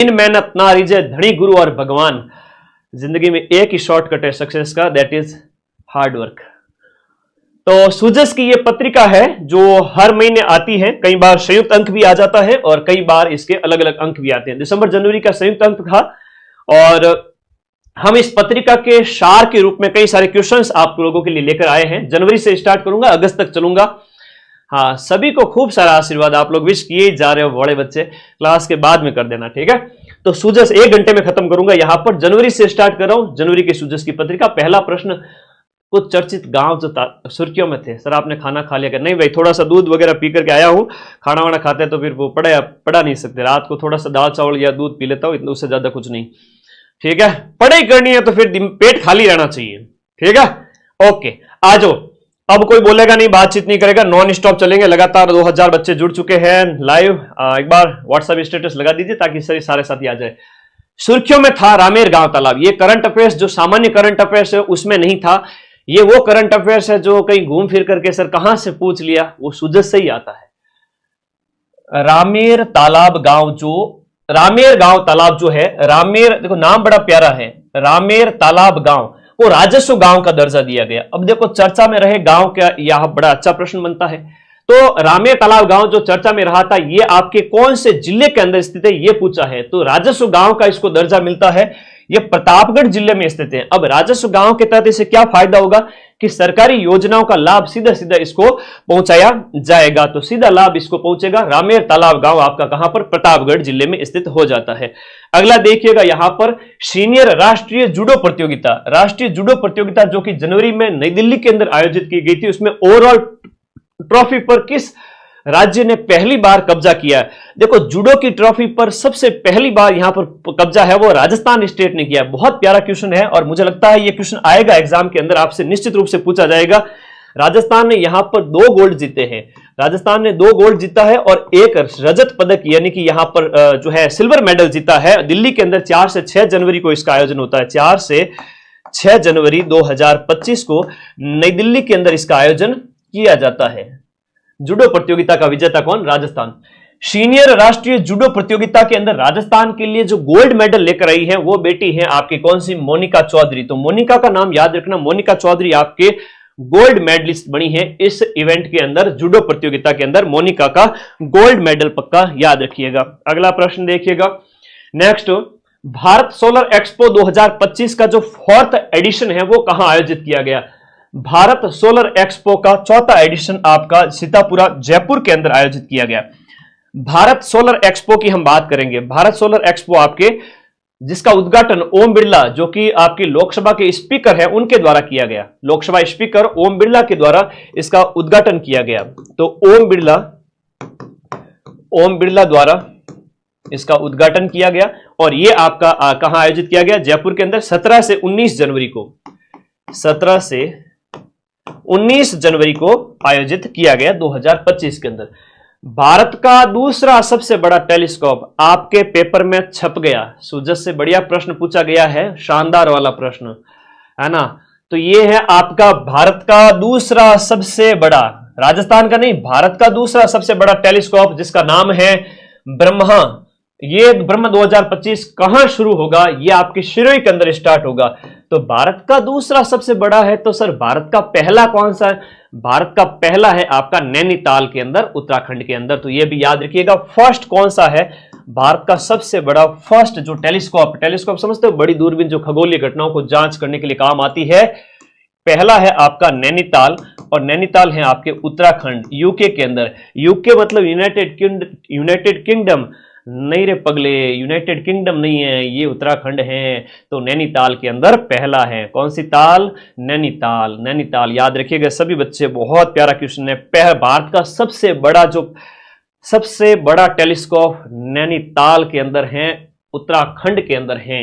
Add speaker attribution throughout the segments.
Speaker 1: इन मेहनत ना रिजे धनी गुरु और भगवान। जिंदगी में एक ही शॉर्टकट है सक्सेस का, दैट इज हार्ड वर्क। तो सुजस की ये पत्रिका है जो हर महीने आती है। कई बार संयुक्त अंक भी आ जाता है और कई बार इसके अलग अलग अंक भी आते हैं। दिसंबर जनवरी का संयुक्त अंक था और हम इस पत्रिका के सार के रूप में कई सारे क्वेश्चंस आप लोगों के लिए लेकर आए हैं। जनवरी से स्टार्ट करूंगा, अगस्त तक चलूंगा। हाँ, सभी को खूब सारा आशीर्वाद, आप लोग विश किए जा रहे हो, बड़े बच्चे क्लास के बाद में कर देना, ठीक है। तो सुजस 1 घंटे में खत्म करूंगा। यहां पर जनवरी से स्टार्ट कर रहा हूं, जनवरी की सुजस की पत्रिका। पहला प्रश्न, कुछ चर्चित गांव जो सुर्खियों में थे। सर आपने खाना खा लिया? नहीं भाई, थोड़ा सा दूध वगैरह पी करके आया हूं। खाना वाना खाते हैं तो फिर वो पढ़ा नहीं सकते। रात को थोड़ा सा दाल चावल या दूध पी लेता हूं, इतना उससे ज्यादा कुछ नहीं, ठीक है। पढ़ाई करनी है तो फिर पेट खाली रहना चाहिए, ठीक है। ओके, आ जाओ। अब कोई बोलेगा नहीं, बातचीत नहीं करेगा, नॉन स्टॉप चलेंगे। लगातार 2000 बच्चे जुड़ चुके हैं लाइव। एक बार व्हाट्सएप स्टेटस लगा दीजिए ताकि सारे साथी आ जाए। सुर्खियों में था रामेर गांव तालाब। ये करंट अफेयर्स जो सामान्य करंट अफेयर्स है उसमें नहीं था। ये वो करंट अफेयर्स है जो कहीं घूम फिर करके सर कहां से पूछ लिया, वो सुजस से ही आता है। रामेर तालाब गांव, जो रामेर गांव तालाब जो है, रामेर, देखो नाम बड़ा प्यारा है, रामेर तालाब गांव, वो राजस्व गांव का दर्जा दिया गया। अब देखो चर्चा में रहे गांव क्या, यह बड़ा अच्छा प्रश्न बनता है। तो रामेर तालाब गांव जो चर्चा में रहा था, ये आपके कौन से जिले के अंदर स्थित है, ये पूछा है। तो राजस्व गांव का इसको दर्जा मिलता है। ये प्रतापगढ़ जिले में स्थित है। अब राजस्व गांव के तहत इसे क्या फायदा होगा कि सरकारी योजनाओं का लाभ सीधा सीधा इसको पहुंचाया जाएगा। तो सीधा लाभ इसको पहुंचेगा। रामेर तालाब गांव आपका कहां पर? प्रतापगढ़ जिले में स्थित हो जाता है। अगला देखिएगा यहां पर, सीनियर राष्ट्रीय जूडो प्रतियोगिता। राष्ट्रीय जूडो प्रतियोगिता जो कि जनवरी में नई दिल्ली के अंदर आयोजित की गई थी, उसमें ओवरऑल ट्रॉफी पर किस राज्य ने पहली बार कब्जा किया है? देखो जूडो की ट्रॉफी पर सबसे पहली बार यहां पर कब्जा है वो राजस्थान स्टेट ने किया। बहुत प्यारा क्वेश्चन है और मुझे लगता है ये क्वेश्चन आएगा एग्जाम के अंदर, आपसे निश्चित रूप से पूछा जाएगा। राजस्थान ने यहां पर 2 गोल्ड जीते हैं। राजस्थान ने 2 गोल्ड जीता है और 1 रजत पदक यानी कि यहां पर जो है सिल्वर मेडल जीता है। दिल्ली के अंदर 4 से 6 जनवरी को इसका आयोजन होता है। 4 से 6 जनवरी 2025 को नई दिल्ली के अंदर इसका आयोजन किया जाता है। जूडो प्रतियोगिता का विजेता कौन? राजस्थान। सीनियर राष्ट्रीय जूडो प्रतियोगिता के अंदर राजस्थान के लिए जो गोल्ड मेडल लेकर आई है वो बेटी है आपकी कौन सी? मोनिका चौधरी। तो मोनिका का नाम याद रखना, मोनिका चौधरी आपके गोल्ड मेडलिस्ट बनी है इस इवेंट के अंदर, जूडो प्रतियोगिता के अंदर मोनिका का गोल्ड मेडल पक्का याद रखिएगा। अगला प्रश्न देखिएगा नेक्स्ट, भारत सोलर एक्सपो 2025 का जो 4th एडिशन है वो कहां आयोजित किया गया? भारत सोलर एक्सपो का 4था एडिशन आपका सीतापुरा जयपुर के अंदर आयोजित किया गया। भारत सोलर एक्सपो की हम बात करेंगे। भारत सोलर एक्सपो आपके जिसका उद्घाटन ओम बिरला जो कि आपकी लोकसभा के स्पीकर है उनके द्वारा किया गया। लोकसभा स्पीकर ओम बिरला के द्वारा इसका उद्घाटन किया गया। तो ओम बिरला द्वारा इसका उद्घाटन किया गया और यह आपका कहां आयोजित किया गया? जयपुर के अंदर 17 से 19 जनवरी को। 17 से 19 जनवरी को आयोजित किया गया 2025 के अंदर। भारत का दूसरा सबसे बड़ा टेलीस्कोप आपके पेपर में छप गया। सुजस से बढ़िया प्रश्न पूछा गया है, शानदार वाला प्रश्न है ना। तो ये है आपका भारत का दूसरा सबसे बड़ा, राजस्थान का नहीं, भारत का दूसरा सबसे बड़ा टेलीस्कोप जिसका नाम है ब्रह्मा। ये ब्रह्म 2025 कहां शुरू होगा? ये आपके शिरोई के अंदर स्टार्ट होगा। तो भारत का दूसरा सबसे बड़ा है तो सर भारत का पहला कौन सा है? भारत का पहला है आपका नैनीताल के अंदर, उत्तराखंड के अंदर। तो ये भी याद रखिएगा। फर्स्ट कौन सा है? भारत का सबसे बड़ा फर्स्ट जो टेलीस्कोप समझते हो, बड़ी दूरबीन जो खगोलीय घटनाओं को जांच करने के लिए काम आती है, पहला है आपका नैनीताल और नैनीताल है आपके उत्तराखंड यूके के अंदर। यूके मतलब यूनाइटेड किंगडम नहीं रे पगले, यूनाइटेड किंगडम नहीं है, ये उत्तराखंड है। तो नैनीताल के अंदर पहला है। कौन सी ताल? नैनीताल। नैनीताल याद रखिएगा सभी बच्चे, बहुत प्यारा क्वेश्चन है। भारत का सबसे बड़ा टेलीस्कोप नैनीताल के अंदर है, उत्तराखंड के अंदर है।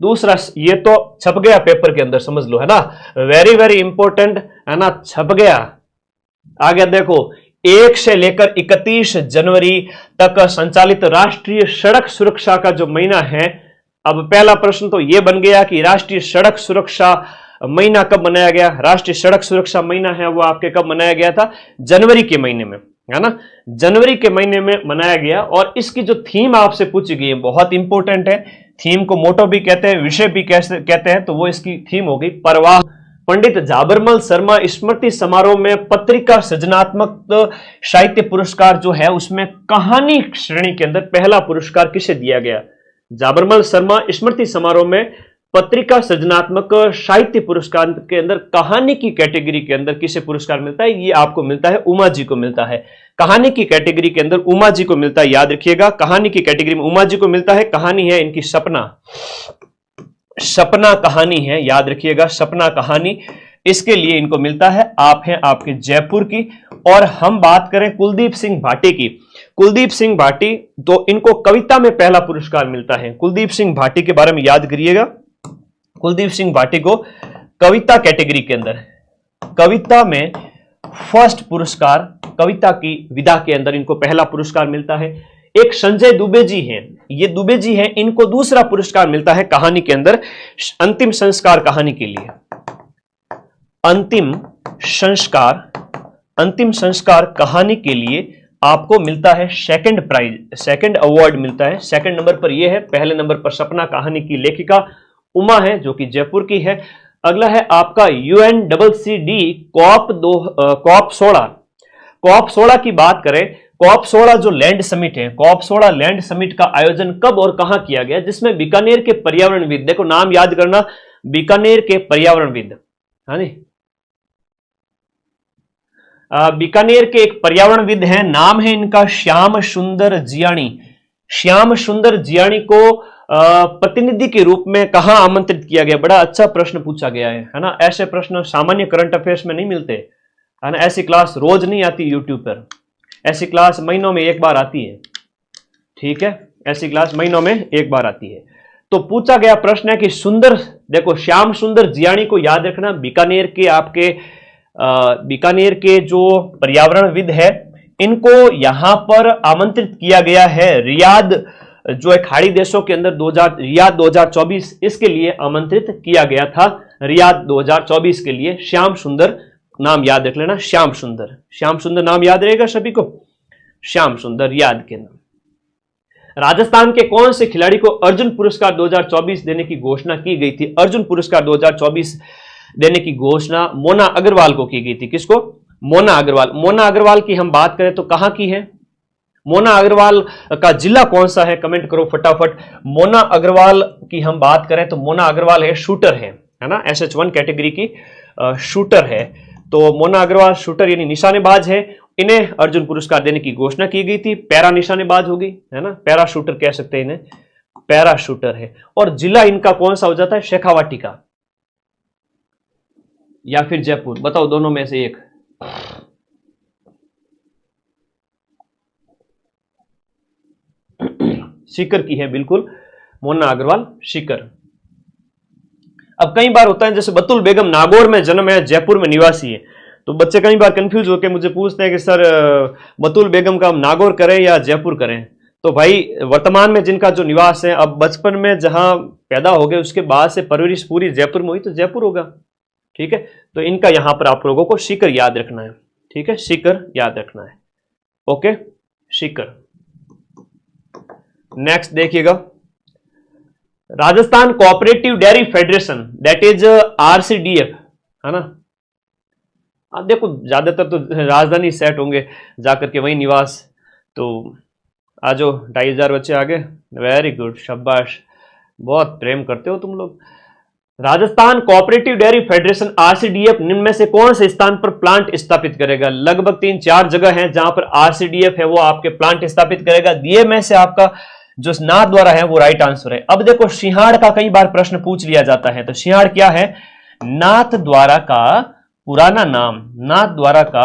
Speaker 1: दूसरा, ये तो छप गया पेपर के अंदर, समझ लो है ना, वेरी वेरी इंपॉर्टेंट है ना, छप गया। आगे देखो, 1 से लेकर 31 जनवरी तक संचालित राष्ट्रीय सड़क सुरक्षा का जो महीना है। अब पहला प्रश्न तो यह बन गया कि राष्ट्रीय सड़क सुरक्षा महीना कब मनाया गया? राष्ट्रीय सड़क सुरक्षा महीना है वो आपके कब मनाया गया था? जनवरी के महीने में। है ना, जनवरी के महीने में मनाया गया। और इसकी जो थीम आपसे पूछी गई है बहुत इंपॉर्टेंट है। थीम को मोटो भी कहते हैं, विषय भी कहते हैं, तो वो इसकी थीम होगी परवाह। पंडित झाबरमल शर्मा स्मृति समारोह में पत्रिका सृजनात्मक साहित्य पुरस्कार जो है उसमें कहानी श्रेणी के अंदर पहला पुरस्कार किसे दिया गया? झाबरमल शर्मा स्मृति समारोह में पत्रिका सृजनात्मक साहित्य पुरस्कार के अंदर कहानी की कैटेगरी के अंदर किसे पुरस्कार मिलता है? ये आपको मिलता है, उमा जी को मिलता है। कहानी की कैटेगरी के अंदर उमा जी को मिलता है, याद रखिएगा, कहानी की कैटेगरी में उमा जी को मिलता है। कहानी है इनकी सपना कहानी है, याद रखिएगा, सपना कहानी, इसके लिए इनको मिलता है। आप हैं आपके जयपुर की। और हम बात करें कुलदीप सिंह भाटी की, कुलदीप सिंह भाटी, तो इनको कविता में पहला पुरस्कार मिलता है। कुलदीप सिंह भाटी के बारे में याद करिएगा, कुलदीप सिंह भाटी को कविता कैटेगरी के अंदर, कविता में फर्स्ट पुरस्कार, कविता की विधा के अंदर इनको पहला पुरस्कार मिलता है। एक संजय दुबे जी हैं, ये दुबे जी हैं, इनको दूसरा पुरस्कार मिलता है कहानी के अंदर, अंतिम संस्कार कहानी के लिए। अंतिम संस्कार कहानी के लिए आपको मिलता है सेकंड प्राइज, सेकंड अवार्ड मिलता है। सेकंड नंबर पर यह है, पहले नंबर पर सपना कहानी की लेखिका उमा है जो कि जयपुर की है। अगला है आपका UNCCD कॉप 16 की बात करें, कॉप 16 जो लैंड समिट है, कॉप 16 लैंड समिट का आयोजन कब और कहां किया गया? जिसमें बीकानेर के पर्यावरणविद, देखो नाम याद करना, बीकानेर के पर्यावरणविद, हाँ जी, बीकानेर के एक पर्यावरणविद हैं, नाम है इनका श्याम सुंदर जियाणी। श्याम सुंदर जियाणी को प्रतिनिधि के रूप में कहां आमंत्रित किया गया? बड़ा अच्छा प्रश्न पूछा गया है ना, ऐसे प्रश्न सामान्य करंट अफेयर्स में नहीं मिलते, है ना, ऐसी क्लास रोज नहीं आती यूट्यूब पर, ऐसी क्लास महीनों में एक बार आती है, ठीक है, ऐसी क्लास महीनों में एक बार आती है। तो पूछा गया प्रश्न है कि सुंदर, देखो श्याम सुंदर जियाणी को याद रखना, बीकानेर के आपके बीकानेर के जो पर्यावरणविद है, इनको यहां पर आमंत्रित किया गया है रियाद, जो एक खाड़ी देशों के अंदर रियाद 2024, इसके लिए आमंत्रित किया गया था, रियाद 2024 के लिए। श्याम सुंदर नाम याद रख लेना, श्याम सुंदर नाम याद रहेगा सभी को, श्याम सुंदर रियाद के नाम। राजस्थान के कौन से खिलाड़ी को अर्जुन पुरस्कार 2024 देने की घोषणा की गई थी? अर्जुन पुरस्कार 2024 देने की घोषणा मोना अग्रवाल को की गई थी। किसको? मोना अग्रवाल। मोना अग्रवाल की हम बात करें तो कहां की है? मोना अग्रवाल का जिला कौन सा है? कमेंट करो फटाफट। मोना अग्रवाल की हम बात करें तो मोना अग्रवाल है शूटर है ना, SH1 कैटेगरी की शूटर है। तो मोना अग्रवाल शूटर यानी निशानेबाज है, इन्हें अर्जुन पुरस्कार देने की घोषणा की गई थी। पैरा निशानेबाज होगी, है ना, पैरा शूटर कह सकते हैं इन्हें, पैरा शूटर है। और जिला इनका कौन सा हो जाता है? शेखावाटी का या फिर जयपुर, बताओ दोनों में से एक। सीकर की है बिल्कुल, मोना अग्रवाल सीकर। अब कई बार होता है जैसे बतुल बेगम नागौर में जन्म है, जयपुर में निवासी है, तो बच्चे कई बार कंफ्यूज होकर मुझे पूछते हैं कि सर बतुल बेगम का हम नागौर करें या जयपुर करें? तो भाई वर्तमान में जिनका जो निवास है, अब बचपन में जहां पैदा हो गए उसके बाद से परवरिश पूरी जयपुर में हुई तो जयपुर होगा, ठीक है। तो इनका यहां पर आप लोगों को सीकर याद रखना है, ठीक है, सीकर याद रखना है, ओके, सीकर। नेक्स्ट देखिएगा, Rajasthan cooperative dairy federation, that is RCDF, है ना। अब देखो ज्यादातर तो राजधानी सेट होंगे जाकर के वही निवास, तो आज 2500 बच्चे आगे, वेरी गुड, शाबाश, बहुत प्रेम करते हो तुम लोग। Rajasthan cooperative dairy federation RCDF निम्न में से कौन से स्थान पर प्लांट स्थापित करेगा? लगभग 3-4 जगह हैं जहां पर RCDF है वो आपके प्लांट स्थापित करेगा। दिए में से आपका जो नाथद्वारा है वो राइट आंसर है। अब देखो सिंहाड़ का कई बार प्रश्न पूछ लिया जाता है, तो सिंहाड़ क्या है? नाथद्वारा का पुराना नाम, नाथद्वारा का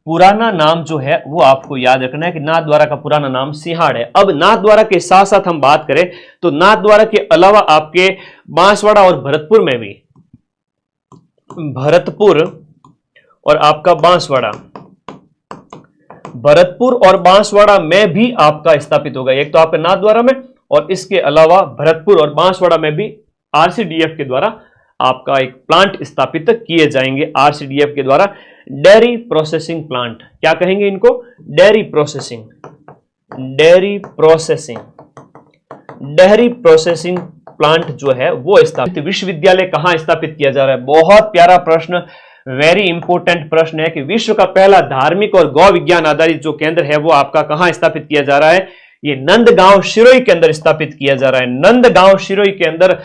Speaker 1: पुराना नाम जो है वो आपको याद रखना है कि नाथद्वारा का पुराना नाम सिंहाड़ है। अब नाथद्वारा के साथ साथ हम बात करें तो नाथद्वारा के अलावा आपके बांसवाड़ा और भरतपुर में भी, भरतपुर और आपका बांसवाड़ा, भरतपुर और बांसवाड़ा में भी आपका स्थापित होगा। एक तो आपके नाथद्वारा में और इसके अलावा भरतपुर और बांसवाड़ा में भी RCDF के द्वारा आपका एक प्लांट स्थापित किए जाएंगे आरसीडीएफ के द्वारा, डेयरी प्रोसेसिंग प्लांट। क्या कहेंगे इनको? Dairy processing, dairy processing, dairy processing plant जो है वो स्थापित। विश्वविद्यालय कहां स्थापित किया जा रहा है? बहुत प्यारा प्रश्न, वेरी इंपॉर्टेंट प्रश्न है कि विश्व का पहला धार्मिक और गौ विज्ञान आधारित जो केंद्र है वो आपका कहां स्थापित किया जा रहा है? ये नंदगांव शिरोई के अंदर स्थापित किया जा रहा है। नंदगांव शिरोई के अंदर,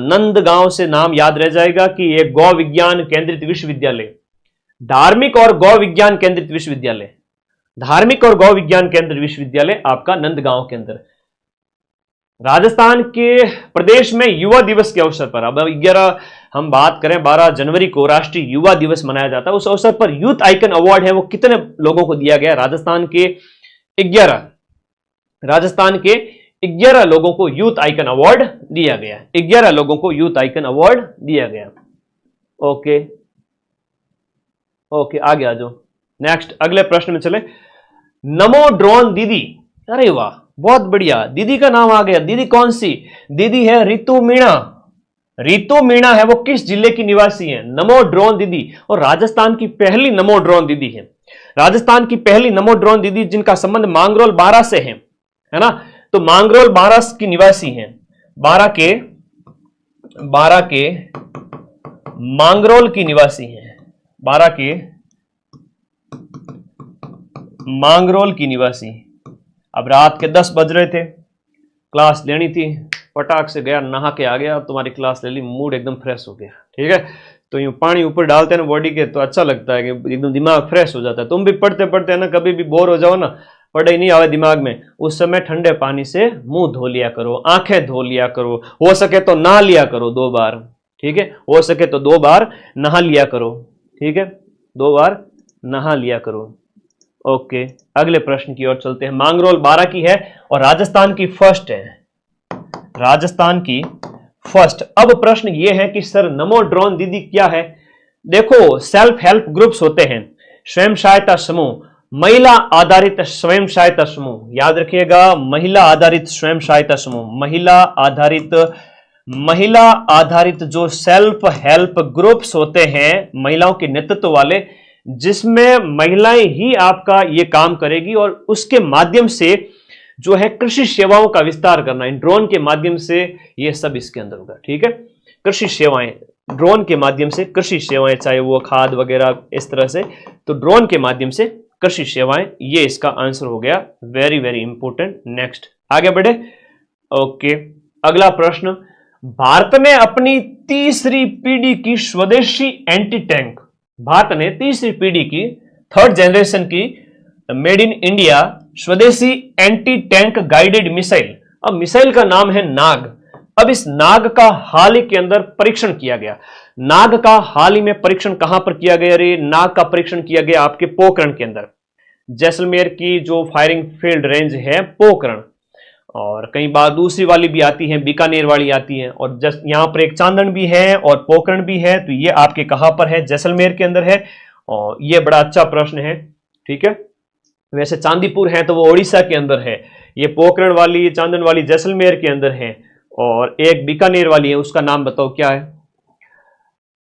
Speaker 1: नंदगांव से नाम याद रह जाएगा कि ये गौ विज्ञान केंद्रित विश्वविद्यालय, धार्मिक और गौ विज्ञान केंद्रित विश्वविद्यालय, धार्मिक और गौ विज्ञान केंद्रित विश्वविद्यालय आपका नंदगांव के अंदर। राजस्थान के प्रदेश में युवा दिवस के अवसर पर, अब 11 हम बात करें 12 जनवरी को राष्ट्रीय युवा दिवस मनाया जाता है, उस अवसर पर यूथ आइकन अवार्ड है वो कितने लोगों को दिया गया? राजस्थान के 11 लोगों को यूथ आइकन अवार्ड दिया गया, 11 लोगों को यूथ आइकन अवार्ड दिया गया। ओके ओके, आगे आ जाओ। नेक्स्ट अगले प्रश्न में चले। नमो ड्रोन दीदी, अरे वाह बहुत बढ़िया, दीदी का नाम आ गया। दीदी कौन सी दीदी है? रितु मीणा। रितु मीणा है वो किस जिले की निवासी है? नमो ड्रोन दीदी, और राजस्थान की पहली नमो ड्रोन दीदी है। राजस्थान की पहली नमो ड्रोन दीदी जिनका संबंध मांगरोल बारा से है ना? तो मांगरोल बारा की निवासी हैं, बारा के मांगरोल की निवासी हैं, बारा के मांगरोल की निवासी। अब रात के 10 बज रहे थे, क्लास लेनी थी, पटाख से गया, नहा के आ गया, तुम्हारी क्लास ले ली, मूड एकदम फ्रेश हो गया। ठीक है, तो यूं पानी ऊपर डालते हैं ना बॉडी के तो अच्छा लगता है कि एकदम दिमाग फ्रेश हो जाता है। तुम भी पढ़ते पढ़ते है ना, कभी भी बोर हो जाओ ना, पढ़ाई नहीं आवे दिमाग में, उस समय ठंडे पानी से मुंह धो लिया करो, आंखें धो लिया करो, हो सके तो नहा लिया करो 2 बार। ठीक है, हो सके तो 2 बार नहा लिया करो। ठीक है, 2 बार नहा लिया करो। ओके, अगले प्रश्न की ओर चलते हैं। मांगरोल 12 की है और राजस्थान की फर्स्ट है, राजस्थान की फर्स्ट। अब प्रश्न यह है कि सर नमो ड्रोन दीदी क्या है? देखो, सेल्फ हेल्प ग्रुप्स होते हैं, स्वयं सहायता समूह, महिला आधारित स्वयं सहायता समूह, याद रखिएगा, महिला आधारित स्वयं सहायता समूह, महिला आधारित जो सेल्फ हेल्प ग्रुप्स होते हैं, महिलाओं के नेतृत्व वाले, जिसमें महिलाएं ही आपका ये काम करेगी और उसके माध्यम से जो है कृषि सेवाओं का विस्तार करना, इन ड्रोन के माध्यम से ये सब इसके अंदर होगा। ठीक है, कृषि सेवाएं, ड्रोन के माध्यम से कृषि सेवाएं, चाहे वो खाद वगैरह इस तरह से, तो ड्रोन के माध्यम से कृषि सेवाएं, ये इसका आंसर हो गया। Very very important. नेक्स्ट आगे बढ़े। ओके, अगला प्रश्न। भारत ने अपनी तीसरी पीढ़ी की स्वदेशी एंटी टैंक, भारत ने तीसरी पीढ़ी की, 3rd जनरेशन की मेड इन इंडिया स्वदेशी एंटी टैंक गाइडेड मिसाइल, अब मिसाइल का नाम है नाग। अब इस नाग का हाल ही के अंदर परीक्षण किया गया। नाग का हाल ही में परीक्षण कहां पर किया गया? रे, नाग का परीक्षण किया गया आपके पोखरण के अंदर, जैसलमेर की जो फायरिंग फील्ड रेंज है पोखरण, और कई बार दूसरी वाली भी आती है, बीकानेर वाली आती है, और यहां पर एक चांदन भी है और पोखरण भी है। तो ये आपके कहां पर है? जैसलमेर के अंदर है। और ये बड़ा अच्छा प्रश्न है। ठीक है, वैसे चांदीपुर है तो वो उड़ीसा के अंदर है, ये पोखरण वाली चांदन वाली जैसलमेर के अंदर है, और एक बीकानेर वाली है, उसका नाम बताओ क्या है?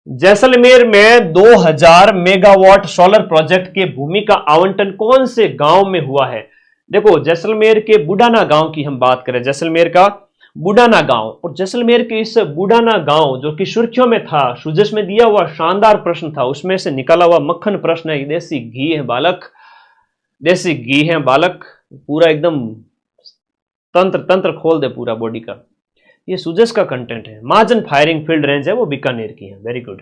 Speaker 1: जैसलमेर में 2000 मेगावाट सोलर प्रोजेक्ट के भूमि का आवंटन कौन से गांव में हुआ है? देखो, जैसलमेर के बुडाना गांव की हम बात करें, जैसलमेर का बुडाना गांव, और जैसलमेर के इस बुडाना गांव जो कि सुर्खियों में था, सुजस में दिया हुआ शानदार प्रश्न था, उसमें से निकाला हुआ मक्खन प्रश्न है। देसी घी है बालक, देसी घी है बालक, पूरा एकदम तंत्र खोल दे पूरा बॉडी का। ये सुजस का कंटेंट है। महाजन फायरिंग फील्ड रेंज है वो बीकानेर की है। Very good.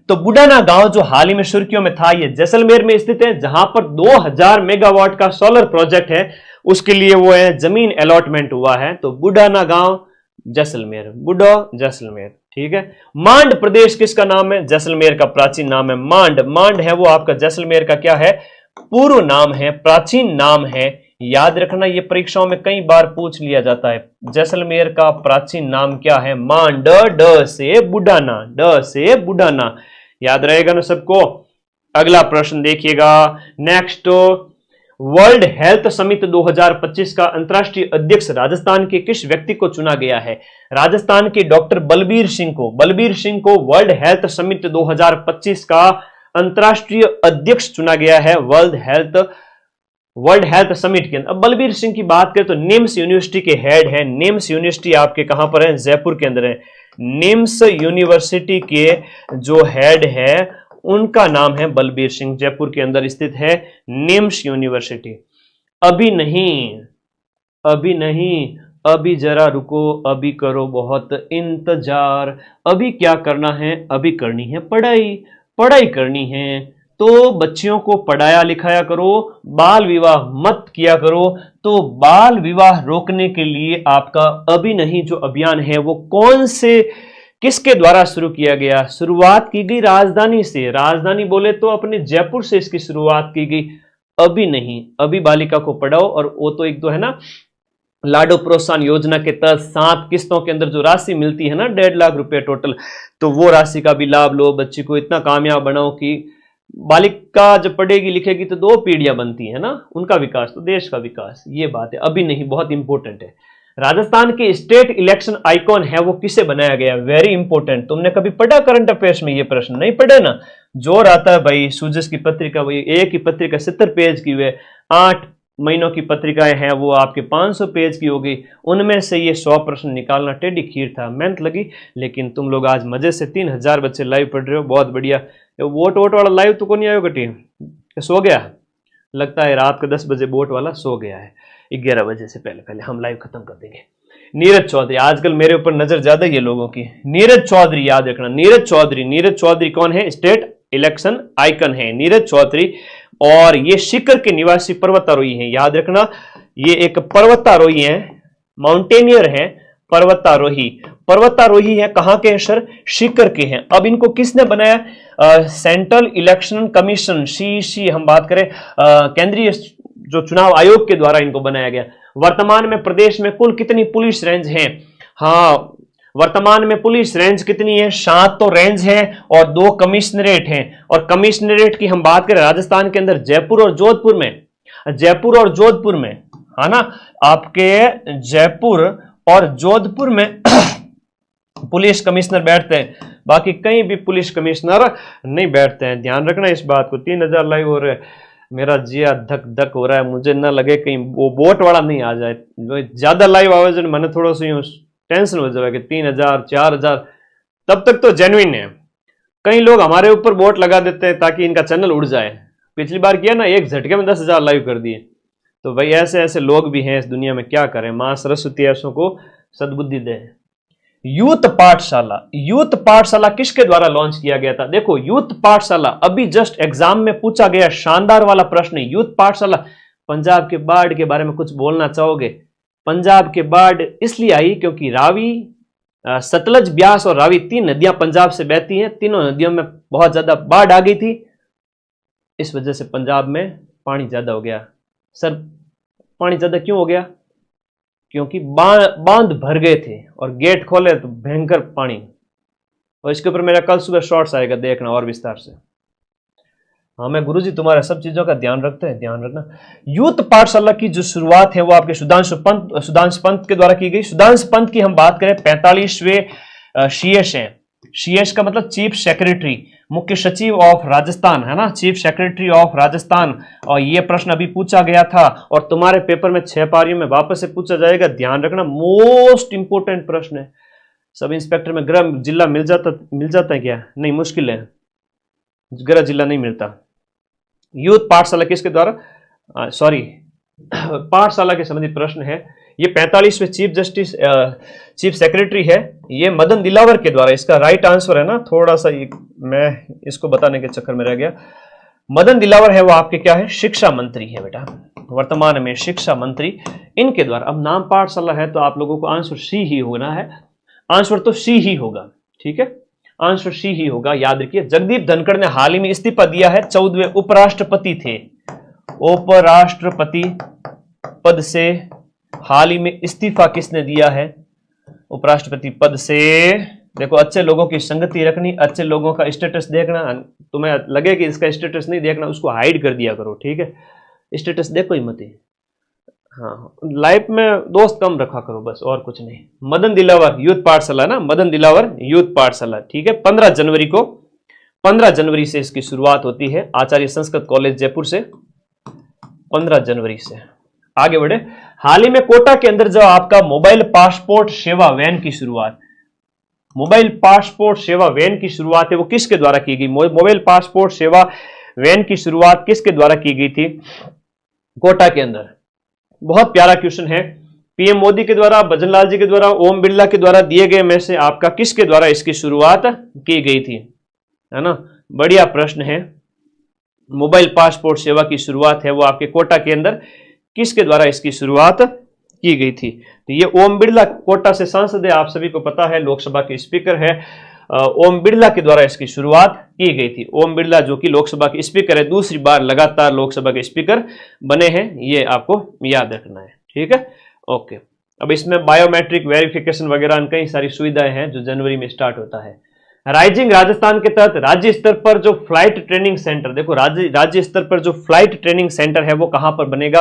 Speaker 1: तो बुडाना गांव जो हाल ही में सुर्खियों में था, ये जैसलमेर में स्थित है, जहां पर 2000 मेगावाट का सोलर प्रोजेक्ट है, उसके लिए वो है जमीन अलॉटमेंट हुआ है। तो बुडाना गांव जैसलमेर, बुडो जैसलमेर। ठीक है, मांड प्रदेश किसका नाम है? जैसलमेर का प्राचीन नाम है मांड। मांड है वो आपका जैसलमेर का क्या है? पूर्व नाम है, प्राचीन नाम है। याद रखना, ये परीक्षाओं में कई बार पूछ लिया जाता है। जैसलमेर का प्राचीन नाम क्या है? मांड, ड से बुडाना, ड से बुडाना। याद रहेगा ना सबको? अगला प्रश्न देखिएगा। नेक्स्ट, वर्ल्ड हेल्थ समिट 2025 का अंतर्राष्ट्रीय अध्यक्ष राजस्थान के किस व्यक्ति को चुना गया है? राजस्थान के डॉक्टर बलबीर सिंह को वर्ल्ड हेल्थ समिट 2025 का अंतर्राष्ट्रीय अध्यक्ष चुना गया है वर्ल्ड हेल्थ समिट के अंदर। अब बलबीर सिंह की बात करें तो निम्स यूनिवर्सिटी के हेड है। निम्स यूनिवर्सिटी आपके कहां पर है? जयपुर के अंदर है। निम्स यूनिवर्सिटी के जो हेड है उनका नाम है बलबीर सिंह, जयपुर के अंदर स्थित है निम्स यूनिवर्सिटी। अभी नहीं, अभी जरा रुको, अभी करो बहुत इंतजार। अभी क्या करना है? अभी करनी है पढ़ाई करनी है, तो बच्चियों को पढ़ाया लिखाया करो, बाल विवाह मत किया करो। तो बाल विवाह रोकने के लिए आपका अभी नहीं जो अभियान है वो किसके द्वारा शुरू किया गया? शुरुआत की गई राजधानी से। राजधानी बोले तो अपने जयपुर से इसकी शुरुआत की गई। अभी नहीं, अभी बालिका को पढ़ाओ। और वो तो एक तो है ना लाडो प्रोत्साहन योजना के तहत 7 किस्तों के अंदर जो राशि मिलती है ना 1.5 लाख रुपए टोटल, तो वो राशि का भी लाभ लो। बच्ची को इतना कामयाब बनाओ कि बालिका जब पढ़ेगी लिखेगी तो 2 पीढ़ियां बनती है ना, उनका विकास तो देश का विकास। ये बात है, अभी नहीं बहुत इंपॉर्टेंट है। राजस्थान के स्टेट इलेक्शन आइकॉन है वो किसे बनाया गया? Very important. तुमने कभी पढ़ा करंट अफेयर्स में ये प्रश्न? नहीं पढ़े ना? जोर आता है भाई। सूजस की पत्रिका, वही एक ही पत्रिका 70 पेज की हुए, 8 महीनों की पत्रिकाएं हैं वो आपके 500 पेज की हो गई। उनमें से ये 100 प्रश्न निकालना टेढ़ी खीर था, मेहनत लगी। लेकिन तुम लोग आज मजे से 3000 बच्चे लाइव पढ़ रहे हो, बहुत बढ़िया। वोट वाला लाइव तो कौन आयो कटी? सो गया लगता है, रात के 10 बजे वोट वाला सो गया है। 11 बजे से पहले हम लाइव खत्म कर देंगे। नीरज चौधरी, आजकल मेरे ऊपर नजर ज्यादा ही है लोगों की। नीरज चौधरी याद रखना, नीरज चौधरी कौन है? स्टेट इलेक्शन आइकन है नीरज चौधरी। और ये सीकर के निवासी पर्वतारोही हैं, याद रखना। ये एक पर्वतारोही है, माउंटेनियर है, पर्वतारोही है। कहां के हैं सर? सीकर के हैं। अब इनको किसने बनाया? सेंट्रल इलेक्शन कमीशन, सीईसी हम बात करें, केंद्रीय जो चुनाव आयोग के द्वारा इनको बनाया गया। वर्तमान में प्रदेश में कुल कितनी पुलिस रेंज हैं? हाँ, वर्तमान में पुलिस रेंज कितनी है? 7 तो रेंज है और 2 कमिश्नरेट हैं। और कमिश्नरेट की हम बात करें राजस्थान के अंदर जयपुर और जोधपुर में, है ना, आपके जयपुर और जोधपुर में पुलिस कमिश्नर बैठते हैं, बाकी कहीं भी पुलिस कमिश्नर नहीं बैठते हैं। ध्यान रखना इस बात को। 3000 लाइव हो रहे, मेरा जिया धक धक हो रहा है। मुझे ना लगे कहीं वो वोट वाला नहीं आ जाए। ज्यादा लाइव आवाज मैंने थोड़ा सा टेंशन हो जाएगा कि 3000 4000, तब तक तो जेन्युइन है। कई लोग हमारे ऊपर वोट लगा देते हैं ताकि इनका चैनल उड़ जाए। पिछली बार किया ना, एक झटके में 10,000 लाइव कर दिए। तो भाई ऐसे लोग भी हैं इस दुनिया में, क्या करें। मां सरस्वती ऐसों को सद्बुद्धि दे। यूथ पाठशाला किसके द्वारा लॉन्च किया गया था? देखो, यूथ पाठशाला अभी जस्ट एग्जाम में पूछा गया शानदार वाला प्रश्न। यूथ पाठशाला, पंजाब के बाढ़ के बारे में कुछ बोलना चाहोगे? पंजाब के बाढ़ इसलिए आई क्योंकि रावी, सतलज, ब्यास और रावी 3 नदियां पंजाब से बहती हैं। तीनों नदियों में बहुत ज्यादा बाढ़ आ गई थी, इस वजह से पंजाब में पानी ज्यादा हो गया। सर, पानी ज्यादा क्यों हो गया? क्योंकि बांध भर गए थे और गेट खोले तो भयंकर पानी। और इसके ऊपर मेरा कल सुबह शॉर्ट्स आएगा, देखना और विस्तार से। हाँ, मैं गुरुजी तुम्हारा सब चीजों का ध्यान रखना। यूथ पाठशाला की जो शुरुआत है वो आपके सुधांशु पंत के द्वारा की गई। सुधांशु पंत की हम बात करें 45वें सीएस हैं। सीएस का मतलब चीफ सेक्रेटरी, मुख्य सचिव ऑफ राजस्थान, है ना, चीफ सेक्रेटरी ऑफ राजस्थान। और ये प्रश्न अभी पूछा गया था और तुम्हारे पेपर में 6 पारियों में वापस से पूछा जाएगा। ध्यान रखना, मोस्ट इंपोर्टेंट प्रश्न है। सब इंस्पेक्टर में गृह जिला मिल जाता है क्या? नहीं, मुश्किल है, गृह जिला नहीं मिलता। यूथ पाठशाला किसके द्वारा, पाठशाला के संबंधित प्रश्न है। ये 45वें चीफ सेक्रेटरी है, ये मदन दिलावर के द्वारा। इसका राइट आंसर है ना, थोड़ा सा मैं इसको बताने के चक्कर में रह गया। मदन दिलावर है वो आपके क्या है? शिक्षा मंत्री है बेटा, वर्तमान में शिक्षा मंत्री, इनके द्वारा। अब नाम पाठशाला है तो आप लोगों को आंसर सी ही होना है। आंसर तो सी ही होगा, ठीक है, आंसर सी ही होगा, याद रखिए। जगदीप धनखड़ ने हाल ही में इस्तीफा दिया है, 14वें उपराष्ट्रपति थे। उपराष्ट्रपति पद से हाल ही में इस्तीफा किसने दिया है? उपराष्ट्रपति पद से। देखो, अच्छे लोगों की संगति रखनी, अच्छे लोगों का स्टेटस देखना। तुम्हें लगे कि इसका स्टेटस नहीं देखना, उसको हाइड कर दिया करो, ठीक है। स्टेटस देखो ही मत ही। हाँ, लाइफ में दोस्त कम रखा करो बस, और कुछ नहीं। मदन दिलावर यूथ पाठशाला ना, मदन दिलावर यूथ पाठशाला, ठीक है। 15 जनवरी को, 15 जनवरी से इसकी शुरुआत होती है, आचार्य संस्कृत कॉलेज जयपुर से 15 जनवरी से। आगे बढ़े, हाल ही में कोटा के अंदर जो आपका मोबाइल पासपोर्ट सेवा वैन की शुरुआत, मोबाइल पासपोर्ट सेवा वैन की शुरुआत है वो किसके द्वारा की गई? मोबाइल पासपोर्ट सेवा वैन की शुरुआत किसके द्वारा की गई थी? कोटा के अंदर। बहुत प्यारा क्वेश्चन है। पीएम मोदी के द्वारा, भजनलाल जी के द्वारा, ओम बिरला के द्वारा दिए गए में से आपका किसके द्वारा इसकी शुरुआत की गई थी? है ना, बढ़िया प्रश्न है। मोबाइल पासपोर्ट सेवा की शुरुआत है वो आपके कोटा के अंदर किसके द्वारा इसकी शुरुआत की गई थी? तो ये ओम बिरला कोटा से सांसद है, आप सभी को पता है, लोकसभा के स्पीकर है। ओम बिरला के द्वारा इसकी शुरुआत की गई थी। ओम बिरला जो कि लोकसभा के स्पीकर है, दूसरी बार लगातार लोकसभा के स्पीकर बने हैं, ये आपको याद रखना है, ठीक है। ओके, अब इसमें बायोमेट्रिक वेरिफिकेशन वगैरह कई सारी सुविधाएं हैं जो जनवरी में स्टार्ट होता है। राइजिंग राजस्थान के तहत राज्य स्तर पर जो फ्लाइट ट्रेनिंग सेंटर, देखो राज्य स्तर पर जो फ्लाइट ट्रेनिंग सेंटर है वो कहां पर बनेगा?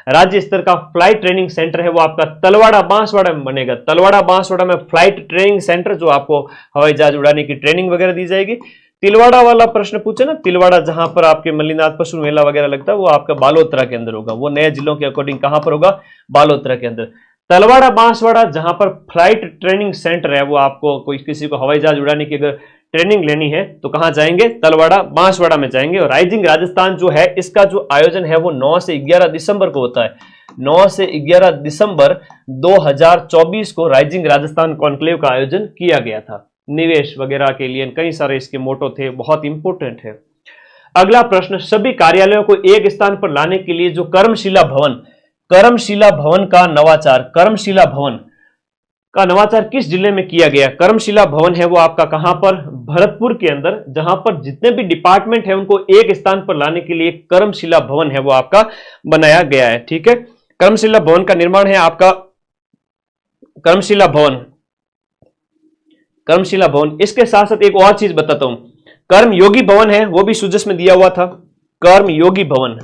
Speaker 1: राज्य स्तर का फ्लाइट ट्रेनिंग सेंटर है वो आपका तलवाड़ा बांसवाड़ा में बनेगा। तलवाड़ा बांसवाड़ा में फ्लाइट ट्रेनिंग सेंटर, जो आपको हवाई जहाज उड़ाने की ट्रेनिंग वगैरह दी जाएगी। तिलवाड़ा वाला प्रश्न पूछे ना, तिलवाड़ा जहां पर आपके मल्लीनाथ पशु मेला वगैरह लगता है वो आपका बालोतरा के अंदर होगा। वो नए जिलों के अकॉर्डिंग कहां पर होगा? बालोतरा के अंदर। तलवाड़ा बांसवाड़ा जहां पर फ्लाइट ट्रेनिंग सेंटर है, वो आपको कोई किसी को हवाई जहाज उड़ाने की अगर ट्रेनिंग लेनी है तो कहां जाएंगे? तलवाड़ा बांसवाड़ा में जाएंगे। और राइजिंग राजस्थान जो है, इसका जो आयोजन है वो 9 से 11 दिसंबर को होता है। 9 से 11 दिसंबर 2024 को राइजिंग राजस्थान कॉन्क्लेव का आयोजन किया गया था। निवेश वगैरह के लिए कई सारे इसके मोटो थे, बहुत इंपोर्टेंट है। अगला प्रश्न, सभी कार्यालयों को एक स्थान पर लाने के लिए जो कर्मशिला भवन, कर्मशिला भवन का नवाचार, कर्मशिला भवन का नवाचार किस जिले में किया गया? कर्मशिला भवन है वो आपका कहां पर? भरतपुर के अंदर, जहां पर जितने भी डिपार्टमेंट है उनको एक स्थान पर लाने के लिए कर्मशिला भवन है वो आपका बनाया गया है, ठीक है। कर्मशिला भवन का निर्माण है आपका कर्मशिला भवन, कर्मशिला भवन। इसके साथ साथ एक और चीज बताता हूं, कर्मयोगी भवन है वो भी सुजस में दिया हुआ था। कर्मयोगी भवन,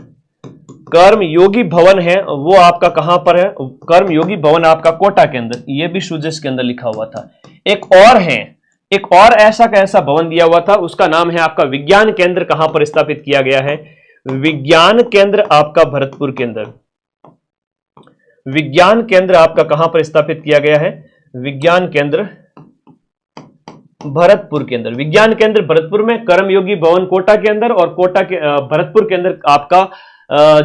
Speaker 1: कर्मयोगी भवन है वो आपका कहां पर है? कर्मयोगी भवन आपका कोटा के अंदर, ये भी सुजस के अंदर लिखा हुआ था। एक और है, एक और ऐसा का ऐसा भवन दिया हुआ था, उसका नाम है आपका विज्ञान केंद्र। कहां पर स्थापित किया गया है? विज्ञान केंद्र आपका भरतपुर के अंदर। विज्ञान केंद्र आपका कहां पर स्थापित किया गया है? विज्ञान केंद्र भरतपुर के अंदर। विज्ञान केंद्र भरतपुर में, कर्मयोगी भवन कोटा के अंदर, और कोटा के भरतपुर के अंदर आपका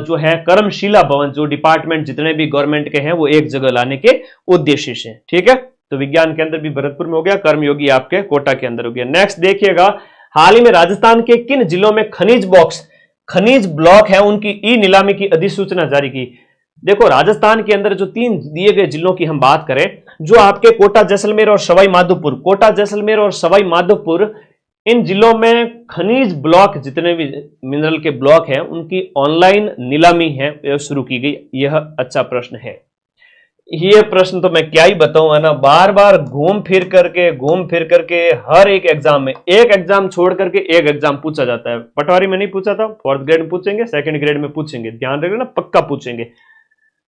Speaker 1: जो है कर्मशिला भवन, जो डिपार्टमेंट जितने भी गवर्नमेंट के हैं वो एक जगह लाने के उद्देश्य से, ठीक है। तो विज्ञान केंद्र भी भरतपुर में हो गया, कर्मयोगी आपके कोटा के अंदर हो गया। नेक्स्ट देखिएगा, हाल ही में राजस्थान के किन जिलों में खनिज बॉक्स, खनिज ब्लॉक है उनकी ई नीलामी की अधिसूचना जारी की? देखो, राजस्थान के अंदर जो 3 दिए गए जिलों की हम बात करें, जो आपके कोटा जैसलमेर और सवाई माधोपुर, कोटा जैसलमेर और सवाई माधोपुर, इन जिलों में खनिज ब्लॉक, जितने भी मिनरल के ब्लॉक हैं उनकी ऑनलाइन नीलामी है शुरू की गई। यह अच्छा प्रश्न है। ये प्रश्न तो मैं क्या ही बताऊं, है ना, बार बार घूम फिर करके हर एक एग्जाम में, एक एग्जाम छोड़ करके एक एग्जाम पूछा जाता है। पटवारी में नहीं पूछा था, 4th ग्रेड में पूछेंगे, 2nd ग्रेड में पूछेंगे, ध्यान रखना, पक्का पूछेंगे।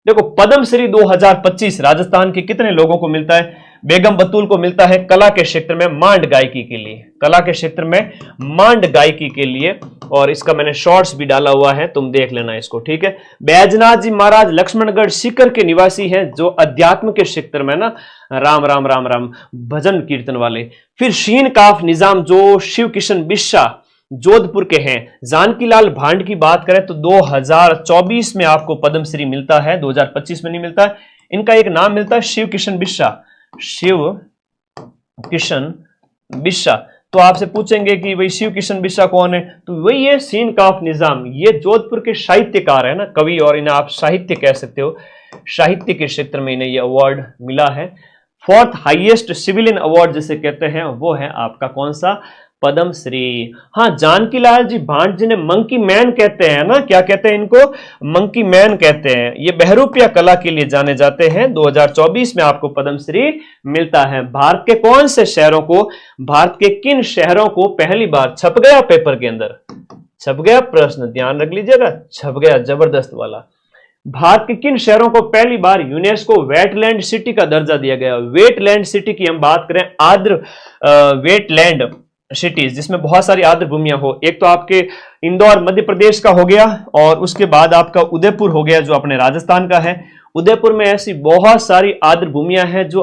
Speaker 1: देखो, पद्मश्री 2025 राजस्थान के कितने लोगों को मिलता है? बेगम बतूल को मिलता है कला के क्षेत्र में मांड गायकी के लिए, कला के क्षेत्र में मांड गायकी के लिए। और इसका मैंने शॉर्ट्स भी डाला हुआ है, तुम देख लेना इसको, ठीक है। बैजनाथ जी महाराज लक्ष्मणगढ़ सीकर के निवासी हैं, जो अध्यात्म के क्षेत्र में ना राम राम राम राम भजन कीर्तन वाले। फिर शीन काफ निजाम जो शिव किशन बिस्सा जोधपुर के हैं। जानकीलाल भांड की बात करें तो 2024 में आपको पद्मश्री मिलता है, 2025 में नहीं मिलता है। इनका एक नाम मिलता है शिव किशन बिस्सा, शिव किशन बिस्सा। तो आपसे पूछेंगे कि भाई शिव किशन बिस्सा कौन है, तो वही है सीन काफ निजाम। ये जोधपुर के साहित्यकार है ना, कवि, और इन्हें आप साहित्य कह सकते हो। साहित्य के क्षेत्र में इन्हें यह अवार्ड मिला है। 4th हाईएस्ट सिविलियन अवार्ड जिसे कहते हैं वो है आपका कौन सा? पद्मश्री। हाँ, जानकीलाल जी भांड जिन्हें मंकी मैन कहते हैं ना, क्या कहते हैं इनको? मंकी मैन कहते हैं। ये बहरूपिया कला के लिए जाने जाते हैं। 2024 में आपको पद्मश्री मिलता है। भारत के कौन से शहरों को, भारत के किन शहरों को पहली बार छप गया पेपर के अंदर? छप गया प्रश्न, ध्यान रख लीजिएगा, छप गया जबरदस्त वाला। भारत के किन शहरों को पहली बार यूनेस्को वेटलैंड सिटी का दर्जा दिया गया? वेटलैंड सिटी की हम बात करें, आर्द्र वेटलैंड सिटीज जिसमें बहुत सारी आर्द्र भूमियां हो। एक तो आपके इंदौर मध्य प्रदेश का हो गया, और उसके बाद आपका उदयपुर हो गया जो अपने राजस्थान का है। उदयपुर में ऐसी बहुत सारी आर्द्र भूमियां हैं जो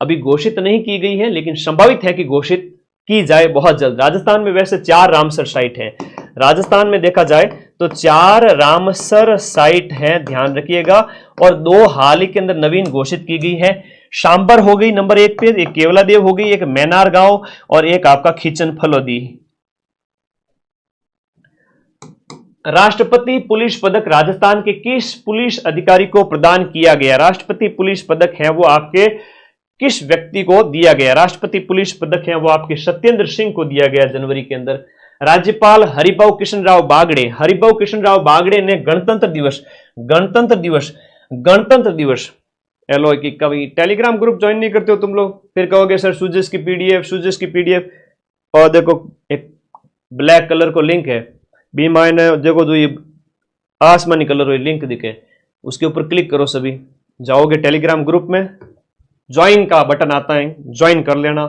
Speaker 1: अभी घोषित नहीं की गई है, लेकिन संभावित है कि घोषित की जाए बहुत जल्द। राजस्थान में वैसे 4 रामसर साइट है, राजस्थान में देखा जाए तो 4 रामसर साइट है, ध्यान रखिएगा, और 2 हाल ही के अंदर नवीन घोषित की गई है। शांबर हो गई नंबर 1 पे, एक केवलादेव हो गई, एक मैनार गांव, और एक आपका खींचन फलोदी। राष्ट्रपति पुलिस पदक राजस्थान के किस पुलिस अधिकारी को प्रदान किया गया? राष्ट्रपति पुलिस पदक है वो आपके किस व्यक्ति को दिया गया? राष्ट्रपति पुलिस पदक है वो आपके सत्येंद्र सिंह को दिया गया जनवरी के अंदर। राज्यपाल हरिभाऊ कृष्ण राव बागड़े ने गणतंत्र दिवस एलो की कभी टेलीग्राम ग्रुप ज्वाइन नहीं करते हो तुम लोग, फिर कहोगे सर सुजेस की पीडीएफ। और देखो एक ब्लैक कलर को लिंक है, बी मायने देखो जो ये आसमानी कलर हो लिंक दिखे, उसके ऊपर क्लिक करो, सभी जाओगे टेलीग्राम ग्रुप में, ज्वाइन का बटन आता है, ज्वाइन कर लेना,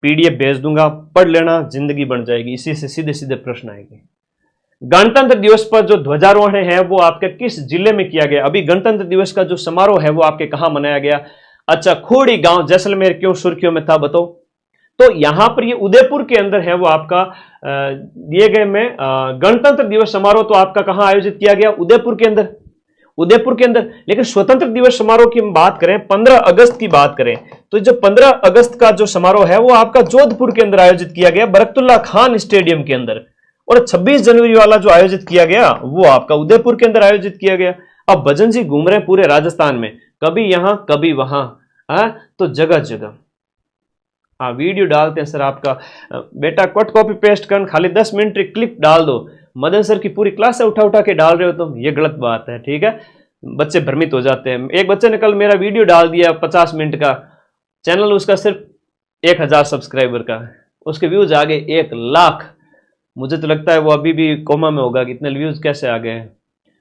Speaker 1: पीडीएफ भेज दूंगा, पढ़ लेना, जिंदगी बन जाएगी। इसी से सीधे सीधे प्रश्न आएंगे। गणतंत्र दिवस पर जो ध्वजारोहण है वो आपके किस जिले में किया गया? अभी गणतंत्र दिवस का जो समारोह है वो आपके कहां मनाया गया? अच्छा, खोड़ी गांव जैसलमेर क्यों सुर्खियों में था बताओ? तो यहां पर ये उदयपुर के अंदर है वो आपका दिए गए में गणतंत्र दिवस समारोह तो आपका कहां आयोजित किया गया? उदयपुर के अंदर। लेकिन स्वतंत्र दिवस समारोह की हम बात करें, 15 अगस्त की बात करें, तो जो 15 अगस्त का जो समारोह है वो आपका जोधपुर के अंदर आयोजित किया गया, बरकतुल्ला खान स्टेडियम के अंदर। और 26 जनवरी वाला जो आयोजित किया गया वो आपका उदयपुर के अंदर आयोजित किया गया। अब भजन जी घूम रहे पूरे राजस्थान में, कभी यहां कभी वहां, तो जगह जगह वीडियो डालते हैं सर आपका। बेटा कट कॉपी पेस्ट कर, खाली 10 मिनट क्लिप डाल दो। मदन सर की पूरी क्लास उठा उठा के डाल रहे हो तुम, ये गलत बात है, ठीक है? बच्चे भ्रमित हो जाते हैं। एक बच्चे ने कल मेरा वीडियो डाल दिया 50 मिनट का, चैनल उसका सिर्फ 1000 सब्सक्राइबर का, उसके व्यूज आ गए 1 लाख। मुझे तो लगता है वो अभी भी कोमा में होगा कि इतने व्यूज कैसे आ गए।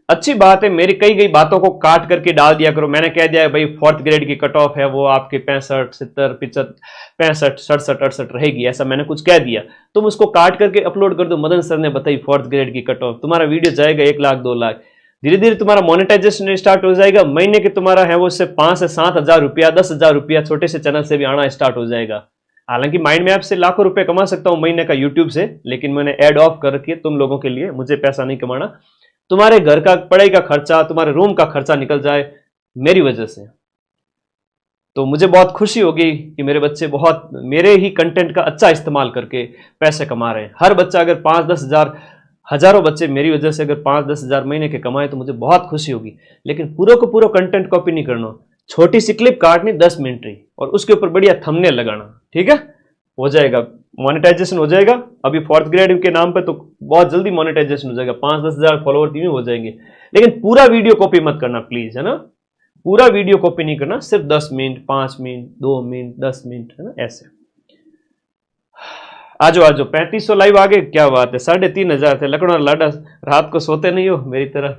Speaker 1: अच्छी बात है, मेरी कई गई बातों को काट करके डाल दिया करो। मैंने कह दिया है भाई 4th ग्रेड की कट ऑफ है वो आपके 65, 70, 65, 67, 68 रहेगी, ऐसा मैंने कुछ कह दिया। तुम उसको काट करके अपलोड कर दो, मदन सर ने बताई 4th ग्रेड की कट ऑफ, तुम्हारा वीडियो जाएगा 1 लाख 2 लाख। धीरे धीरे तुम्हारा मोनेटाइजेशन स्टार्ट हो जाएगा, महीने के तुम्हारा है वो उससे 5 से 7 हजार रुपया, 10 हजार रुपया छोटे से चैनल से भी आना स्टार्ट हो जाएगा। हालांकि माइंड मैप से लाखों रुपए कमा सकता हूं महीने का यूट्यूब से, लेकिन मैंने ऐड ऑफ करके तुम लोगों के लिए, मुझे पैसा नहीं कमाना, तुम्हारे घर का पढ़ाई का खर्चा, तुम्हारे रूम का खर्चा निकल जाए मेरी वजह से, तो मुझे बहुत खुशी होगी कि मेरे बच्चे बहुत मेरे ही कंटेंट का अच्छा इस्तेमाल करके पैसे कमा रहे हैं। हर बच्चा अगर 5-10 हजार, हजारों बच्चे मेरी वजह से अगर 5-10 हजार महीने के कमाए तो मुझे बहुत खुशी होगी। लेकिन पूरा को पूरा कंटेंट कॉपी नहीं करना, छोटी सी क्लिप काटनी 10 मिनट की, और उसके ऊपर बढ़िया थंबनेल लगाना, ठीक है? हो जाएगा, मोनेटाइजेशन हो जाएगा। अभी 4th ग्रेड के नाम पे तो बहुत जल्दी मोनेटाइजेशन हो जाएगा, 5-10 हजार फॉलोवर भी हो जाएंगे। लेकिन पूरा वीडियो कॉपी मत करना प्लीज, है ना? पूरा वीडियो कॉपी नहीं करना, सिर्फ 10 मिनट, 5 मिनट, 2 मिनट, 10 मिनट, है ना? ऐसे आजो 3500 लाइव आ गए, क्या बात है। 3500 थे, लकड़ा लाडा, रात को सोते नहीं हो मेरी तरह।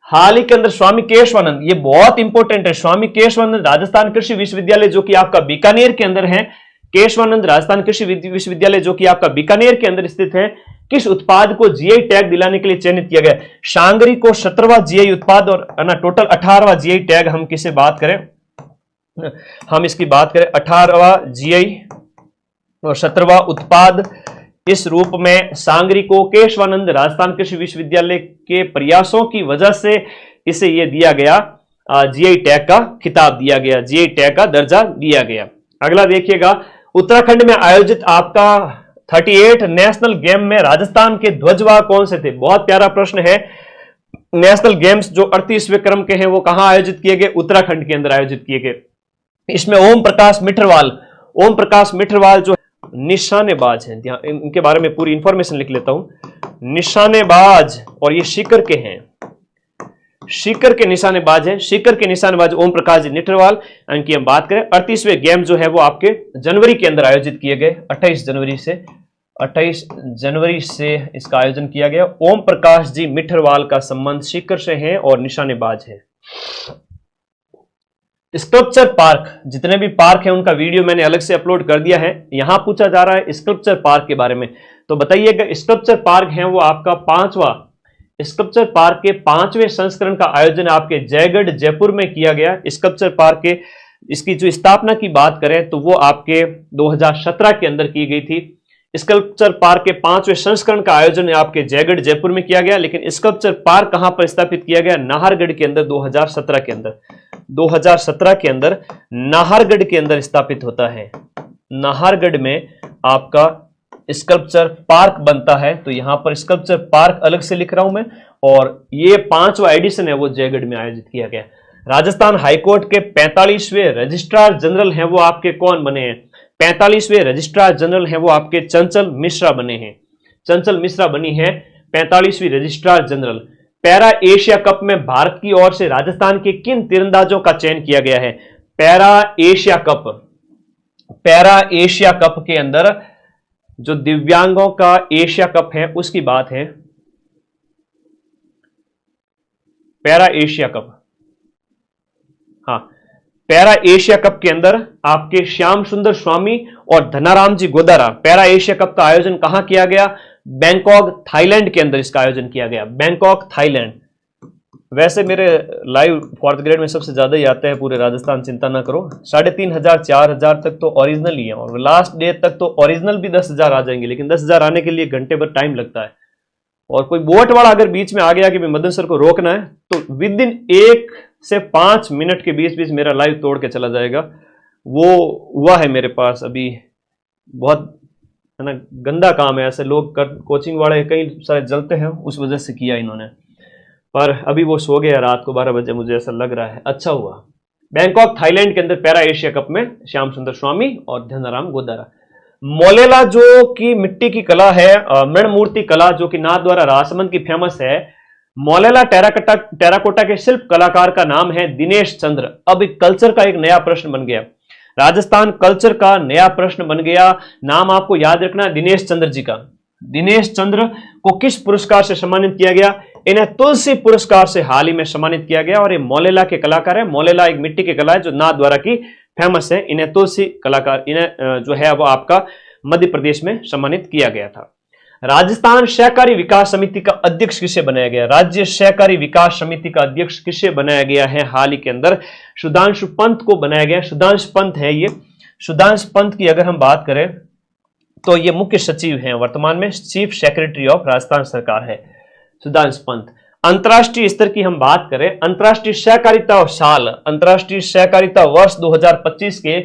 Speaker 1: हाल ही के अंदर स्वामी केशवानंद, ये बहुत इंपॉर्टेंट है, स्वामी केशवानंद राजस्थान कृषि विश्वविद्यालय जो कि आपका बीकानेर के अंदर है, केशवानंद राजस्थान कृषि विश्वविद्यालय जो कि आपका बीकानेर के अंदर स्थित है, किस उत्पाद को जीआई टैग दिलाने के लिए चयनित किया गया? शांगरी को 17वां जीआई उत्पाद, और ना टोटल 18वां जीआई टैग। हम किसे बात करें, हम इसकी बात करें 18वां जीआई और 17वां उत्पाद, इस रूप में सांगरी को केशवानंद राजस्थान कृषि विश्वविद्यालय के प्रयासों की वजह से इसे यह दिया गया, जीआई टैग का खिताब दिया गया, जीआई टैग का दर्जा दिया गया। अगला देखिएगा, उत्तराखंड में आयोजित आपका 38 नेशनल गेम में राजस्थान के ध्वजवाहक कौन से थे? बहुत प्यारा प्रश्न है। नेशनल गेम्स जो 38वें क्रम के हैं वो कहां आयोजित किए गए? उत्तराखंड के अंदर आयोजित किए गए। इसमें ओम प्रकाश मिठरवाल जो निशानेबाज हैं, इनके बारे में पूरी इंफॉर्मेशन लिख लेता हूं। निशानेबाज, और ये सीकर के हैं, सीकर के निशानेबाज हैं, सीकर के निशानेबाज ओम प्रकाश जी निठरवाल। इनकी हम बात करें, 38वें गेम जो है वो आपके जनवरी के अंदर आयोजित किए गए, 28 जनवरी से 28 जनवरी से इसका आयोजन किया गया। ओम प्रकाश जी मिठरवाल का संबंध सीकर से है और निशानेबाज है। स्कल्पचर पार्क, जितने भी पार्क हैं उनका वीडियो मैंने अलग से अपलोड कर दिया है। यहां पूछा जा रहा है स्कल्पचर पार्क के बारे में, तो बताइएगा स्कल्पचर पार्क है वो आपका 5वां स्कल्पचर पार्क के 5वें संस्करण का आयोजन आपके जयगढ़ जयपुर में किया गया। स्कल्पचर पार्क के इसकी जो स्थापना की बात करें तो वो आपके 2017 के अंदर की गई थी। स्कल्पचर पार्क के 5वें संस्करण का आयोजन आपके जयगढ़ जयपुर में किया गया, लेकिन स्कल्पचर पार्क कहां पर स्थापित किया गया? नाहरगढ़ के अंदर 2017 के अंदर 2017 के अंदर नाहरगढ़ के अंदर स्थापित होता है। नाहरगढ़ में आपका स्कल्पचर पार्क बनता है, तो यहां पर स्कल्पचर पार्क अलग से लिख रहा हूं मैं, और ये 5वां एडिशन है वो जयगढ़ में आयोजित किया गया। राजस्थान हाईकोर्ट के 45वें रजिस्ट्रार जनरल हैं वो आपके कौन बने हैं? 45वें रजिस्ट्रार जनरल हैं वो आपके चंचल मिश्रा बने हैं। चंचल मिश्रा बनी है 45वीं registrar general. Para Asia cup में भारत की ओर से राजस्थान के किन तीरंदाजों का चयन किया गया है? पैरा एशिया कप के अंदर जो दिव्यांगों का एशिया कप है उसकी बात है। पैरा एशिया कप, हाँ, पैरा एशिया कप के अंदर आपके श्याम सुंदर स्वामी और धनाराम जी गोदारा। पैरा एशिया कप का आयोजन कहां किया गया? बैंकॉक थाईलैंड के अंदर इसका आयोजन किया गया। Bangkok Thailand. वैसे मेरे लाइव 4th ग्रेड में सबसे ज्यादा ही आते हैं पूरे राजस्थान, चिंता ना करो। 3500 4000 तक तो ओरिजिनल ही है, और लास्ट डे तक तो ओरिजिनल भी 10,000 आ जाएंगे, लेकिन 10,000 आने के लिए घंटे भर टाइम लगता है। और कोई बोट वाला अगर बीच में आ गया कि मैं मदन सर को रोकना है, तो विद इन 1 से 5 मिनट के बीच बीच मेरा लाइव तोड़ के चला जाएगा। वो हुआ है मेरे पास अभी, बहुत है ना गंदा काम है। ऐसे लोग कोचिंग वाले कई सारे जलते हैं, उस वजह से किया इन्होंने। पर अभी वो सो गया रात को 12 बजे, मुझे ऐसा लग रहा है। अच्छा हुआ। बैंकॉक थाईलैंड के अंदर पैरा एशिया कप में श्याम सुंदर स्वामी और धनाराम गोदारा। मोलेला जो कि मिट्टी की कला है, मृण मूर्ति कला जो कि नाथद्वारा राजसमंद की फेमस है। मोलेला टेराकोटा के शिल्प कलाकार का नाम है दिनेश चंद्र। अब एक कल्चर का एक नया प्रश्न बन गया, राजस्थान कल्चर का नया प्रश्न बन गया। नाम आपको याद रखना है दिनेश चंद्र जी का। दिनेश चंद्र को किस पुरस्कार से सम्मानित किया गया? इन्हें तुलसी पुरस्कार से हाल ही में सम्मानित किया गया, और ये मोलेला के कलाकार है। मोलेला एक मिट्टी की कला है जो नाथद्वारा की फेमस है। इन्हें तुलसी कलाकार, इन्हें जो है वो आपका मध्य प्रदेश में सम्मानित किया गया था। राजस्थान सहकारी विकास समिति का अध्यक्ष किसे बनाया गया? राज्य सहकारी विकास समिति का अध्यक्ष किसे बनाया गया है? हाल ही के अंदर सुधांशु पंत को बनाया गया। सुधांशु पंत है ये। सुधांशु पंत की अगर हम बात करें तो ये मुख्य सचिव हैं, वर्तमान में चीफ सेक्रेटरी ऑफ राजस्थान सरकार है सुधांशु पंत। अंतर्राष्ट्रीय स्तर की हम बात करें, अंतर्राष्ट्रीय सहकारिता साल, अंतर्राष्ट्रीय सहकारिता वर्ष 2025 के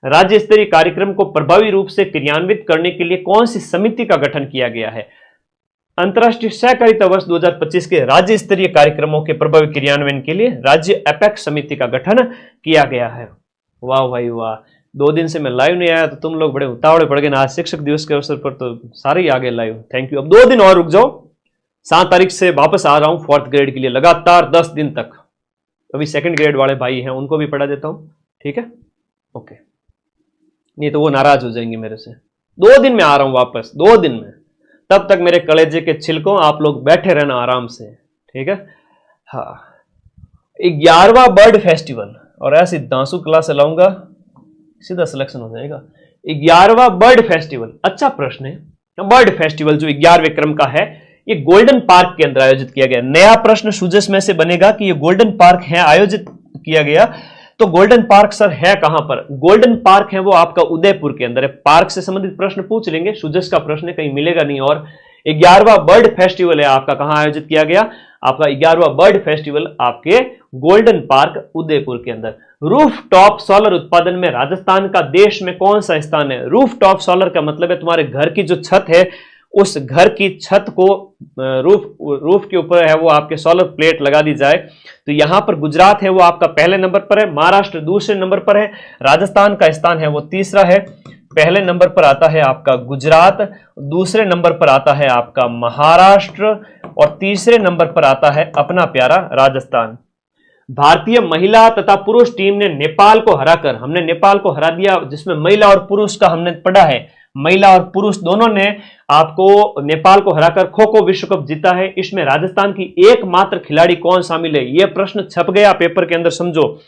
Speaker 1: राज्य स्तरीय कार्यक्रम को प्रभावी रूप से क्रियान्वित करने के लिए कौन सी समिति का गठन किया गया है? अंतर्राष्ट्रीय सहकारिता वर्ष 2025 के राज्य स्तरीय कार्यक्रमों के प्रभावी क्रियान्वयन के लिए राज्य एपेक्स समिति का गठन किया गया है। वाह भाई वाह, 2 दिन से मैं लाइव नहीं आया तो तुम लोग बड़े उतावले पड़ गए ना। आज शिक्षक दिवस के अवसर पर तो सारे ही आ गए लाइव, थैंक यू। अब 2 दिन और रुक जाओ, 7 तारीख से वापस आ रहा हूं 4th ग्रेड के लिए, लगातार 10 दिन तक। अभी 2nd ग्रेड वाले भाई हैं उनको भी पढ़ा देता हूं, ठीक है? ओके, नहीं तो वो नाराज हो जाएंगे मेरे से। 2 दिन में आ रहा हूं वापस, 2 दिन में। तब तक मेरे कलेजे के छिलकों आप लोग बैठे रहना आराम से, ठीक है? हाँ, 11वां बर्ड फेस्टिवल, और ऐसी दांसू क्लास लाऊंगा सीधा सिलेक्शन हो जाएगा। 11वां बर्ड फेस्टिवल, अच्छा प्रश्न है। बर्ड फेस्टिवल जो 11वें क्रम का है, ये गोल्डन पार्क के अंदर आयोजित किया गया। नया प्रश्न सुजस में से बनेगा कि ये गोल्डन पार्क है आयोजित किया गया, तो गोल्डन पार्क सर है कहां पर? गोल्डन पार्क है वो आपका उदयपुर के अंदर है। पार्क से संबंधित प्रश्न पूछ लेंगे, सुजस का प्रश्न कहीं मिलेगा नहीं। और 11वां बर्ड फेस्टिवल है आपका कहां आयोजित किया गया? आपका 11वां बर्ड फेस्टिवल आपके गोल्डन पार्क उदयपुर के अंदर। रूफ टॉप सोलर उत्पादन में राजस्थान का देश में कौन सा स्थान है? रूफ टॉप सोलर का मतलब है तुम्हारे घर की जो छत है, उस घर की छत को रूफ के ऊपर है वो आपके सोलर प्लेट लगा दी जाए, तो यहां पर गुजरात है वो आपका पहले नंबर पर है, महाराष्ट्र दूसरे नंबर पर है, राजस्थान का स्थान है वो तीसरा है। पहले नंबर पर आता है आपका गुजरात, दूसरे नंबर पर आता है आपका महाराष्ट्र, और तीसरे नंबर पर आता है अपना प्यारा राजस्थान। भारतीय महिला तथा पुरुष टीम ने नेपाल को हराकर, हमने नेपाल को हरा दिया, जिसमें महिला और पुरुष का हमने पढ़ा है। महिला और पुरुष दोनों ने आपको नेपाल को हराकर खो खो विश्व कप जीता है। इसमें राजस्थान की एकमात्र खिलाड़ी कौन शामिल है? यह प्रश्न छप गया पेपर के अंदर, समझो,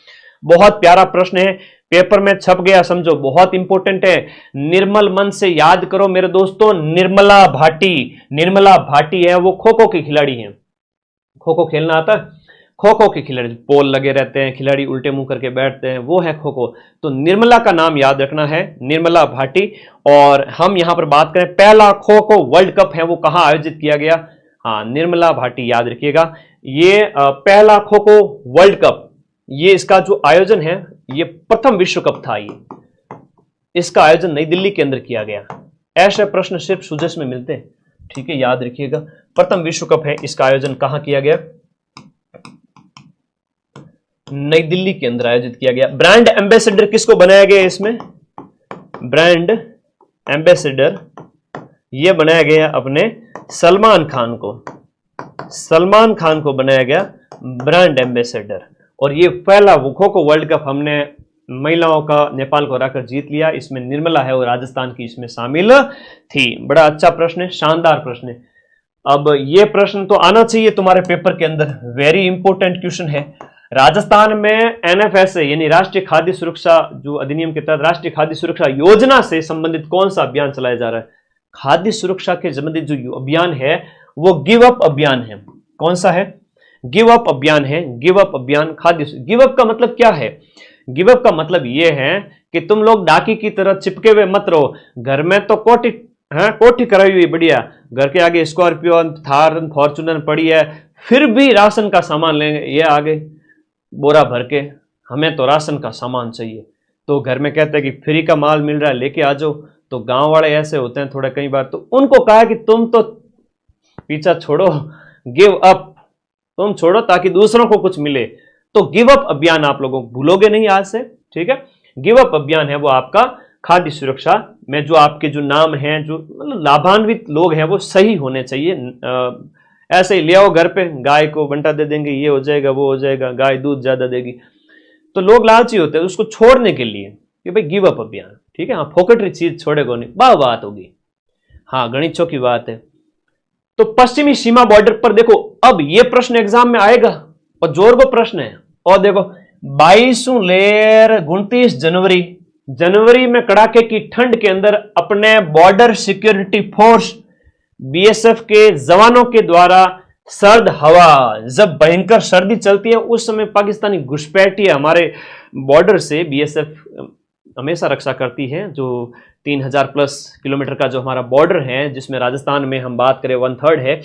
Speaker 1: बहुत प्यारा प्रश्न है, पेपर में छप गया, समझो, बहुत इंपॉर्टेंट है। निर्मल मन से याद करो मेरे दोस्तों, निर्मला भाटी, निर्मला भाटी है वो खो खो की खिलाड़ी है। खो खो खेलना आता है? खो खो के खिलाड़ी, पोल लगे रहते हैं, खिलाड़ी उल्टे मुंह करके बैठते हैं, वो है खो खो। तो निर्मला का नाम याद रखना है, निर्मला भाटी। और हम यहां पर बात करें, पहला खो खो वर्ल्ड कप है वो कहां आयोजित किया गया? हाँ, निर्मला भाटी, याद रखिएगा। ये पहला खो खो वर्ल्ड कप, ये इसका जो आयोजन है, ये प्रथम विश्व कप था। ये इसका आयोजन नई दिल्ली के अंदर किया गया। ऐसे प्रश्न सिर्फ सुजस में मिलते हैं, ठीक है, याद रखिएगा। प्रथम विश्व कप है, इसका आयोजन कहां किया गया? नई दिल्ली के अंदर आयोजित किया गया। ब्रांड एम्बेसडर किसको बनाया गया इसमें? ब्रांड एम्बेसडर यह बनाया गया अपने सलमान खान को, सलमान खान को बनाया गया ब्रांड एम्बेसडर। और ये पहला खो खो वर्ल्ड कप हमने महिलाओं का नेपाल को हराकर जीत लिया। इसमें निर्मला है और राजस्थान की इसमें शामिल थी। बड़ा अच्छा प्रश्न है, शानदार प्रश्न है। अब ये प्रश्न तो आना चाहिए तुम्हारे पेपर के अंदर, वेरी इंपॉर्टेंट क्वेश्चन है। राजस्थान में एनएफएसए यानी राष्ट्रीय खाद्य सुरक्षा जो अधिनियम के तहत राष्ट्रीय खाद्य सुरक्षा योजना से संबंधित कौन सा अभियान चलाया जा रहा है? खाद्य सुरक्षा के संबंधित जो अभियान है वो गिव अप अभियान है। कौन सा है? गिव अप अभियान है। गिव अप अभियान खाद्य। गिव अप का मतलब क्या है? गिव अप का मतलब यह है कि तुम लोग डाकी की तरह चिपके हुए मत रहो। घर में तो कोठी कोठी कराई हुई बढ़िया, घर के आगे स्कॉर्पियो, थार, फॉर्चूनर पड़ी है, फिर भी राशन का सामान लेंगे, ये आगे बोरा भर के, हमें तो राशन का सामान चाहिए। तो घर में कहते हैं कि फ्री का माल मिल रहा है, लेके आ जाओ। तो गांव वाले ऐसे होते हैं थोड़ा, कई बार तो उनको कहा कि तुम तो पीछा छोड़ो, गिव अप, तुम छोड़ो ताकि दूसरों को कुछ मिले। तो गिव अप अभियान आप लोगों को भूलोगे नहीं आज से, ठीक है। गिव अप अभियान है वो आपका खाद्य सुरक्षा में, जो आपके जो नाम हैं, जो मतलब लाभान्वित लोग हैं वो सही होने चाहिए। ऐसे ही ले आओ घर पे, गाय को बंटा दे देंगे, ये हो जाएगा वो हो जाएगा, गाय दूध ज्यादा देगी, तो लोग लालची होते हैं उसको छोड़ने के लिए कि भाई गिव अप अभियान, ठीक है। हाँ, फोकटरी चीज छोड़ेगा नहीं, बात होगी। हाँ, गणितों की बात है। तो पश्चिमी सीमा बॉर्डर पर देखो, अब ये प्रश्न एग्जाम में आएगा और जोर को प्रश्न है। और देखो 22 लेर 29 जनवरी में कड़ाके की ठंड के अंदर अपने बॉर्डर सिक्योरिटी फोर्स बीएसएफ के जवानों के द्वारा सर्द हवा, जब भयंकर सर्दी चलती है उस समय पाकिस्तानी घुसपैठिए हमारे बॉर्डर से बीएसएफ हमेशा रक्षा करती है। जो 3000 प्लस किलोमीटर का जो हमारा बॉर्डर है, जिसमें राजस्थान में हम बात करें 1/3 है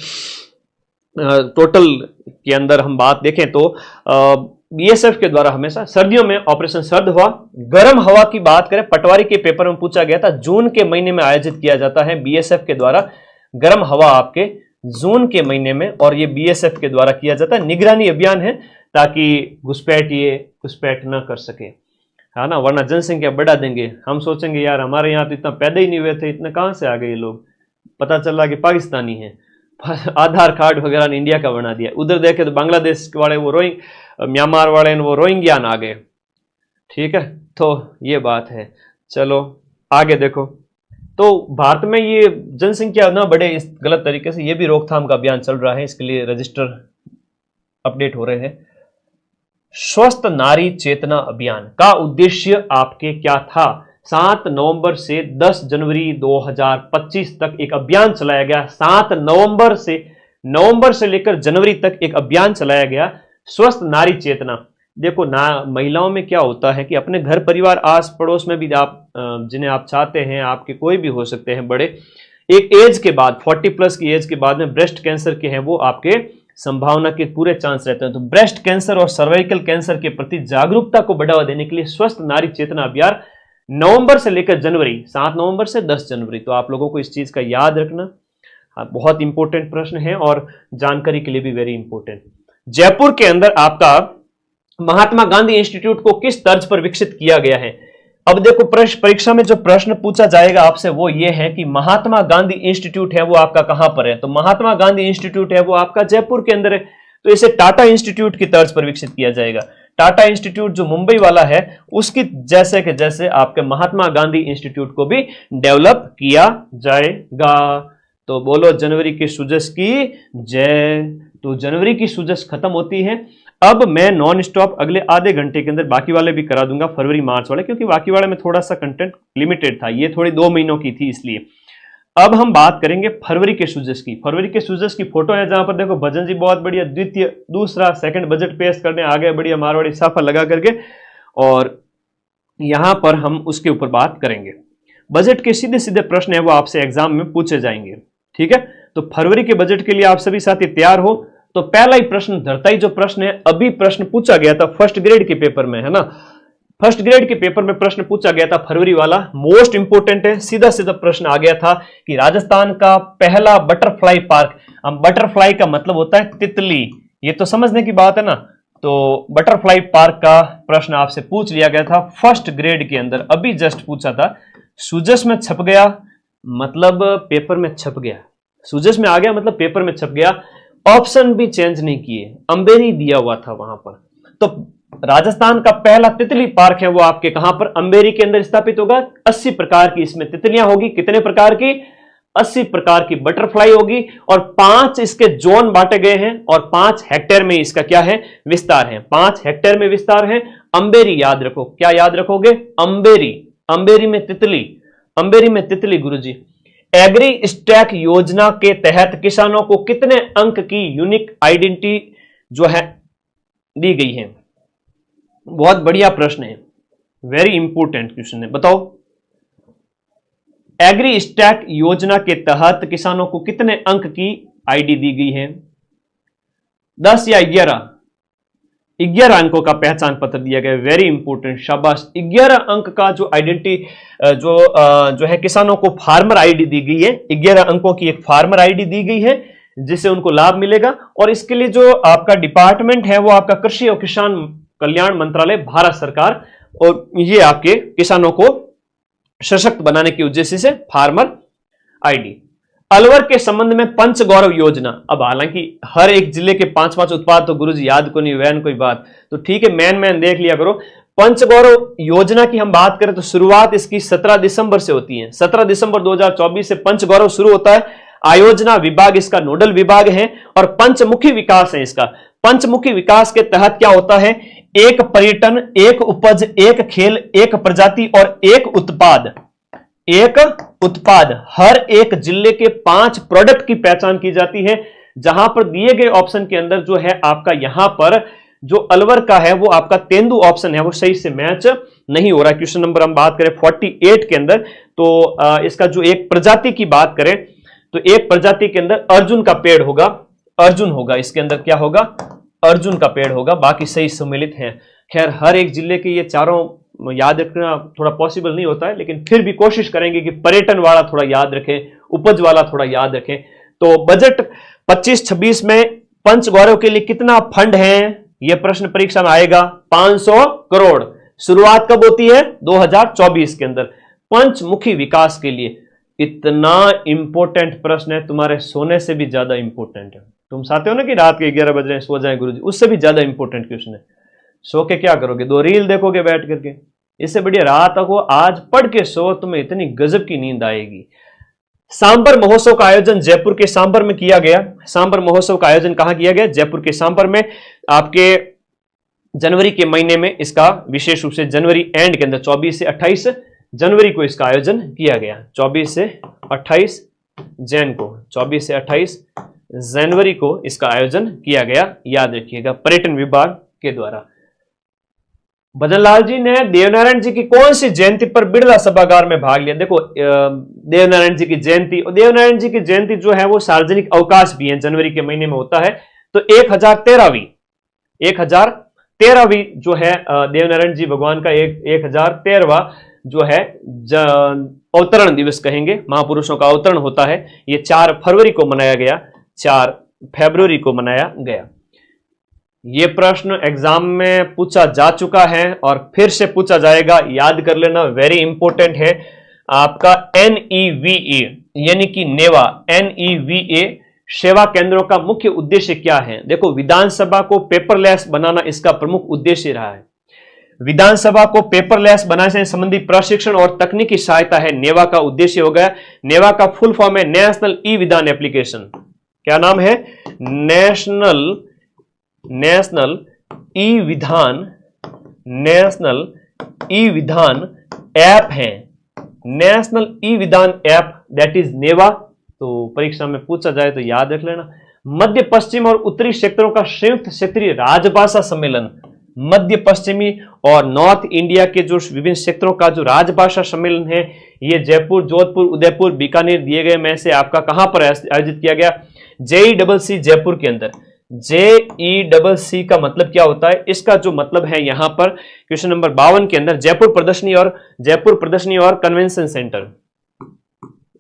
Speaker 1: टोटल के अंदर हम बात देखें तो बीएसएफ के द्वारा हमेशा सर्दियों में ऑपरेशन सर्द हवा। गर्म हवा की बात करें, पटवारी के पेपर में पूछा गया था, जून के महीने में आयोजित किया जाता है बीएसएफ के द्वारा गर्म हवा आपके जून के महीने में, और ये बीएसएफ के द्वारा किया जाता है। निगरानी अभियान है ताकि घुसपैठ न कर सके, है ना, वरना जनसंख्या बढ़ा देंगे। हम सोचेंगे यार हमारे यहाँ तो इतना पैदा ही नहीं हुए थे, इतने कहां से आ गए ये लोग, पता चला कि पाकिस्तानी है, आधार कार्ड वगैरह ने इंडिया का बना दिया। उधर देखे तो बांग्लादेश वाले वो म्यांमार वाले वो रोहिंग्यान आ गए, ठीक है। तो ये बात है। चलो आगे देखो, तो भारत में ये जनसंख्या ना बढ़े इस गलत तरीके से, ये भी रोकथाम का अभियान चल रहा है, इसके लिए रजिस्टर अपडेट हो रहे हैं। स्वस्थ नारी चेतना अभियान का उद्देश्य आपके क्या था? 7 नवंबर से 10 जनवरी 2025 तक एक अभियान चलाया गया। 7 नवंबर से लेकर जनवरी तक एक अभियान चलाया गया, स्वस्थ नारी चेतना। देखो ना, महिलाओं में क्या होता है कि अपने घर परिवार आस पड़ोस में भी आप जिन्हें आप चाहते हैं, आपके कोई भी हो सकते हैं बड़े, एक एज के बाद 40 प्लस की एज के बाद में ब्रेस्ट कैंसर के हैं वो आपके संभावना के पूरे चांस रहते हैं। तो ब्रेस्ट कैंसर और सर्वाइकल कैंसर के प्रति जागरूकता को बढ़ावा देने के लिए स्वस्थ नारी चेतना अभियान नवंबर से लेकर जनवरी, 7 नवंबर से 10 जनवरी। तो आप लोगों को इस चीज का याद रखना, बहुत इंपॉर्टेंट प्रश्न है और जानकारी के लिए भी वेरी इंपॉर्टेंट। जयपुर के अंदर आपका महात्मा गांधी इंस्टीट्यूट को किस तर्ज पर विकसित किया गया है? अब देखो परीक्षा में जो प्रश्न पूछा जाएगा आपसे वो ये है कि महात्मा गांधी इंस्टीट्यूट है वो आपका कहां पर है? तो महात्मा गांधी इंस्टीट्यूट है वो आपका जयपुर के अंदर है, तो इसे टाटा इंस्टीट्यूट की तर्ज पर विकसित किया जाएगा। टाटा इंस्टीट्यूट जो मुंबई वाला है उसकी जैसे के जैसे आपके महात्मा गांधी इंस्टीट्यूट को भी डेवलप किया जाएगा। तो बोलो जनवरी की सूजस की जय। तो जनवरी की सूजस खत्म होती है। अब मैं नॉन स्टॉप अगले आधे घंटे के अंदर बाकी वाले भी करा दूंगा, फरवरी मार्च वाले, क्योंकि बाकी वाले में थोड़ा सा कंटेंट लिमिटेड था, ये थोड़ी 2 महीनों की थी इसलिए। अब हम बात करेंगे फरवरी के सूजस की। फरवरी के सूजस की फोटो है जहां पर देखो भजन जी बहुत बढ़िया द्वितीय दूसरा सेकंड बजट पेश करने आ गए, बढ़िया मारवाड़ी साफा लगा करके, और यहां पर हम उसके ऊपर बात करेंगे। बजट के सीधे सीधे प्रश्न है वो आपसे एग्जाम में पूछे जाएंगे, ठीक है। तो फरवरी के बजट के लिए आप सभी साथी तैयार हो। तो पहला ही प्रश्न धरता ही जो प्रश्न है, अभी प्रश्न पूछा गया था फर्स्ट ग्रेड के पेपर में, है ना। फर्स्ट ग्रेड के पेपर में प्रश्न पूछा गया था फरवरी वाला, मोस्ट इंपोर्टेंट है। सीधा सीधा प्रश्न आ गया था कि राजस्थान का पहला बटरफ्लाई पार्क। अब बटरफ्लाई का मतलब होता है तितली, ये तो समझने की बात है ना। तो बटरफ्लाई पार्क का प्रश्न आपसे पूछ लिया गया था फर्स्ट ग्रेड के अंदर, अभी जस्ट पूछा था। सूजस में छप गया मतलब पेपर में छप गया, सूजस में आ गया मतलब पेपर में छप गया। ऑप्शन भी चेंज नहीं किए, अंबेरी दिया हुआ था वहां पर। तो राजस्थान का पहला तितली पार्क है वो आपके कहां पर, अंबेरी के अंदर स्थापित होगा। 80 प्रकार की इसमें तितलियां होगी। कितने प्रकार की? 80 प्रकार की बटरफ्लाई होगी, और 5 इसके जोन बांटे गए हैं, और 5 हेक्टेयर में इसका क्या है, विस्तार है। 5 हेक्टेयर में विस्तार है। अंबेरी याद रखो, क्या याद रखोगे? अंबेरी, अंबेरी में तितली, अंबेरी में तितली गुरुजी। एग्री स्टैक योजना के तहत किसानों को कितने अंक की यूनिक आइडेंटिटी जो है दी गई है? बहुत बढ़िया प्रश्न है, वेरी इंपोर्टेंट क्वेश्चन है। बताओ, एग्री स्टैक योजना के तहत किसानों को कितने अंक की आईडी दी गई है? 10 या 11? 11 अंकों का पहचान पत्र दिया गया, वेरी इंपोर्टेंट, शाबाश। 11 अंक का जो आइडेंटिटी जो है किसानों को फार्मर आईडी दी गई है। 11 अंकों की एक फार्मर आईडी दी गई है जिससे उनको लाभ मिलेगा। और इसके लिए जो आपका डिपार्टमेंट है वो आपका कृषि और किसान कल्याण मंत्रालय, भारत सरकार, और ये आपके किसानों को सशक्त बनाने के उद्देश्य से फार्मर आईडी। अलवर के संबंध में पंच गौरव योजना। अब हालांकि हर एक जिले के 5-5 उत्पाद तो गुरुजी याद को नहीं, वैन कोई बात, तो ठीक है, मैन देख लिया करो। पंच गौरव योजना की हम बात करें तो शुरुआत इसकी 17 दिसंबर से होती है। 17 दिसंबर 2024 से पंच गौरव शुरू होता है। आयोजना विभाग इसका नोडल विभाग है, और पंचमुखी विकास है इसका। पंचमुखी विकास के तहत क्या होता है? एक पर्यटन, एक उपज, एक खेल, एक प्रजाति और एक उत्पाद। एक उत्पाद, हर एक जिले के 5 प्रोडक्ट की पहचान की जाती है। जहां पर दिए गए ऑप्शन के अंदर जो है आपका यहां पर जो अलवर का है वो आपका तेंदु ऑप्शन है वो सही से मैच नहीं हो रहा। क्वेश्चन नंबर हम बात करें 48 के अंदर, तो इसका जो एक प्रजाति की बात करें तो एक प्रजाति के अंदर अर्जुन का पेड़ होगा, अर्जुन होगा, इसके अंदर क्या होगा? अर्जुन का पेड़ होगा। बाकी सही सम्मिलित हैं। खैर हर एक जिले के ये चारों याद रखना थोड़ा पॉसिबल नहीं होता है, लेकिन फिर भी कोशिश करेंगे कि पर्यटन वाला थोड़ा याद रखें, उपज वाला थोड़ा याद रखें। तो बजट 25-26 में पंच गौरव के लिए कितना फंड है, यह प्रश्न परीक्षा में आएगा। 500 करोड़। शुरुआत कब होती है? 2024 के अंदर, पंचमुखी विकास के लिए। इतना इंपॉर्टेंट प्रश्न है, तुम्हारे सोने से भी ज्यादा इंपॉर्टेंट है। तुम चाहते हो ना कि रात के 11 बज रहे सो जाए गुरुजी, उससे भी ज्यादा इंपॉर्टेंट क्वेश्चन है। सो के क्या करोगे? 2 रील देखोगे बैठ करके? इससे बढ़िया रात को आज पढ़ के सो, तुम्हें इतनी गजब की नींद आएगी। सांबर महोत्सव का आयोजन जयपुर के सांबर में किया गया। सांबर महोत्सव का आयोजन कहां किया गया? जयपुर के सांबर में। आपके जनवरी के महीने में इसका विशेष रूप से जनवरी एंड के अंदर 24 से 28 जनवरी को इसका आयोजन किया गया। 24 से 28 जैन को, 24 से 28 जनवरी को इसका आयोजन किया गया, याद रखिएगा, पर्यटन विभाग के द्वारा। भजनलाल जी ने देवनारायण जी की कौन सी जयंती पर बिड़ला सभागार में भाग लिया? देखो देवनारायण जी की जयंती, और देवनारायण जी की जयंती जो है वो सार्वजनिक अवकाश भी है, जनवरी के महीने में होता है। तो 1013वीं जो है देवनारायण जी भगवान का 1013वां जो है अवतरण दिवस कहेंगे, महापुरुषों का अवतरण होता है। ये 4 फरवरी को मनाया गया, 4 फरवरी को मनाया गया। ये प्रश्न एग्जाम में पूछा जा चुका है और फिर से पूछा जाएगा, याद कर लेना, वेरी इंपॉर्टेंट है। आपका NEVA यानी कि नेवा, NEVA सेवा केंद्रों का मुख्य उद्देश्य क्या है? देखो, विधानसभा को पेपरलेस बनाना इसका प्रमुख उद्देश्य रहा है। विधानसभा को पेपरलेस बनाने से संबंधित प्रशिक्षण और तकनीकी सहायता है नेवा का उद्देश्य हो गया। नेवा का फुल फॉर्म है नेशनल ई विधान एप्लीकेशन। क्या नाम है? नेशनल ई विधान ऐप है। नेशनल ई विधान ऐप दैट इज नेवा। तो परीक्षा में पूछा जाए तो याद रख लेना। मध्य पश्चिम और उत्तरी क्षेत्रों का संयुक्त क्षेत्रीय राजभाषा सम्मेलन, मध्य पश्चिमी और नॉर्थ इंडिया के जो विभिन्न क्षेत्रों का जो राजभाषा सम्मेलन है, ये जयपुर, जोधपुर, उदयपुर, बीकानेर दिए गए में से आपका कहां पर आयोजित किया गया? JEEC जयपुर के अंदर। JEEC का मतलब क्या होता है? इसका जो मतलब है यहां पर क्वेश्चन नंबर 52 के अंदर, जयपुर प्रदर्शनी और कन्वेंशन सेंटर।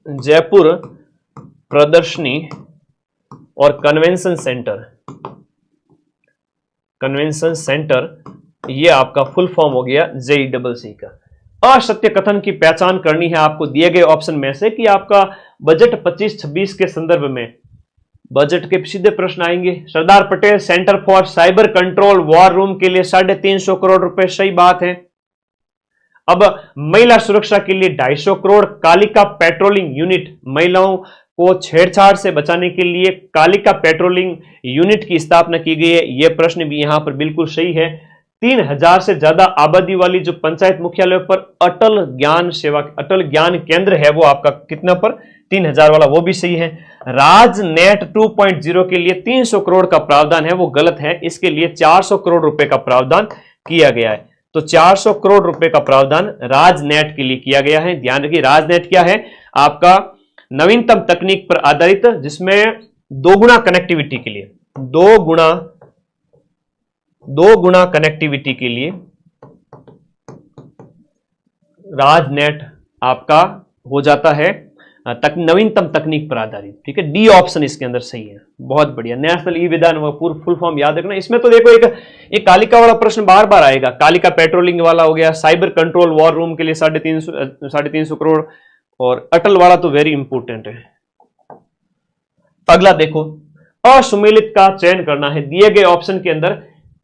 Speaker 1: जयपुर प्रदर्शनी और कन्वेंशन सेंटर, ये आपका फुल फॉर्म हो गया JEEC का। असत्य कथन की पहचान करनी है आपको दिए गए ऑप्शन में से कि आपका बजट 25-26 के संदर्भ में बजट के सीधे प्रश्न आएंगे। Sardar Patel centre for cyber control war room के लिए 350 करोड़ रुपए, सही बात है। अब महिला सुरक्षा के लिए 250 करोड़। कालिका पेट्रोलिंग यूनिट, महिलाओं को छेड़छाड़ से बचाने के लिए कालिका पेट्रोलिंग यूनिट की स्थापना की गई है। यह प्रश्न भी यहां पर बिल्कुल सही है। 3000 से ज्यादा आबादी वाली जो पंचायत मुख्यालय पर अटल ज्ञान केंद्र है, वो आपका कितना पर? 3000 वाला, वो भी सही है। राजनेट 2.0 के लिए 300 करोड़ का प्रावधान है, वो गलत है। इसके लिए 400 करोड़ रुपए का प्रावधान किया गया है। तो 400 करोड़ रुपए का प्रावधान राजनेट के लिए किया गया है। ध्यान रखिए, राजनेट क्या है? आपका नवीनतम तकनीक पर आधारित, जिसमें दोगुना कनेक्टिविटी के लिए, दो गुना कनेक्टिविटी के लिए राजनेट आपका हो जाता है नवीनतम तकनीक पर आधारित। ठीक है, डी ऑप्शन इसके अंदर सही है। बहुत बढ़िया। नेशनल ई विधान पूर्ण फुल फॉर्म याद रखना। इसमें तो देखो एक कालिका वाला प्रश्न बार बार आएगा। कालिका पेट्रोलिंग वाला हो गया, साइबर कंट्रोल वॉर रूम के लिए 350 करोड़, और अटल वाला तो वेरी इंपोर्टेंट है। अगला देखो, असुमेलित का चयन करना है दिए गए ऑप्शन के अंदर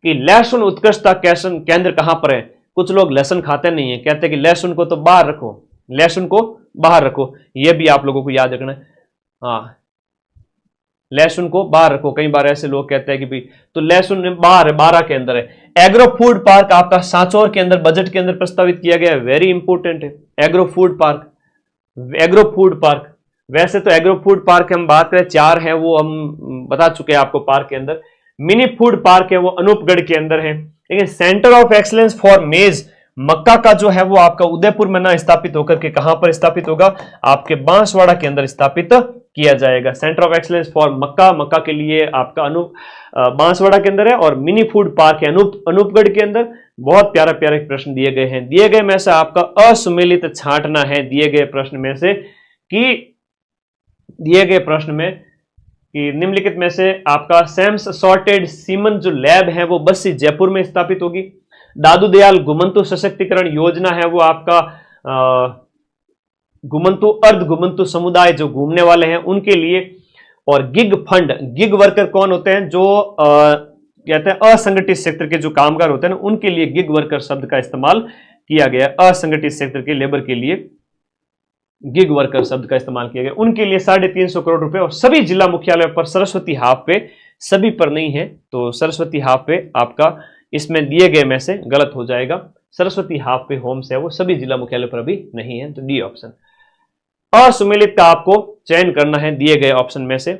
Speaker 1: कि लहसुन उत्कृष्टता केंद्र कहां पर है। कुछ लोग लहसुन खाते नहीं है, कहते हैं कि लहसुन को तो बाहर रखो, लहसुन को बाहर रखो। यह भी आप लोगों को याद रखना है। हाँ, लहसुन को बाहर रखो। कई बार ऐसे लोग कहते हैं कि भाई तो लहसुन बाहर है, 12 के अंदर है। एग्रो फूड पार्क आपका सांचौर के अंदर बजट के अंदर प्रस्तावित किया गया है, वेरी इंपोर्टेंट है। एग्रो फूड पार्क, वैसे तो एग्रो फूड पार्क हम बात करें 4 है, वो हम बता चुके हैं आपको पार्क के अंदर। मिनी फूड पार्क है, वो अनूपगढ़ के अंदर है। लेकिन सेंटर ऑफ एक्सीलेंस फॉर मेज, मक्का का जो है वो आपका उदयपुर में ना स्थापित होकर के कहां पर स्थापित होगा? आपके बांसवाड़ा के अंदर स्थापित किया जाएगा। सेंटर ऑफ एक्सीलेंस फॉर मक्का के लिए आपका बांसवाड़ा के अंदर है, और मिनी फूड पार्क है अनूपगढ़ के अंदर। बहुत प्यारा प्रश्न दिए गए हैं। दिए गए में से आपका असुमेलित छांटना है दिए गए प्रश्न में से कि निम्नलिखित में से आपका सैम्स सॉर्टेड सीमन जो लैब है वो बस्सी जयपुर में स्थापित होगी। दादू दयाल गुमंतु सशक्तिकरण योजना है, वो आपका अर्ध घुमंतु समुदाय जो घूमने वाले हैं उनके लिए। और गिग फंड, गिग वर्कर कौन होते हैं? जो कहते हैं असंगठित सेक्टर के जो कामगार होते हैं ना, उनके लिए गिग वर्कर शब्द का इस्तेमाल किया गया। असंगठित सेक्टर के लेबर के लिए गिग वर्कर शब्द का इस्तेमाल किया गया। उनके लिए 350 करोड़ रुपए। और सभी जिला मुख्यालय पर सरस्वती हाफ पे, सभी पर नहीं है, तो सरस्वती हाफ पे आपका इसमें दिए गए में से गलत हो जाएगा। सरस्वती हाफ पे होम्स है, वो सभी जिला मुख्यालय पर अभी नहीं है, तो डी ऑप्शन। असुमेलित का आपको चयन करना है दिए गए ऑप्शन में से,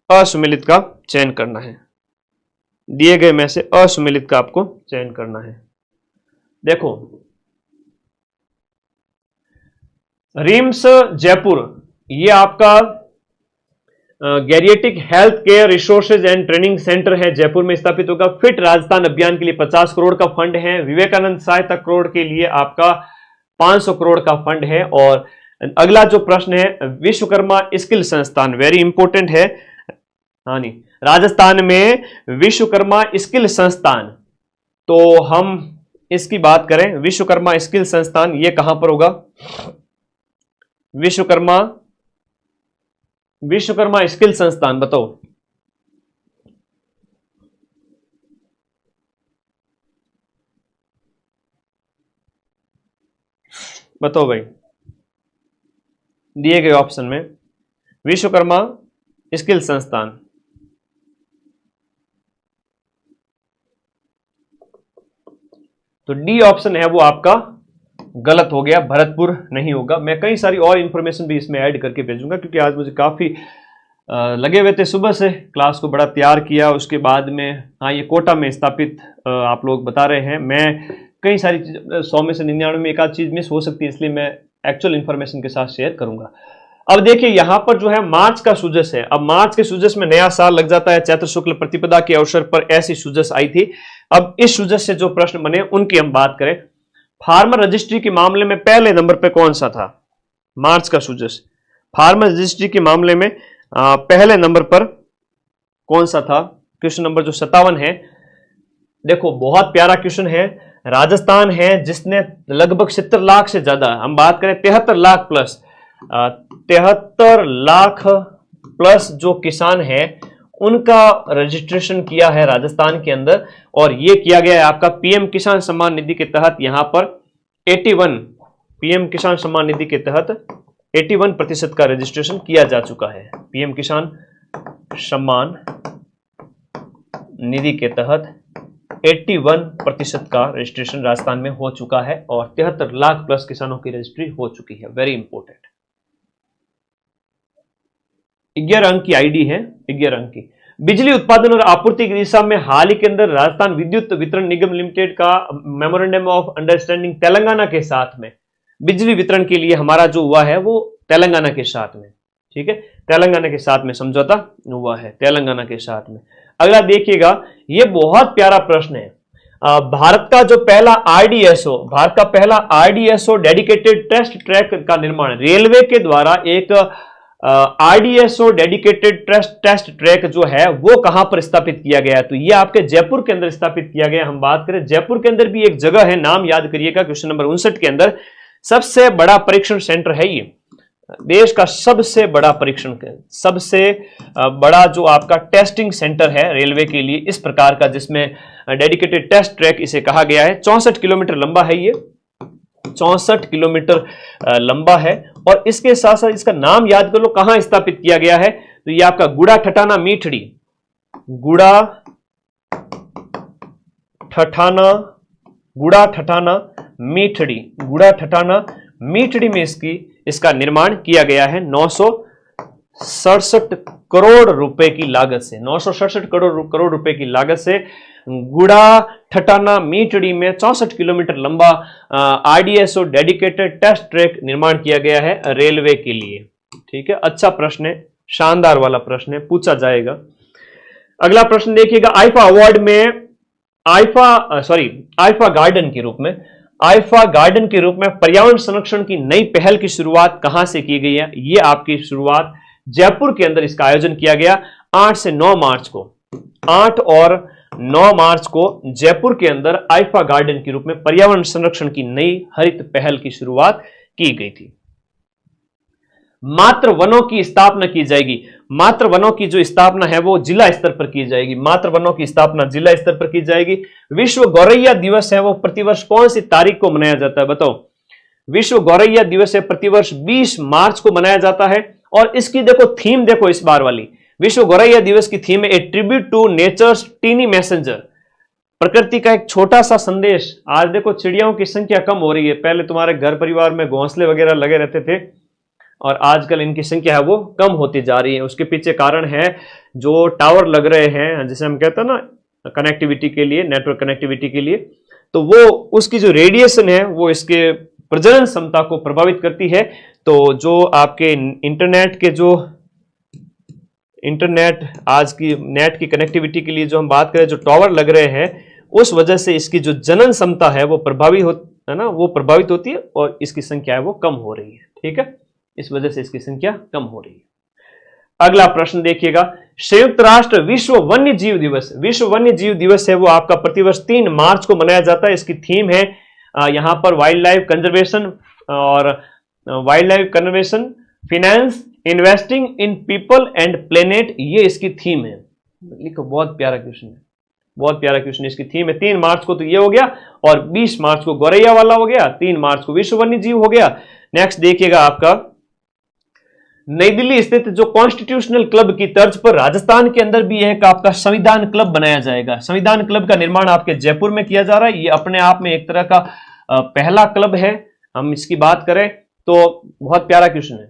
Speaker 1: असुमेलित का चयन करना है दिए गए में से, असुमेलित का आपको चयन करना है। देखो, रिम्स जयपुर, ये आपका geriatric health care resources and training centre है, जयपुर में स्थापित होगा। फिट राजस्थान अभियान के लिए 50 करोड़ का फंड है। विवेकानंद सहायता करोड़ के लिए आपका 500 करोड़ का फंड है। और अगला जो प्रश्न है, विश्वकर्मा स्किल संस्थान, वेरी इंपोर्टेंट है। हाँ नहीं, राजस्थान में विश्वकर्मा स्किल संस्थान, तो हम इसकी बात करें, विश्वकर्मा स्किल संस्थान ये कहां पर होगा? विश्वकर्मा विश्वकर्मा स्किल संस्थान, बताओ। बताओ भाई, दिए गए ऑप्शन में विश्वकर्मा स्किल संस्थान। तो डी ऑप्शन है वो आपका गलत हो गया, भरतपुर नहीं होगा। मैं कई सारी और इंफॉर्मेशन भी इसमें ऐड करके भेजूंगा, क्योंकि आज मुझे काफी लगे हुए थे, सुबह से क्लास को बड़ा तैयार किया, उसके बाद में हाँ ये कोटा में स्थापित आप लोग बता रहे हैं। मैं कई सारी चीज 100 में से 99 में एक आध चीज मिस हो सकती है, इसलिए मैं एक्चुअल इंफॉर्मेशन के साथ शेयर करूंगा। अब देखिए यहां पर जो है मार्च का सुजस है। अब मार्च के सुजस में नया साल लग जाता है, चैत्र शुक्ल प्रतिपदा के अवसर पर ऐसी सुजस आई थी। अब इस सुजस से जो प्रश्न बने उनकी हम बात करें। फार्मर रजिस्ट्री के मामले में पहले नंबर पे कौन सा था? मार्च का सुजस फार्मर रजिस्ट्री के मामले में पहले नंबर पर कौन सा था? क्वेश्चन नंबर जो 57 है। देखो बहुत प्यारा क्वेश्चन है। राजस्थान है जिसने लगभग 70 लाख से ज्यादा, हम बात करें 73 लाख प्लस, 73 लाख प्लस जो किसान है उनका रजिस्ट्रेशन किया है राजस्थान के अंदर, और ये किया गया है आपका पीएम किसान सम्मान निधि के तहत। यहां पर 81 पीएम किसान सम्मान निधि के तहत 81% का रजिस्ट्रेशन किया जा चुका है। पीएम किसान सम्मान निधि के तहत 81% का रजिस्ट्रेशन राजस्थान में हो चुका है, और 73 लाख प्लस किसानों की रजिस्ट्री हो चुकी है। Very important. 11 अंक की आईडी है, 11 अंक की। बिजली उत्पादन और आपूर्ति की दिशा में हाल ही के अंदर राजस्थान विद्युत वितरण निगम लिमिटेड का मेमोरेंडम ऑफ अंडरस्टैंडिंग तेलंगाना के साथ में बिजली वितरण के लिए हमारा जो हुआ है वो तेलंगाना के साथ में, ठीक है, तेलंगाना के साथ में समझौता हुआ है, तेलंगाना के साथ में। अगला देखिएगा, ये बहुत प्यारा प्रश्न है। भारत का जो पहला आरडीएसओ, भारत का पहला आरडीएसओ डेडिकेटेड टेस्ट ट्रैक का निर्माण रेलवे के द्वारा एक आरडीएसओ डेडिकेटेड टेस्ट ट्रैक जो है वो कहां पर स्थापित किया गया है? तो ये आपके जयपुर के अंदर स्थापित किया गया। हम बात करें जयपुर के अंदर भी एक जगह है, नाम याद करिएगा, क्वेश्चन नंबर 59 के अंदर। सबसे बड़ा परीक्षण सेंटर है ये, देश का सबसे बड़ा परीक्षण, सबसे बड़ा जो आपका टेस्टिंग सेंटर है रेलवे के लिए इस प्रकार का, जिसमें डेडिकेटेड टेस्ट ट्रैक इसे कहा गया है। 64 किलोमीटर लंबा है ये, 64 किलोमीटर लंबा है। और इसके साथ साथ इसका नाम याद कर लो कहां स्थापित किया गया है। तो ये आपका गुड़ा ठठाना मीठड़ी, गुड़ा ठठाना मीठड़ी, गुड़ा ठठाना मीठड़ी में इसका निर्माण किया गया है 967 करोड़ रुपए की लागत से, 967 करोड़ रुपए की लागत से गुड़ा ठठाना मीठड़ी में 64 किलोमीटर लंबा आरडीएसओ डेडिकेटेड टेस्ट ट्रैक निर्माण किया गया है रेलवे के लिए। ठीक है, अच्छा प्रश्न है, शानदार वाला प्रश्न है, पूछा जाएगा। अगला प्रश्न देखिएगा, आईफा अवार्ड में आईफा गार्डन के रूप में पर्यावरण संरक्षण की नई पहल की शुरुआत कहां से की गई है? ये आपकी शुरुआत जयपुर के अंदर इसका आयोजन किया गया 8 से 9 मार्च को, 8 और 9 मार्च को जयपुर के अंदर आईफा गार्डन के रूप में पर्यावरण संरक्षण की नई हरित पहल की शुरुआत की गई थी। मातृ वनों की स्थापना की जाएगी। मातृ वनों की जो स्थापना है वो जिला स्तर पर की जाएगी। मातृ वनों की स्थापना जिला स्तर पर की जाएगी। विश्व गौरैया दिवस है वो प्रतिवर्ष कौन सी तारीख को मनाया जाता है? बताओ। विश्व गौरैया दिवस है प्रतिवर्ष 20 मार्च को मनाया जाता है। और इसकी देखो थीम, देखो इस बार वाली विश्व गौरैया दिवस की थीम है a tribute to nature's tiny messenger, प्रकृति का एक छोटा सा संदेश। आज देखो चिड़ियाओं की संख्या कम हो रही है। पहले तुम्हारे घर परिवार में घोंसले वगैरह लगे रहते थे और आजकल इनकी संख्या है वो कम होती जा रही है। उसके पीछे कारण है जो टावर लग रहे हैं, जिसे हम कहते हैं ना कनेक्टिविटी के लिए, नेटवर्क कनेक्टिविटी के लिए, तो वो उसकी जो रेडिएशन है वो इसके प्रजनन क्षमता को प्रभावित करती है। तो जो आपके इंटरनेट आज की नेट की कनेक्टिविटी के लिए जो हम बात करें, जो टावर लग रहे हैं, उस वजह से इसकी जो जनन क्षमता है वो प्रभावित होती है और इसकी संख्या है वो कम हो रही है। ठीक है, इस वजह से इसकी संख्या कम हो रही है। अगला प्रश्न देखिएगा, संयुक्त राष्ट्र विश्व वन्य जीव दिवस, विश्व वन्य जीव दिवस है वो आपका प्रतिवर्ष 3 मार्च को मनाया जाता है। इसकी थीम है यहां पर वाइल्ड लाइफ कंजर्वेशन और wild life conservation finance, investing in people and planet, ये इसकी थीम है। लिखो, बहुत प्यारा क्वेश्चन है, बहुत प्यारा क्वेश्चन। इसकी थीम है 3 मार्च को तो ये हो गया, और 20 मार्च को गौरैया वाला हो गया, 3 मार्च को विश्व वन्य जीव हो गया। नेक्स्ट देखिएगा आपका, नई दिल्ली स्थित जो कॉन्स्टिट्यूशनल क्लब की तर्ज पर राजस्थान के अंदर भी एक आपका संविधान क्लब बनाया जाएगा। संविधान क्लब का निर्माण आपके जयपुर में किया जा रहा है। ये अपने आप में एक तरह का पहला क्लब है। हम इसकी बात करें तो बहुत प्यारा क्वेश्चन है।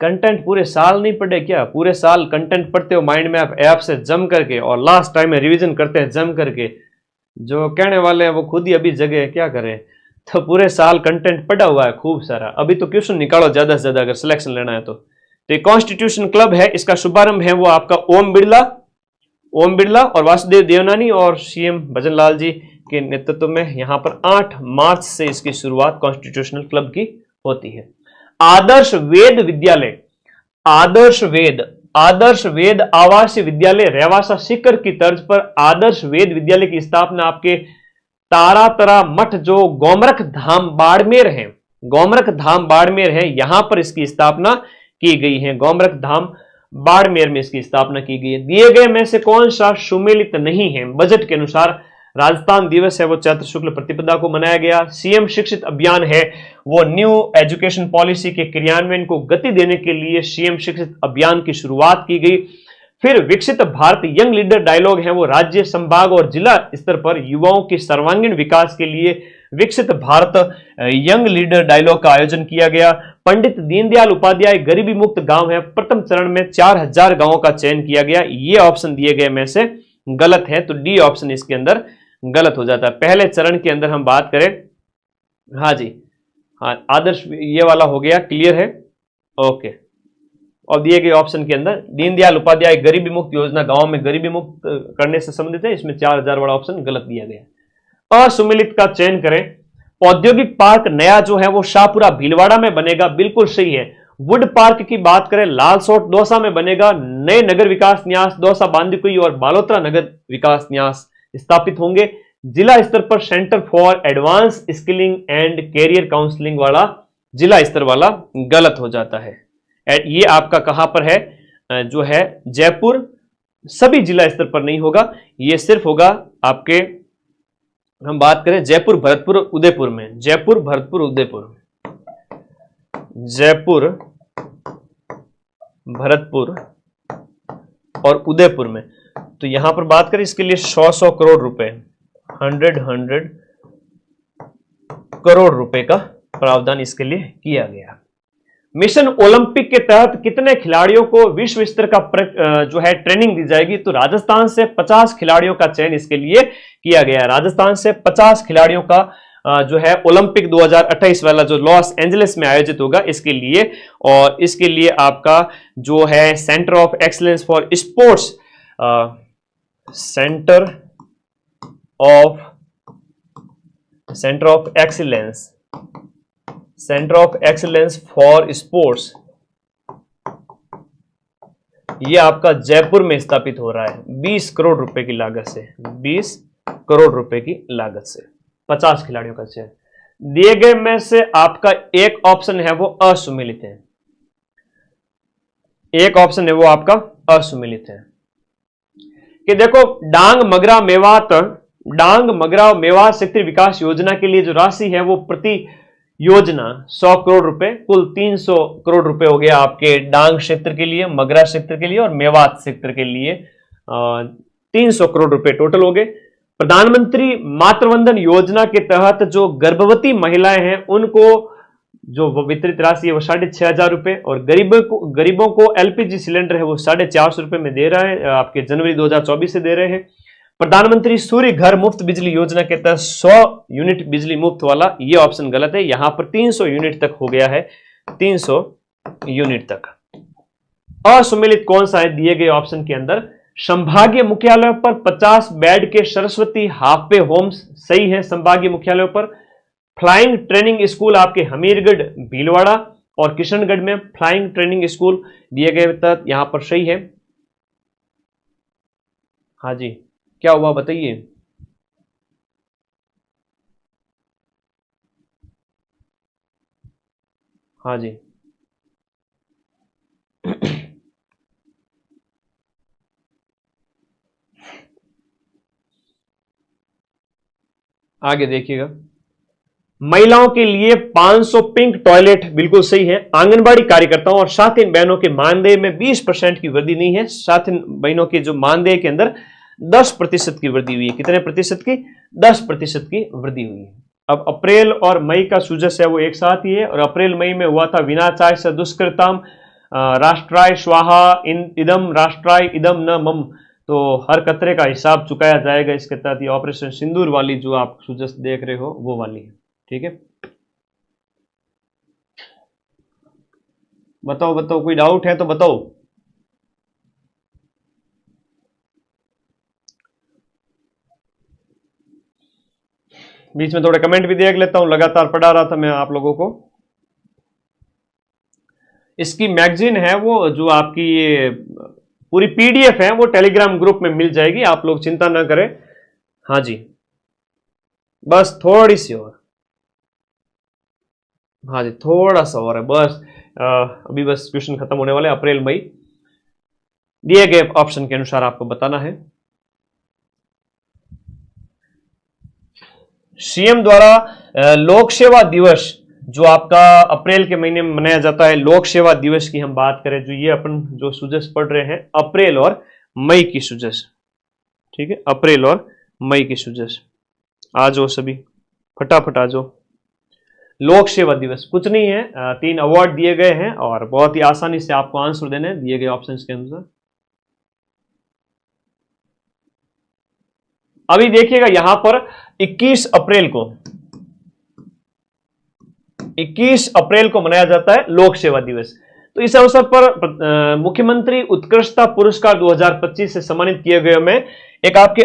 Speaker 1: कंटेंट पूरे साल नहीं पढ़े क्या? पूरे साल कंटेंट पढ़ते हो माइंड में आप ऐप से जम करके, और लास्ट टाइम में रिवीजन करते हैं जम करके। जो कहने वाले हैं वो खुद ही अभी जगह है, क्या करें। तो पूरे साल कंटेंट पढ़ा हुआ है खूब सारा, अभी तो क्वेश्चन निकालो ज्यादा से ज्यादा अगर सिलेक्शन लेना है तो। ये कॉन्स्टिट्यूशन क्लब है, इसका शुभारंभ है वो आपका ओम बिरला और वासुदेव देवनानी और सीएम भजनलाल जी के नेतृत्व में यहां पर 8 मार्च से इसकी शुरुआत कॉन्स्टिट्यूशनल क्लब की होती है। आदर्श वेद विद्यालय, आदर्श वेद आवासीय विद्यालय रेवासा सीकर की तर्ज पर आदर्श वेद विद्यालय की स्थापना आपके तारातरा मठ जो गोमरख धाम बाड़मेर है, यहां पर इसकी स्थापना की गई है। गोमरख धाम बाड़मेर में इसकी स्थापना की गई है। दिए गए में से कौन सा सुमेलित नहीं है? बजट के अनुसार राजस्थान दिवस है वो चैत्र शुक्ल प्रतिपदा को मनाया गया। सीएम शिक्षित अभियान है वो न्यू एजुकेशन पॉलिसी के क्रियान्वयन को गति देने के लिए सीएम शिक्षित अभियान की शुरुआत की गई। फिर विकसित भारत यंग लीडर डायलॉग है वो राज्य, संभाग और जिला स्तर पर युवाओं के सर्वांगीण विकास के लिए विकसित भारत यंग लीडर डायलॉग का आयोजन किया गया। पंडित दीनदयाल उपाध्याय गरीबी मुक्त गांव है, प्रथम चरण में 4000 गांवों का चयन किया गया। ये ऑप्शन दिए गए में से गलत है, तो डी ऑप्शन इसके अंदर गलत हो जाता है। पहले चरण के अंदर हम बात करें, हाँ जी, हाँ आदर्श ये वाला हो गया, क्लियर है, ओके। और दिए गए ऑप्शन के अंदर दीनदयाल उपाध्याय गरीबी मुक्त योजना गांव में गरीबी मुक्त करने से संबंधित है, इसमें 4000 वाला ऑप्शन गलत दिया गया। असुमिलित का चयन करें। औद्योगिक पार्क नया जो है वो शाहपुरा भीलवाड़ा में बनेगा, बिल्कुल सही है। वुड पार्क की बात करें, लालसोट दौसा में बनेगा। नए नगर विकास न्यास दौसा बांदीकुई और बालोतरा नगर विकास न्यास स्थापित होंगे। जिला स्तर पर centre for advance skilling and career counselling वाला जिला स्तर वाला गलत हो जाता है। ये आपका कहां पर है? जो है जयपुर, सभी जिला स्तर पर नहीं होगा, ये सिर्फ होगा आपके, हम बात करें जयपुर भरतपुर उदयपुर में, जयपुर भरतपुर उदयपुर, जयपुर भरतपुर और उदयपुर में। तो यहां पर बात करें इसके लिए 100 करोड़ रुपए, 100 करोड़ रुपए का प्रावधान इसके लिए किया गया। मिशन ओलंपिक के तहत कितने खिलाड़ियों को विश्व स्तर का जो है ट्रेनिंग दी जाएगी? तो राजस्थान से 50 खिलाड़ियों का चयन इसके लिए किया गया है। राजस्थान से 50 खिलाड़ियों का जो है ओलंपिक 2028 वाला जो लॉस एंजलिस में आयोजित होगा इसके लिए, और इसके लिए आपका जो है centre of excellence for sports, centre of excellence for sports, ये आपका जयपुर में स्थापित हो रहा है 20 करोड़ रुपए की लागत से, 20 करोड़ रुपए की लागत से 50 खिलाड़ियों का चयन। दिए गए में से आपका एक ऑप्शन है वो असुमिलित है, एक ऑप्शन है वो आपका असुमिलित है कि देखो डांग मगरा मेवात क्षेत्रीय विकास योजना के लिए जो राशि है वो प्रति योजना 100 करोड़ रुपए, कुल 300 करोड़ रुपए हो गया आपके डांग क्षेत्र के लिए, मगरा क्षेत्र के लिए और मेवात क्षेत्र के लिए 300 करोड़ रुपए टोटल हो गए। प्रधानमंत्री मातृवंदन योजना के तहत जो गर्भवती महिलाएं हैं उनको जो वितरित राशि है वो 6500 रुपए, और गरीबों को एलपीजी सिलेंडर है वो 450 रुपए में दे रहा है, आपके जनवरी 2024 से दे रहे हैं। प्रधानमंत्री सूर्य घर मुफ्त बिजली योजना के तहत 100 यूनिट बिजली मुफ्त वाला, ये ऑप्शन गलत है, यहां पर 300 यूनिट तक हो गया है, 300 यूनिट तक। असुमिलित कौन सा है दिए गए ऑप्शन के अंदर? संभागीय मुख्यालयों पर 50 बेड के सरस्वती हाफ पे होम्स, सही है संभागीय मुख्यालयों पर। फ्लाइंग ट्रेनिंग स्कूल आपके हमीरगढ़, भीलवाड़ा और किशनगढ़ में फ्लाइंग ट्रेनिंग स्कूल दिए गए तहत यहां पर सही है। हाँ जी, क्या हुआ बताइए? हाँ जी। आगे देखिएगा, महिलाओं के लिए 500 पिंक टॉयलेट, बिल्कुल सही है। आंगनबाड़ी कार्यकर्ताओं और साथिन बहनों के मानदेय में 20% की वृद्धि नहीं है, साथिन बहनों के जो मानदेय के अंदर 10% की वृद्धि हुई है। कितने प्रतिशत की? 10% की वृद्धि हुई है। अब अप्रैल और मई का सूजस है वो एक साथ ही है, और अप्रैल मई में हुआ था विनाचाय स दुष्कृताम राष्ट्राय स्वाहा इदम राष्ट्राय इदम न मम, तो हर कतरे का हिसाब चुकाया जाएगा। इसके तहत ये ऑपरेशन सिंदूर वाली जो आप सूजस देख रहे हो वो वाली है। ठीक है, बताओ बताओ, कोई डाउट है तो बताओ। बीच में थोड़े कमेंट भी देख लेता हूं, लगातार पढ़ा रहा था मैं आप लोगों को। इसकी मैगजीन है वो जो आपकी ये पूरी पीडीएफ है वो टेलीग्राम ग्रुप में मिल जाएगी, आप लोग चिंता ना करें। हाँ जी, बस थोड़ी सी और, हाँ जी थोड़ा सा और है बस। अभी बस क्वेश्चन खत्म होने वाले, अप्रैल मई दिए गए ऑप्शन के अनुसार आपको बताना है। सीएम द्वारा लोक सेवा दिवस जो आपका अप्रैल के महीने में मनाया जाता है, लोक सेवा दिवस की हम बात करें, जो ये अपन जो सूजस पढ़ रहे हैं अप्रैल और मई की सूजस। ठीक है, अप्रैल और मई की सूजस। आ जाओ सभी, फटाफट आ जाओ। लोक सेवा दिवस कुछ नहीं है, 3 अवार्ड दिए गए हैं और बहुत ही आसानी से आपको आंसर देने दिए गए ऑप्शंस के अनुसार। अभी देखिएगा यहां पर 21 अप्रैल को 21 अप्रैल को मनाया जाता है लोक सेवा दिवस। तो इस अवसर पर मुख्यमंत्री उत्कृष्टता पुरस्कार 2025 से सम्मानित किए गए में एक आपके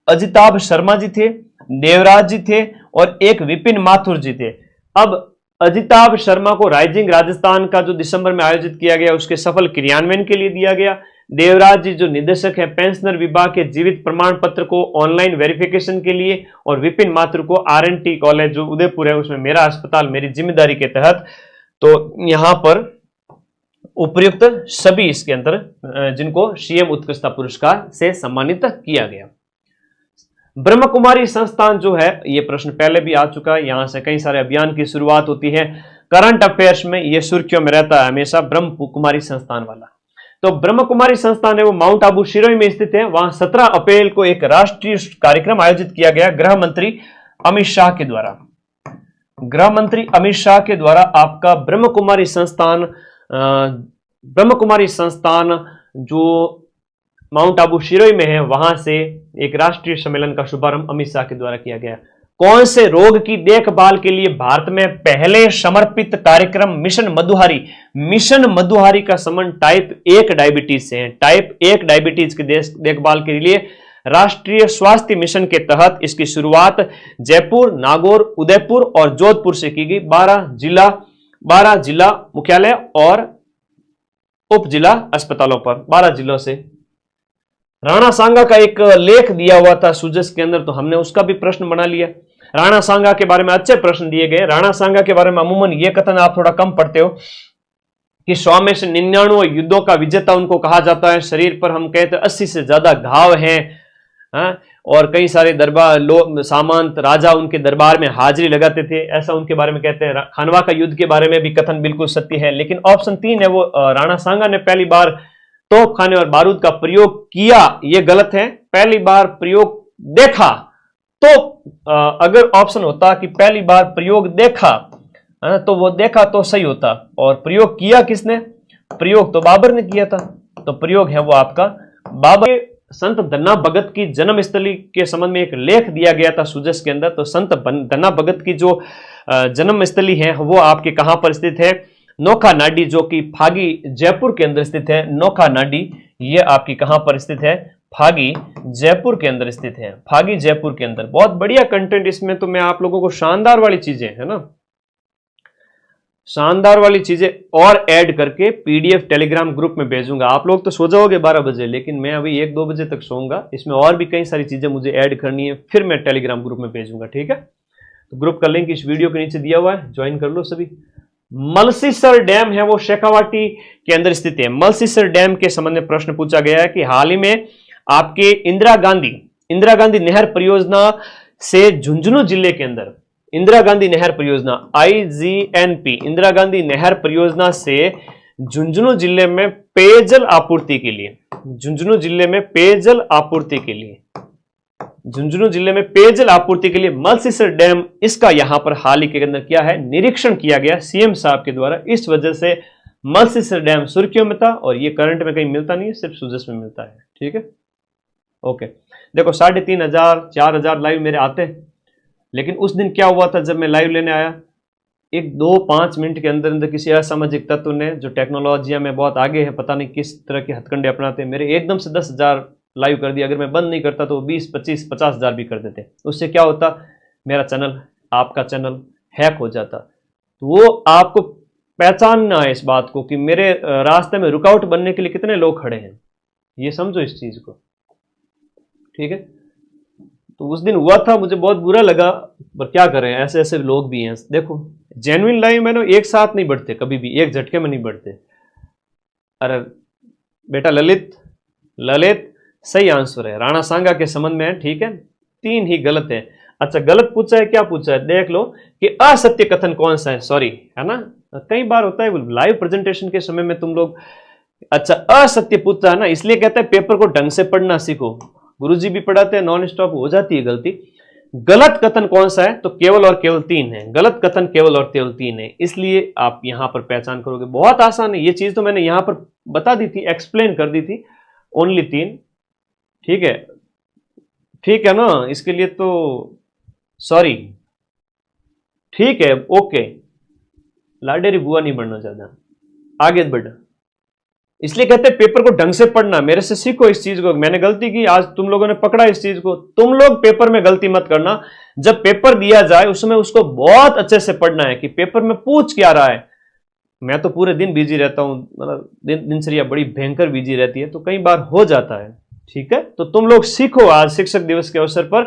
Speaker 1: अजिताभ शर्मा जी थे, देवराज जी थे और एक विपिन माथुर जी थे। अब अजिताभ शर्मा को राइजिंग राजस्थान का जो दिसंबर में आयोजित किया गया उसके सफल क्रियान्वयन के लिए दिया गया। देवराज जी जो निदेशक है पेंशनर विभाग के जीवित प्रमाण पत्र को ऑनलाइन वेरिफिकेशन के लिए, और विपिन माथुर को आरएनटी कॉलेज जो उदयपुर है उसमें मेरा अस्पताल मेरी जिम्मेदारी के तहत। तो यहां पर उपयुक्त सभी इसके अंदर जिनको सीएम उत्कृष्टता पुरस्कार से सम्मानित किया गया। ब्रह्म कुमारी संस्थान जो है, ये प्रश्न पहले भी आ चुका है, यहां से कई सारे अभियान की शुरुआत होती है। करंट अफेयर्स में ये सुर्खियों में रहता है हमेशा ब्रह्म कुमारी संस्थान वाला। तो ब्रह्म कुमारी संस्थान है वो माउंट आबू सिरोही में स्थित है। वहां 17 अप्रैल को एक राष्ट्रीय कार्यक्रम आयोजित किया गया गृह मंत्री अमित शाह के द्वारा। गृह मंत्री अमित शाह के द्वारा आपका ब्रह्म कुमारी संस्थान जो माउंट आबू सिरोही में है वहां से एक राष्ट्रीय सम्मेलन का शुभारंभ अमित शाह के द्वारा किया गया। कौन से रोग की देखभाल के लिए भारत में पहले समर्पित कार्यक्रम मिशन मधुहारी का संबंध टाइप 1 डायबिटीज से है। टाइप 1 डायबिटीज की देखभाल के लिए राष्ट्रीय स्वास्थ्य मिशन के तहत इसकी शुरुआत जयपुर, नागौर, उदयपुर और जोधपुर से की गई। 12 जिला मुख्यालय और उप जिला अस्पतालों पर 12 जिलों से। राणा सांगा का एक लेख दिया हुआ था सूजस के अंदर, तो हमने उसका भी प्रश्न बना लिया। राणा सांगा के बारे में अच्छे प्रश्न दिए गए। राणा सांगा के बारे में अमूमन यह कथन आप थोड़ा कम पढ़ते हो कि 100 में से 99 युद्धों का विजेता उनको कहा जाता है। शरीर पर हम कहते हैं 80 से ज्यादा घाव हैं, और कई सारे दरबार सामंत राजा उनके दरबार में हाजिरी लगाते थे, ऐसा उनके बारे में कहते हैं। खानवा का युद्ध के बारे में भी कथन बिल्कुल सत्य है। लेकिन ऑप्शन 3 है वो राणा सांगा ने पहली बार तोप खाने और बारूद का प्रयोग किया, यह गलत है। पहली बार प्रयोग देखा, तो अगर ऑप्शन होता कि पहली बार प्रयोग देखा तो वो देखा तो सही होता, और प्रयोग किया किसने? प्रयोग तो बाबर ने किया था, तो प्रयोग है वो आपका बाबर। संत धन्ना भगत की जन्मस्थली के संबंध में एक लेख दिया गया था सूजस के अंदर। तो संत धन्ना भगत की जो जन्मस्थली है वो आपके कहां पर स्थित है? नोखा नाडी, जो कि फागी जयपुर के अंदर स्थित है। नोखा नाडी ये आपकी कहां पर स्थित है? फागी जयपुर के अंदर स्थित है। फागी जयपुर के अंदर। बहुत बढ़िया कंटेंट इसमें, तो मैं आप लोगों को शानदार वाली चीजें है ना, शानदार वाली चीजें और ऐड करके पीडीएफ टेलीग्राम ग्रुप में भेजूंगा। आप लोग तो सो जाओगे 12 बजे, लेकिन मैं अभी 1-2 बजे तक सोऊंगा। इसमें और भी कई सारी चीजें मुझे ऐड करनी है, फिर मैं टेलीग्राम ग्रुप में भेजूंगा। ठीक है, तो ग्रुप का लिंक इस वीडियो के नीचे दिया हुआ है, ज्वाइन कर लो सभी। मलसीसर डैम है वो शेखावाटी के अंदर स्थित है। मलसीसर डैम के संबंध में प्रश्न पूछा गया है कि हाल ही में आपके इंदिरा गांधी नहर परियोजना से झुंझुनू जिले के अंदर इंदिरा गांधी नहर परियोजना IGNP इंदिरा गांधी नहर परियोजना से झुंझुनू जिले में पेयजल आपूर्ति के लिए मलसीसर डैम, इसका यहां पर हाल ही के अंदर क्या है, निरीक्षण किया गया सीएम साहब के द्वारा। इस वजह से मलसीसर डैम सुर्खियों में था और ये करंट में कहीं मिलता नहीं है, सिर्फ सुजस में मिलता है। ठीक है, ओके। देखो 3500 4000 लाइव मेरे आते हैं, लेकिन उस दिन क्या हुआ था जब मैं लाइव लेने आया, 1-2-5 मिनट के अंदर अंदर किसी असामाजिक तत्व ने, जो टेक्नोलॉजी में बहुत आगे है, पता नहीं किस तरह के हथकंडे अपनाते हैं, मेरे एकदम से 10,000 लाइव कर दिया। अगर मैं बंद नहीं करता तो 20, 25, 50,000 भी कर देते। उससे क्या होता, मेरा चैनल, आपका चैनल हैक हो जाता। तो वो आपको पहचानना है इस बात को कि मेरे रास्ते में रुकावट बनने के लिए कितने लोग खड़े हैं, ये समझो इस चीज को। ठीक है, तो उस दिन हुआ था, मुझे बहुत बुरा लगा, पर क्या करें, ऐसे ऐसे लोग भी हैं। देखो जेन्युइन लाइव मैंने एक साथ नहीं बढ़ते, कभी भी एक झटके में नहीं बढ़ते। अरे बेटा ललित सही आंसर है, राणा सांगा के संबंध में है। ठीक है, 3 ही गलत है। अच्छा, गलत पूछा है, क्या पूछा है देख लो कि असत्य कथन कौन सा है। सॉरी, है ना, कई बार होता है लाइव प्रेजेंटेशन के समय में तुम लोग, अच्छा असत्य पूछता है ना, इसलिए कहता है पेपर को ढंग से पढ़ना सीखो। गुरुजी भी पढ़ाते हैं, नॉन स्टॉप हो जाती है गलती। गलत कथन कौन सा है, तो केवल और केवल 3 है। गलत कथन केवल और केवल 3 है, इसलिए आप यहां पर पहचान करोगे। बहुत आसान है ये चीज, तो मैंने यहां पर बता दी थी, एक्सप्लेन कर दी थी। ओनली 3। ठीक है, ठीक है ना, इसके लिए तो सॉरी। ठीक है, ओके, लाडेरी बुआ नहीं बढ़ना चाहता, आगे बढ़। इसलिए कहते हैं पेपर को ढंग से पढ़ना, मेरे से सीखो इस चीज को। मैंने गलती की, आज तुम लोगों ने पकड़ा इस चीज को। तुम लोग पेपर में गलती मत करना, जब पेपर दिया जाए उसमें उसको बहुत अच्छे से पढ़ना है कि पेपर में पूछ क्या रहा है। मैं तो पूरे दिन बिजी रहता हूं, मतलब दिनचर्या बड़ी भयंकर बिजी रहती है, तो कई बार हो जाता है। ठीक है, तो तुम लोग सीखो, आज शिक्षक दिवस के अवसर पर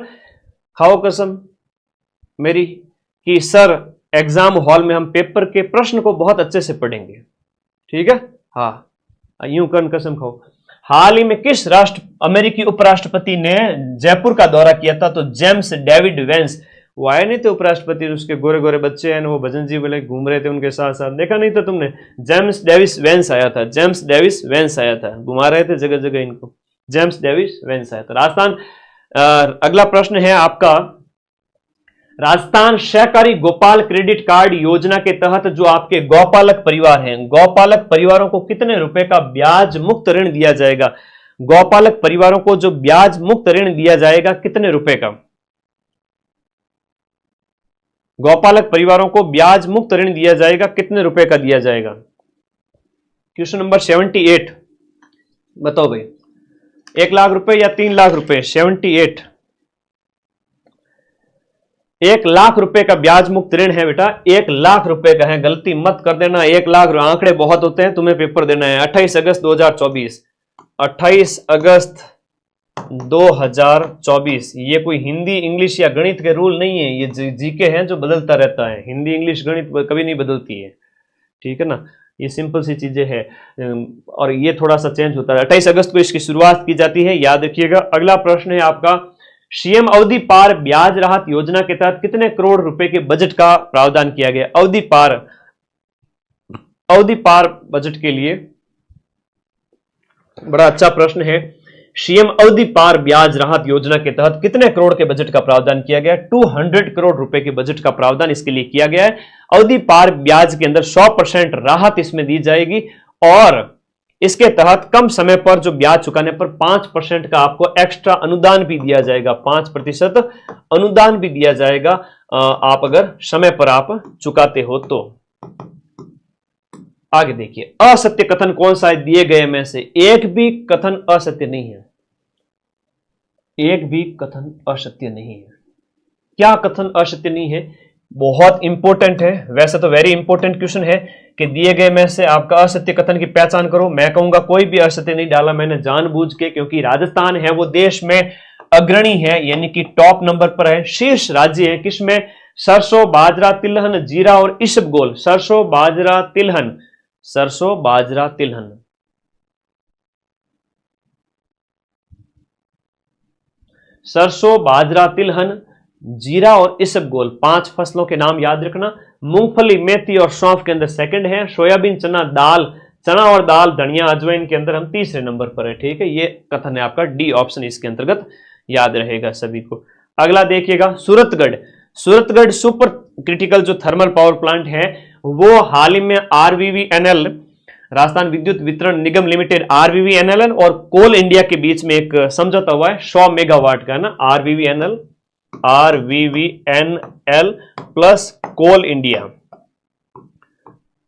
Speaker 1: खाओ कसम मेरी कि सर एग्जाम हॉल में हम पेपर के प्रश्न को बहुत अच्छे से पढ़ेंगे। ठीक है, हाँ, यूं कन कसम खाओ। हाल ही में किस अमेरिकी उपराष्ट्रपति ने जयपुर का दौरा किया था, तो जेम्स डेविड वेंस। वो आए नहीं थे उपराष्ट्रपति, उसके गोरे गोरे बच्चे हैं, वो भजन जी बोले घूम रहे थे उनके साथ साथ, देखा नहीं था तुमने? जेम्स डेविस वेंस आया था, जेम्स डेविस वेंस आया था, घुमा रहे थे जगह जगह इनको। जेम्स डेविस वेंस आया था। राजस्थान, अगला प्रश्न है आपका, राजस्थान सहकारी गोपाल क्रेडिट कार्ड योजना के तहत जो आपके गौपालक परिवार हैं, गौपालक परिवारों को कितने रुपए का ब्याज मुक्त ऋण दिया जाएगा? गौपालक परिवारों को जो ब्याज मुक्त ऋण दिया जाएगा कितने रुपए का? गौपालक परिवारों को ब्याज मुक्त ऋण दिया जाएगा कितने रुपए का दिया जाएगा? क्वेश्चन नंबर 78 बताओ भाई, 1 लाख रुपए या 3 लाख रुपए? 78 1 लाख रुपए का ब्याज मुक्त ऋण है बेटा, 1 लाख रुपए का है, गलती मत कर देना। 1 लाख आंकड़े बहुत होते हैं, तुम्हें पेपर देना है। 28 अगस्त 2024, 28 अगस्त 2024। ये कोई हिंदी इंग्लिश या गणित के रूल नहीं है, ये जीके हैं जो बदलता रहता है। हिंदी इंग्लिश गणित कभी नहीं बदलती है, ठीक है ना, ये सिंपल सी चीजें हैं और ये थोड़ा सा चेंज होता है। 28 अगस्त को इसकी शुरुआत की जाती है, याद रखिएगा। अगला प्रश्न है आपका, सीएम अवधि पार ब्याज राहत योजना के तहत कितने करोड़ रुपए के बजट का प्रावधान किया गया? अवधि पार बजट के लिए बड़ा अच्छा प्रश्न है। सीएम अवधि पार ब्याज राहत योजना के तहत कितने करोड़ के बजट का प्रावधान किया गया? 200 करोड़ रुपए के बजट का प्रावधान इसके लिए किया गया है। अवधि पार ब्याज के अंदर 100% राहत इसमें दी जाएगी और इसके तहत कम समय पर जो ब्याज चुकाने पर 5% का आपको एक्स्ट्रा अनुदान भी दिया जाएगा, 5% अनुदान भी दिया जाएगा आप अगर समय पर आप चुकाते हो तो। आगे देखिए, असत्य कथन कौन सा है दिए गए में से? एक भी कथन असत्य नहीं है, एक भी कथन असत्य नहीं है। क्या कथन असत्य नहीं है? बहुत इंपॉर्टेंट है, वैसे तो वेरी इंपॉर्टेंट क्वेश्चन है कि दिए गए में से आपका असत्य कथन की पहचान करो। मैं कहूंगा कोई भी असत्य नहीं डाला मैंने जानबूझ के, क्योंकि राजस्थान है वो देश में अग्रणी है, यानी कि टॉप नंबर पर है, शीर्ष राज्य है किसमें? सरसों, बाजरा, तिलहन, जीरा और इसबगोल। सरसों, बाजरा, तिलहन, सरसों, बाजरा, तिलहन। सरसों, बाजरा, तिलहन, जीरा और इसबगोल, 5 फसलों के नाम याद रखना। मूंगफली, मेथी और सौंफ के अंदर सेकंड है। सोयाबीन, चना, दाल, चना और दाल, धनिया, अजवाइन के अंदर हम तीसरे नंबर पर है। ठीक है, ये कथन है आपका, डी ऑप्शन इसके अंतर्गत याद रहेगा सभी को। अगला देखिएगा, सूरतगढ़। सूरतगढ़ सुपर क्रिटिकल जो थर्मल पावर प्लांट है वो हाल ही में आरवीवीएनएल, राजस्थान विद्युत वितरण निगम लिमिटेड, आरवीवीएनएल और कोल इंडिया के बीच में एक समझौता हुआ है 100 मेगावाट का, है ना। आरवीवीएनएल प्लस कोल इंडिया,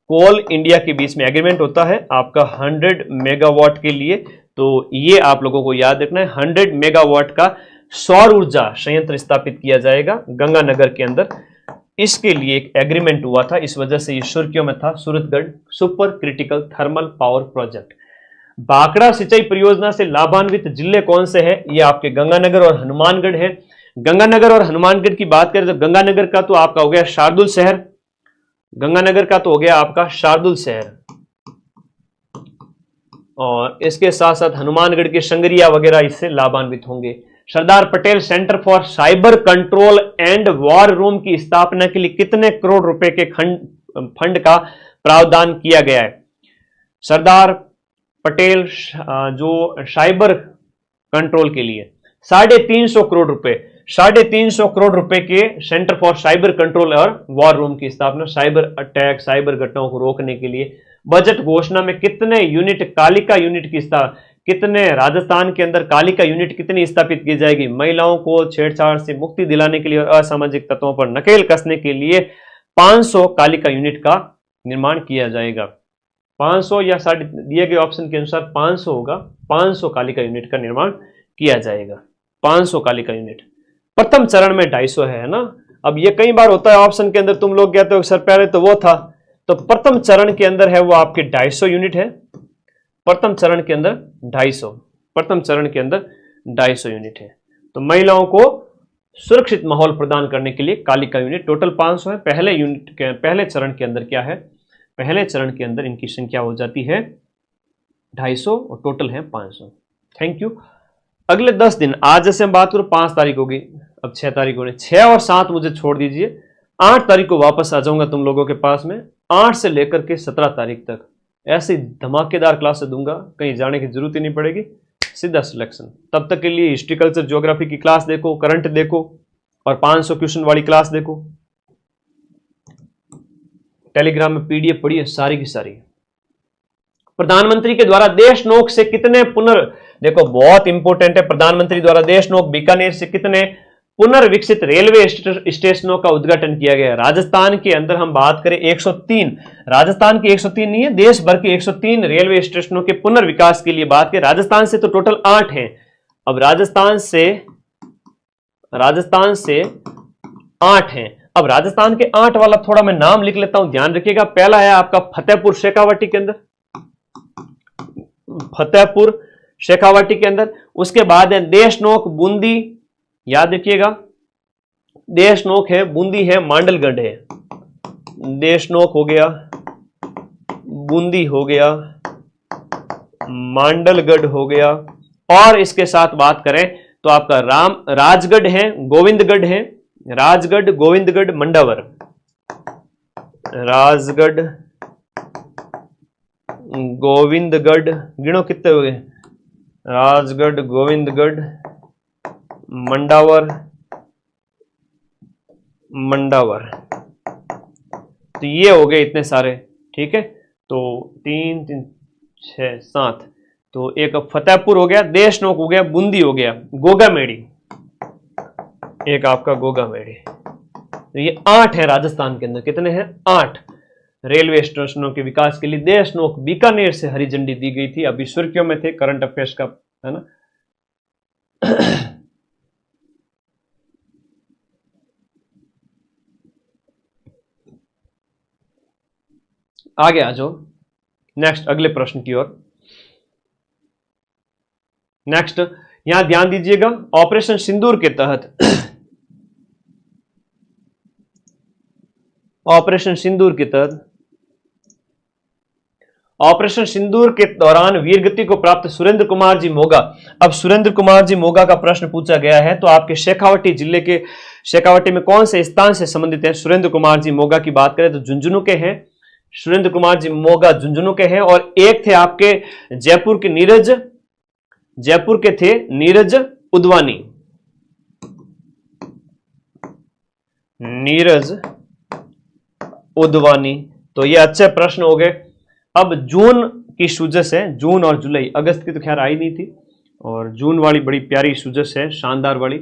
Speaker 1: कोल इंडिया के बीच में एग्रीमेंट होता है आपका 100 मेगावाट के लिए। तो ये आप लोगों को याद रखना है, 100 मेगावाट का सौर ऊर्जा संयंत्र स्थापित किया जाएगा गंगानगर के अंदर। इसके लिए एक एग्रीमेंट हुआ था, इस वजह से ये सुर्खियों में था, Suratgarh super critical thermal power project. Bhakra सिंचाई परियोजना से लाभान्वित जिले कौन से हैं? ये आपके गंगानगर और हनुमानगढ़ है। गंगानगर और हनुमानगढ़ की बात करें तो गंगानगर का तो आपका हो गया शार्दुल शहर, गंगानगर का तो हो गया आपका शार्दुल शहर, और इसके साथ साथ हनुमानगढ़ के संगरिया वगैरह इससे लाभान्वित होंगे। Sardar Patel centre for cyber control and war room की स्थापना के लिए कितने करोड़ रुपए के फंड का प्रावधान किया गया है? सरदार पटेल जो साइबर कंट्रोल के लिए 350 करोड़ रुपए, 350 करोड़ रुपए के सेंटर फॉर साइबर कंट्रोल और वॉर रूम की स्थापना, साइबर अटैक, साइबर घटनाओं को रोकने के लिए। बजट घोषणा में कितने यूनिट कालिका यूनिट की कितने राजस्थान के अंदर कालिका यूनिट कितनी स्थापित की जाएगी? महिलाओं को छेड़छाड़ से मुक्ति दिलाने के लिए और असामाजिक तत्वों पर नकेल कसने के लिए 500 कालिका यूनिट का निर्माण किया जाएगा। 500 या दिए गए ऑप्शन के अनुसार 500 होगा, 500 कालिका यूनिट का निर्माण किया जाएगा। 500 कालिका यूनिट। प्रथम चरण में 250 है ना। अब ये कई बार होता है ऑप्शन के अंदर, तुम लोग कहते हो सर पहले तो वो था, तो प्रथम चरण के अंदर है वो आपके 250 यूनिट है। प्रथम चरण के अंदर 250, प्रथम चरण के अंदर 250 यूनिट है। तो महिलाओं को सुरक्षित माहौल प्रदान करने के लिए कालिका यूनिट टोटल 500 है। पहले चरण के अंदर क्या है? पहले चरण के अंदर इनकी संख्या हो जाती है 250 और टोटल है 500। Thank you. अगले 10 दिन, आज जैसे हम बात करो 5 तारीख होगी, अब 6 तारीख हो रही, 6 और 7 मुझे छोड़ दीजिए, 8 तारीख को वापस आ जाऊंगा तुम लोगों के पास में। 8 से लेकर के 17 तारीख तक ऐसी धमाकेदार क्लास दूंगा, कहीं जाने की जरूरत ही नहीं पड़ेगी, सीधा सिलेक्शन। तब तक के लिए हिस्ट्री कल्चर ज्योग्राफी की क्लास देखो, करंट देखो और 500 क्वेश्चन वाली क्लास देखो। टेलीग्राम में पीडीएफ पढ़िए सारी की सारी। प्रधानमंत्री के द्वारा देशनोक से कितने देखो बहुत इंपॉर्टेंट है, प्रधानमंत्री द्वारा देशनोक बीकानेर से कितने पुनर्विकसित रेलवे स्टेशनों का उद्घाटन किया गया? राजस्थान के अंदर हम बात करें 103, राजस्थान के 103 नहीं है, देश भर के 103 रेलवे स्टेशनों के पुनर्विकास के लिए बात करें। राजस्थान से तो टोटल 8 हैं। अब राजस्थान से 8 हैं। अब राजस्थान के 8 वाला थोड़ा मैं नाम लिख लेता हूं, ध्यान रखिएगा। पहला है आपका फतेहपुर शेखावाटी के अंदर, फतेहपुर शेखावाटी के अंदर। उसके बाद है देशनोक बूंदी, याद रखिएगा, देशनोक है, बूंदी है, मांडलगढ़ है। देशनोक हो गया, बूंदी हो गया, मांडलगढ़ हो गया। और इसके साथ बात करें तो आपका राजगढ़ है, गोविंदगढ़ है, राजगढ़, गोविंदगढ़, मंडावर, राजगढ़, गोविंदगढ़, गिनो कितने हो गए? राजगढ़, गोविंदगढ़, मंडावर, तो ये हो गए इतने सारे। ठीक है, तो 3 3 6 7, तो एक फतेहपुर हो गया, देशनोक हो गया, बूंदी हो गया, गोगामेड़ी, एक आपका गोगामेड़ी। तो ये 8 है राजस्थान के अंदर। कितने हैं? 8 रेलवे स्टेशनों के विकास के लिए देशनोक बीकानेर से हरी झंडी दी गई थी। अभी सुर्खियों में थे, करंट अफेयर्स का, है ना। आगे आ जाओ नेक्स्ट, अगले प्रश्न की ओर। नेक्स्ट यहां ध्यान दीजिएगा, ऑपरेशन सिंदूर के तहत ऑपरेशन सिंदूर के तहत ऑपरेशन सिंदूर के दौरान वीरगति को प्राप्त सुरेंद्र कुमार जी मोगा। अब सुरेंद्र कुमार जी मोगा का प्रश्न पूछा गया है, तो आपके शेखावटी जिले के शेखावटी में कौन से स्थान से संबंधित है? सुरेंद्र कुमार जी मोगा की बात करें तो झुंझुनू के हैं, सुरेंद्र कुमार जी मोगा झुंझुनू के हैं। और एक थे आपके जयपुर के जयपुर के थे नीरज उदवानी, नीरज उदवानी। तो ये अच्छे प्रश्न हो गए। अब जून की सूजस है, जून और जुलाई, अगस्त की तो खैर आई नहीं थी, और जून वाली बड़ी प्यारी सूजस है, शानदार वाली।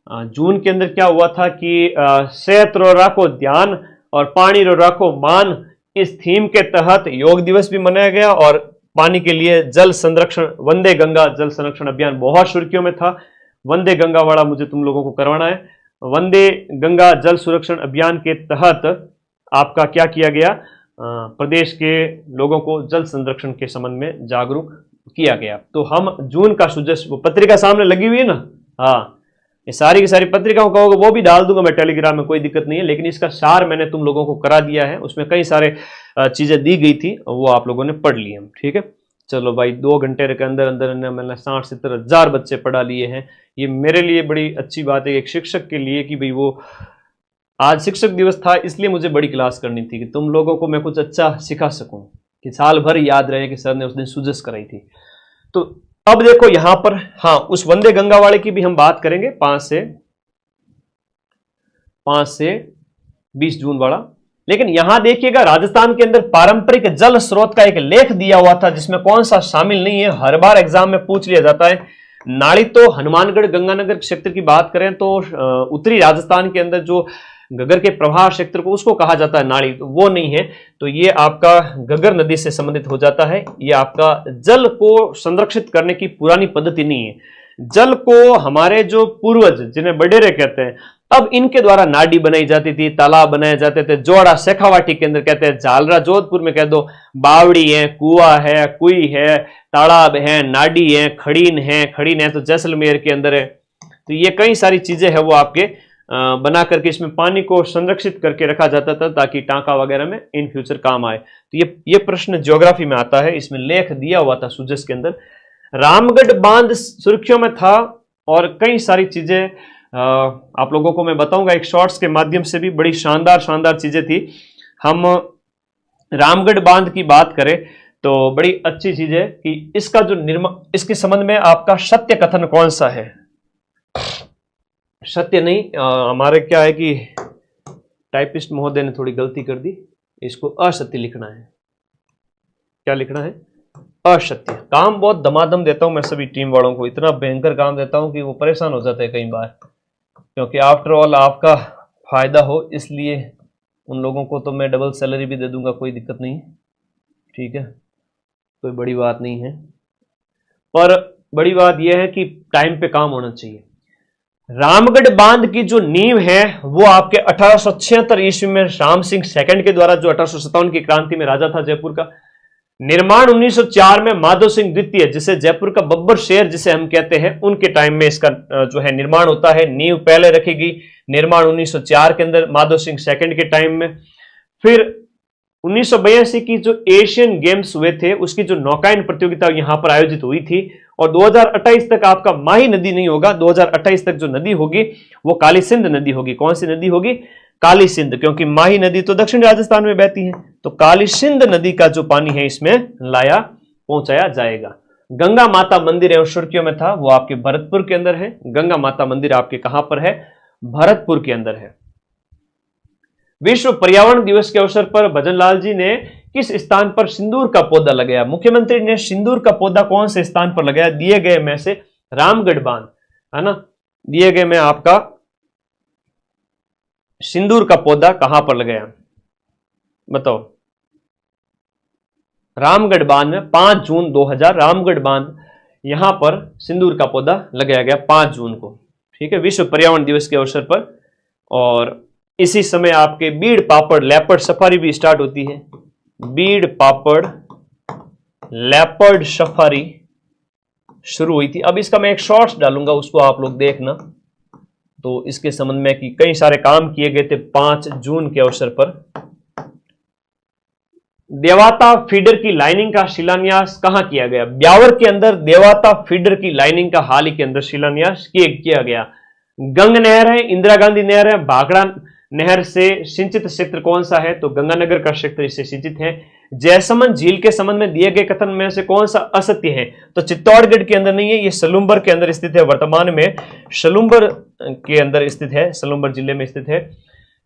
Speaker 1: जून के अंदर क्या हुआ था कि सेहत रो राखो ध्यान और पानी रो राखो मान, इस थीम के तहत योग दिवस भी मनाया गया। और पानी के लिए जल संरक्षण, वंदे गंगा जल संरक्षण अभियान बहुत सुर्खियों में था। वंदे गंगा वाला मुझे तुम लोगों को करवाना है। वंदे गंगा जल संरक्षण अभियान के तहत आपका क्या किया गया, प्रदेश के लोगों को जल संरक्षण के संबंध में जागरूक किया गया। तो हम जून का सुजस, वो पत्रिका सामने लगी हुई है ना, हाँ, ये सारी की सारी पत्रिकाओं कहोगे वो भी डाल दूंगा मैं टेलीग्राम में, कोई दिक्कत नहीं है। लेकिन इसका सार मैंने तुम लोगों को करा दिया है, उसमें कई सारे चीजें दी गई थी, वो आप लोगों ने पढ़ ली है। ठीक है, चलो भाई, 2 घंटे के अंदर अंदर मैंने 60-70 हजार बच्चे पढ़ा लिए हैं। ये मेरे लिए बड़ी अच्छी बात है एक शिक्षक के लिए कि भाई वो, आज शिक्षक दिवस था इसलिए मुझे बड़ी क्लास करनी थी कि तुम लोगों को मैं कुछ अच्छा सिखा सकूं, कि साल भर याद रहे कि सर ने उस दिन सुजस कराई थी। तो अब देखो यहां पर, हाँ, उस वंदे गंगा वाले की भी हम बात करेंगे, 5 से 20 जून वाला। लेकिन यहां देखिएगा राजस्थान के अंदर पारंपरिक जल स्रोत का एक लेख दिया हुआ था, जिसमें कौन सा शामिल नहीं है, हर बार एग्जाम में पूछ लिया जाता है। नाली तो हनुमानगढ़ गंगानगर क्षेत्र की बात करें तो उत्तरी राजस्थान के अंदर जो गगर के प्रवाह क्षेत्र को उसको कहा जाता है नाली, तो वो नहीं है। तो ये आपका गगर नदी से संबंधित हो जाता है। ये आपका जल को संरक्षित करने की पुरानी पद्धति नहीं है। जल को हमारे जो पूर्वज, जिन्हें बडेरे कहते हैं, अब इनके द्वारा नाडी बनाई जाती थी, तालाब बनाए जाते थे। जोड़ा शेखावाटी के अंदर कहते हैं, झालरा जोधपुर में कह दो, बावड़ी है, कुआ है, कुई है, तालाब है, नाडी है, खड़ीन है तो जैसलमेर के अंदर है। तो ये कई सारी चीजें हैं वो आपके बना करके इसमें पानी को संरक्षित करके रखा जाता था, ताकि टांका वगैरह में इन फ्यूचर काम आए। तो ये प्रश्न ज्योग्राफी में आता है, इसमें लेख दिया हुआ था सुजस के अंदर। रामगढ़ बांध सुर्खियों में था, और कई सारी चीजें आप लोगों को मैं बताऊंगा एक शॉर्ट्स के माध्यम से भी, बड़ी शानदार चीजें थी। हम रामगढ़ बांध की बात करें तो बड़ी अच्छी चीज है कि इसका जो निर्माण, इसके संबंध में आपका सत्य कथन कौन सा है? सत्य नहीं, हमारे क्या है कि टाइपिस्ट महोदय ने थोड़ी गलती कर दी, इसको असत्य लिखना है। क्या लिखना है? असत्य। काम बहुत दमादम देता हूं मैं सभी टीम वालों को, इतना भयंकर काम देता हूं कि वो परेशान हो जाते हैं कई बार, क्योंकि आफ्टर ऑल आपका फायदा हो, इसलिए उन लोगों को तो मैं डबल सैलरी भी दे दूंगा, कोई दिक्कत नहीं। ठीक है, कोई बड़ी बात नहीं है, पर बड़ी बात यह है कि टाइम पे काम होना चाहिए। रामगढ़ बांध की जो नींव है वो आपके 1876 ईस्वी में राम सिंह सेकंड के द्वारा, जो 1857 की क्रांति में राजा था जयपुर का। निर्माण 1904 में माधव सिंह द्वितीय, जिसे जयपुर का बब्बर शेर जिसे हम कहते हैं, उनके टाइम में इसका जो है निर्माण होता है। नींव पहले रखी गई निर्माण 1904 के अंदर माधव सिंह सेकंड के टाइम में। फिर 1982 की जो एशियन गेम्स हुए थे उसकी जो नौकायन प्रतियोगिता यहां पर आयोजित हुई थी, और 2028 तक आपका माही नदी नहीं होगा, 2028 तक जो नदी होगी वो काली सिंध नदी होगी। कौन सी नदी होगी? काली सिंध, क्योंकि माही नदी तो दक्षिण राजस्थान में बहती है, तो काली सिंध नदी का जो पानी है इसमें लाया पहुंचाया जाएगा। गंगा माता मंदिर एवं सुर्खियों में था, वो आपके भरतपुर के अंदर है। गंगा माता मंदिर आपके कहां पर है? भरतपुर के अंदर है। विश्व पर्यावरण दिवस के अवसर पर भजनलाल जी ने किस स्थान पर सिंदूर का पौधा लगाया? मुख्यमंत्री ने सिंदूर का पौधा कौन से स्थान पर लगाया? दिए गए में से रामगढ़ बांध है ना, दिए गए में आपका सिंदूर का पौधा कहां पर लगाया बताओ? रामगढ़ बांध में 5 जून 2000 रामगढ़ बांध यहां पर सिंदूर का पौधा लगाया गया 5 जून को। ठीक है, विश्व पर्यावरण दिवस के अवसर पर। और इसी समय आपके बीड़ पापड़ लेपर्ड सफारी भी स्टार्ट होती है। बीड़ पापड़ लेपर्ड सफारी शुरू हुई थी। अब इसका मैं एक शॉर्ट्स डालूंगा, उसको आप लोग देखना। तो इसके संबंध में कि कई सारे काम किए गए थे 5 जून के अवसर पर। देवाता फीडर की लाइनिंग का शिलान्यास कहां किया गया? ब्यावर के अंदर देवाता फीडर की लाइनिंग का हाल ही के अंदर शिलान्यास किया गया। गंग नहर है, इंदिरा गांधी नहर है, भाखड़ा नहर से सिंचित क्षेत्र कौन सा है? तो गंगानगर का क्षेत्र इससे सिंचित है। जयसमंद झील के संबंध में दिए गए कथन में से कौन सा असत्य है? तो चित्तौड़गढ़ के अंदर नहीं है, ये सलूम्बर के अंदर स्थित है, वर्तमान में सलूम्बर के अंदर स्थित है, सलूम्बर जिले में स्थित है।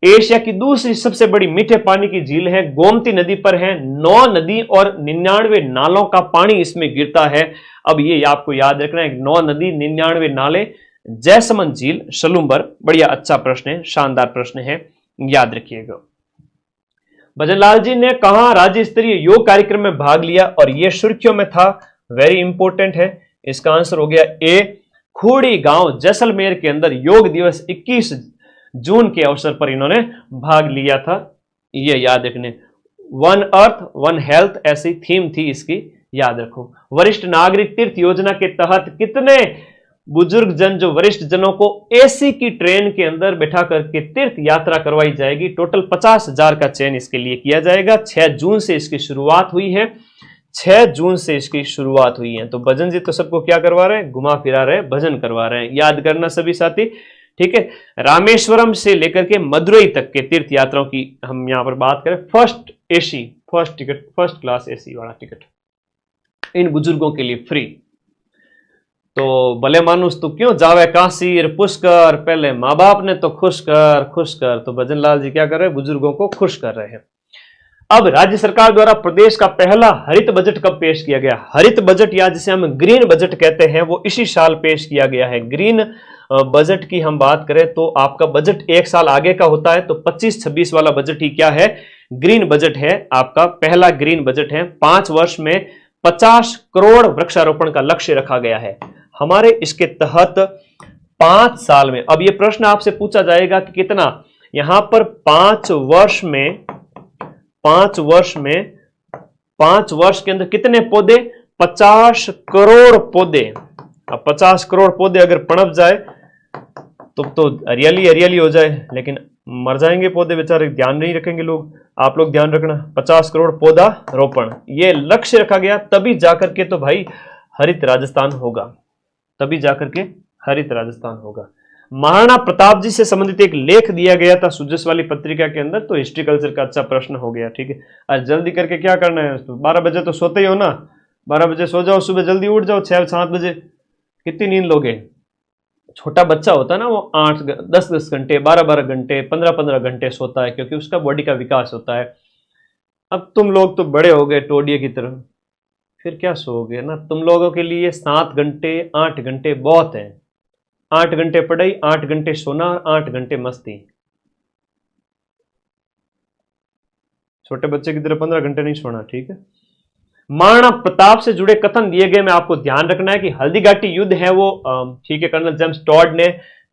Speaker 1: एशिया की दूसरी सबसे बड़ी मीठे पानी की झील है, गोमती नदी पर है। 9 नदी और 99 नालों का पानी इसमें गिरता है। अब ये आपको याद रखना है, 9 नदी 99 नाले, जयसमंद झील, सलूम्बर। बढ़िया, अच्छा प्रश्न है, शानदार प्रश्न है, याद रखिएगा। भजनलाल जी ने कहा राज्य स्तरीय योग कार्यक्रम में भाग लिया और यह सुर्खियों में था? वेरी इंपॉर्टेंट है, इसका आंसर हो गया ए, खूड़ी गांव जैसलमेर के अंदर योग दिवस 21 जून के अवसर पर इन्होंने भाग लिया था। ये याद रखने, वन अर्थ वन हेल्थ ऐसी थीम थी इसकी, याद रखो। वरिष्ठ नागरिक तीर्थ योजना के तहत कितने बुजुर्ग जन, जो वरिष्ठ जनों को एसी की ट्रेन के अंदर बैठा करके तीर्थ यात्रा करवाई जाएगी? टोटल 50,000 का चयन इसके लिए किया जाएगा। 6 जून से इसकी शुरुआत हुई है, 6 जून से इसकी शुरुआत हुई है। तो भजन जी तो सबको क्या करवा रहे हैं? घुमा फिरा रहे हैं, भजन करवा रहे हैं, याद करना सभी साथी, ठीक है। रामेश्वरम से लेकर के मदुरई तक के तीर्थ यात्राओं की हम यहां पर बात करें। First ticket, first class AC वाला टिकट इन बुजुर्गों के लिए फ्री। तो भले मानुस तू क्यों जावे काशी पुष्कर, पहले माँ बाप ने तो खुश कर। तो भजनलाल जी क्या कर रहे हैं? बुजुर्गों को खुश कर रहे हैं। अब राज्य सरकार द्वारा प्रदेश का पहला हरित बजट कब पेश किया गया? हरित बजट या जिसे हम ग्रीन बजट कहते हैं, वो इसी साल पेश किया गया है। ग्रीन बजट की हम बात करें तो आपका बजट 1 साल आगे का होता है, तो 25-26 वाला बजट ही क्या है? ग्रीन बजट है, आपका पहला ग्रीन बजट है। 5 वर्ष में 50 करोड़ वृक्षारोपण का लक्ष्य रखा गया है हमारे। इसके तहत 5 साल में, अब यह प्रश्न आपसे पूछा जाएगा कि कितना, यहां पर 5 वर्ष के अंदर कितने पौधे? 50 करोड़ पौधे। अब 50 करोड़ पौधे अगर पनप जाए तो हरियाली हो जाए, लेकिन मर जाएंगे पौधे बेचारे, ध्यान नहीं रखेंगे लोग। आप लोग ध्यान रखना, 50 करोड़ पौधा रोपण ये लक्ष्य रखा गया, तभी जाकर के तो भाई हरित राजस्थान होगा, तभी जाकर के हरित राजस्थान होगा। महाराणा प्रताप जी से संबंधित एक लेख दिया गया था सुजस वाली पत्रिका के अंदर, तो हिस्ट्री कल्चर का अच्छा प्रश्न हो गया, ठीक है। आज जल्दी करके क्या करना है? 12 बजे तो सोते ही हो ना, 12 बजे सो जाओ, सुबह जल्दी उठ जाओ, 6-7 बजे। कितनी नींद लोगे? छोटा बच्चा होता है ना, वो 8-10 घंटे, 12-12 घंटे, 15-15 घंटे सोता है, क्योंकि उसका बॉडी का विकास होता है। अब तुम लोग तो बड़े हो गए टोडिये की तरह, फिर क्या सोओगे ना? तुम लोगों के लिए 7 घंटे 8 घंटे बहुत है। 8 घंटे पढ़ाई, 8 घंटे सोना, 8 घंटे मस्ती। छोटे बच्चे की तरह 15 घंटे नहीं सोना, ठीक है। महाराणा प्रताप से जुड़े कथन दिए गए में आपको ध्यान रखना है कि हल्दी घाटी युद्ध है वो, ठीक है, कर्नल जेम्स टॉड ने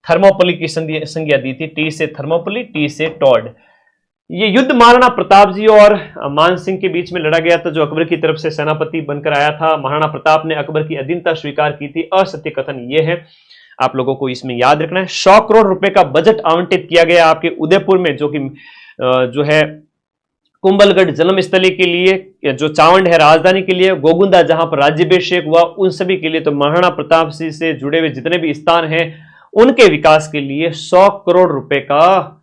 Speaker 1: थर्मोपली की संज्ञा दी थी। टी से थर्मोपली, टी से टॉड। ये युद्ध महाराणा प्रताप जी और मान सिंह के बीच में लड़ा गया था, जो अकबर की तरफ से सेनापति बनकर आया था। महाराणा प्रताप ने अकबर की अधीनता स्वीकार की थी। असत्य कथन ये है, आप लोगों को इसमें याद रखना है। 100 करोड़ रुपए का बजट आवंटित किया गया आपके उदयपुर में, जो है कुंभलगढ़ जन्मस्थली के लिए, जो चावंड है राजधानी के लिए, गोगुंदा जहां पर राज्याभिषेक हुआ, उन सभी के लिए। तो महाराणा प्रताप सिंह से जुड़े हुए जितने भी स्थान हैं उनके विकास के लिए 100 करोड़ रुपए का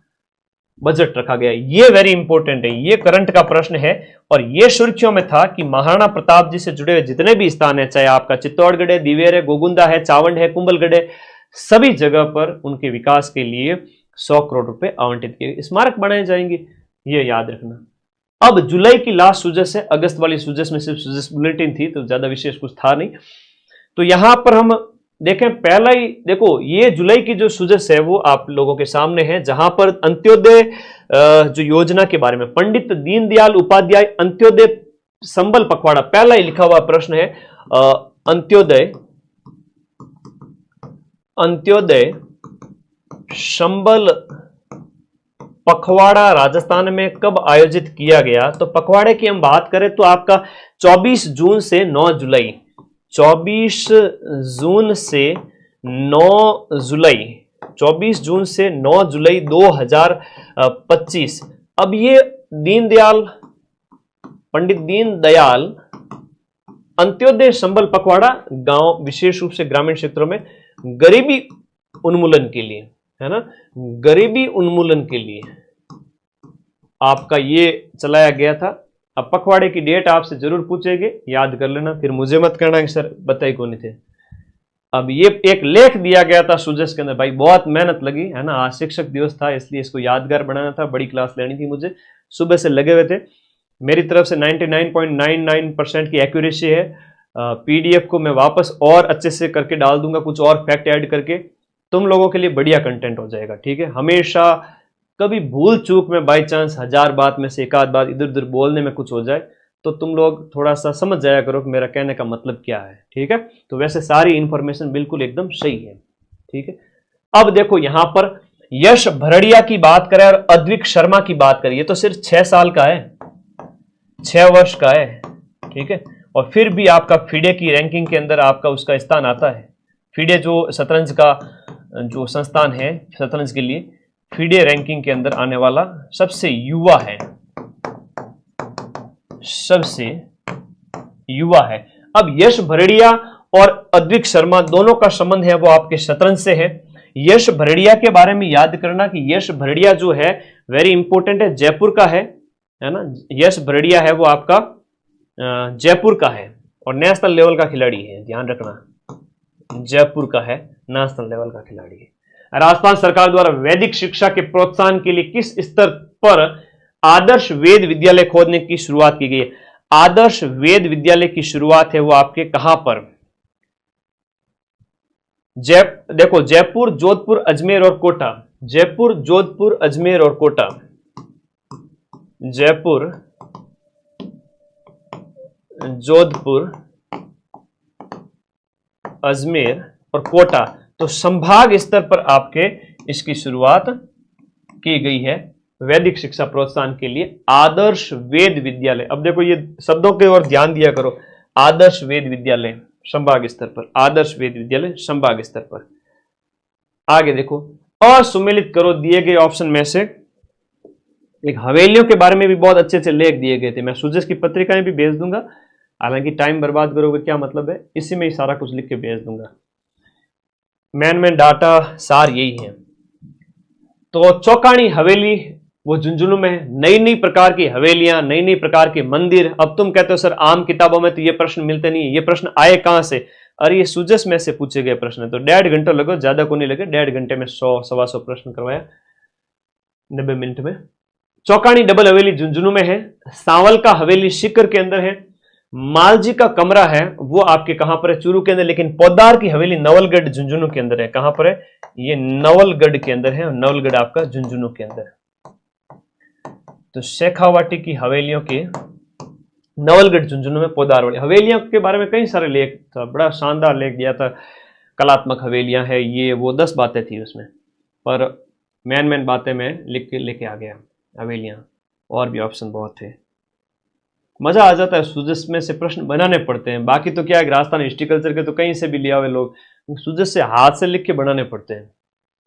Speaker 1: बजट रखा गया। ये वेरी इंपॉर्टेंट है, ये करंट का प्रश्न है, और ये सुर्खियों में था कि महाराणा प्रताप जी से जुड़े हुए जितने भी स्थान है, चाहे आपका चित्तौड़गढ़ है, दिवेर है, गोगुंदा है, चावंड है, कुंभलगढ़ है, सभी जगह पर उनके विकास के लिए 100 करोड़ रुपए आवंटित किए, स्मारक बनाए जाएंगे, ये याद रखना। अब जुलाई की लास्ट सुजस है, अगस्त वाली सुजस में सिर्फ सुजस बुलेटिन थी, तो ज्यादा विशेष कुछ था नहीं। तो यहां पर हम देखें, पहला ही देखो, ये जुलाई की जो सुजस है वो आप लोगों के सामने है, जहां पर अंत्योदय जो योजना के बारे में, पंडित दीनदयाल उपाध्याय अंत्योदय संबल पखवाड़ा, पहला ही लिखा हुआ प्रश्न है, अंत्योदय संबल पखवाड़ा राजस्थान में कब आयोजित किया गया? तो पखवाड़े की हम बात करें तो आपका 24 जून से 9 जुलाई, 24 जून से 9 जुलाई, 24 जून से 9 जुलाई 2025। अब ये दीनदयाल पंडित दीनदयाल अंत्योदय संबल पखवाड़ा गांव, विशेष रूप से ग्रामीण क्षेत्रों में गरीबी उन्मूलन के लिए, है ना, गरीबी उन्मूलन के लिए आपका ये चलाया गया था। अब पखवाड़े की डेट आपसे जरूर पूछेंगे, याद कर लेना, फिर मुझे मत कहना कि सर बताए कौन थे। अब ये एक लेख दिया गया था सुजस के अंदर, भाई बहुत मेहनत लगी, है ना, आज शिक्षक दिवस था इसलिए इसको यादगार बनाना था, बड़ी क्लास लेनी थी, मुझे सुबह से लगे हुए थे। मेरी तरफ से 99.99% की एक्यूरेसी है। पीडीएफ को मैं वापस और अच्छे से करके डाल दूंगा, कुछ और फैक्ट ऐड करके, तुम लोगों के लिए बढ़िया कंटेंट हो जाएगा, ठीक है। हमेशा कभी भूल चूक में बाई चांस 1000 बात में से एक आध बात इधर उधर बोलने में कुछ हो जाए तो तुम लोग थोड़ा सा समझ जाया करो कि मेरा कहने का मतलब क्या है, ठीक है। तो वैसे सारी इंफॉर्मेशन बिल्कुल एकदम सही है, ठीक है। अब देखो यहां पर यश भरड़िया की बात करें और अद्विक शर्मा की बात करें, ये तो सिर्फ 6 साल का है, 6 वर्ष का है, ठीक है। और फिर भी आपका फिडे की रैंकिंग के अंदर आपका उसका स्थान आता है। फिडे जो शतरंज का जो संस्थान है शतरंज के लिए, फिडे रैंकिंग के अंदर आने वाला सबसे युवा है, सबसे युवा है। अब यश भरड़िया और अद्विक शर्मा दोनों का संबंध है वो आपके शतरंज से है। यश भरड़िया के बारे में याद करना कि यश भरड़िया जो है वेरी इंपॉर्टेंट है, जयपुर का है ना। यश भरड़िया है वो आपका जयपुर का है और नेशनल लेवल का खिलाड़ी है, ध्यान रखना, जयपुर का है, नेशनल लेवल का खिलाड़ी है। राजस्थान सरकार द्वारा वैदिक शिक्षा के प्रोत्साहन के लिए किस स्तर पर आदर्श वेद विद्यालय खोलने की शुरुआत की गई है? आदर्श वेद विद्यालय की शुरुआत है वो आपके कहां पर? देखो जयपुर, जोधपुर, अजमेर और कोटा, जयपुर, जोधपुर, अजमेर और कोटा, जयपुर, जोधपुर, अजमेर और कोटा। तो संभाग स्तर पर आपके इसकी शुरुआत की गई है वैदिक शिक्षा प्रोत्साहन के लिए, आदर्श वेद विद्यालय। अब देखो ये शब्दों के ओर ध्यान दिया करो, आदर्श वेद विद्यालय संभाग स्तर पर, आदर्श वेद विद्यालय संभाग स्तर पर। आगे देखो, असुमेलित करो दिए गए ऑप्शन में से एक। हवेलियों के बारे में भी बहुत अच्छे अच्छे लेख दिए गए थे, मैं सुजस की पत्रिकाएं भी भेज दूंगा, हालांकि टाइम बर्बाद करोगे क्या मतलब है, इसी में ही सारा कुछ लिख के भेज दूंगा। मैन डाटा सार यही है। तो चौकानी हवेली वो झुंझुनू में, नई नई प्रकार की हवेलियां, नई नई प्रकार के मंदिर। अब तुम कहते हो सर आम किताबों में तो ये प्रश्न मिलते नहीं, ये प्रश्न आए कहां से? अरे ये सुजस में से पूछे गए प्रश्न है, तो 1.5 घंटा लगे, ज्यादा को नहीं लगे, 1.5 घंटे में 100-125 प्रश्न करवाया 90 मिनट में। चौकानी डबल हवेली झुंझुनू में है, सांवल का हवेली सीकर के अंदर है, मालजी का कमरा है वो आपके कहां पर है? चूरू के अंदर। लेकिन पोदार की हवेली नवलगढ़ झुंझुनू के अंदर है। कहां पर है? ये नवलगढ़ के अंदर है, नवलगढ़ आपका झुंझुनू के अंदर। तो शेखावाटी की हवेलियों के नवलगढ़ झुंझुनू में पोदार वाली हवेलियों के बारे में कई सारे लेख था, बड़ा शानदार लेख दिया था, कलात्मक हवेलियां है ये वो, 10 बातें थी उसमें, पर मेन बातें मैं लिख के लेके आ गया हवेलियां, और भी ऑप्शन बहुत थे। मजा आ जाता है, सुजस में से प्रश्न बनाने पड़ते हैं। बाकी तो क्या है, राजस्थान हिस्ट्रीकल्चर के तो कहीं से भी लिया हुए लोग, सुजस से हाथ से लिख के बनाने पड़ते हैं,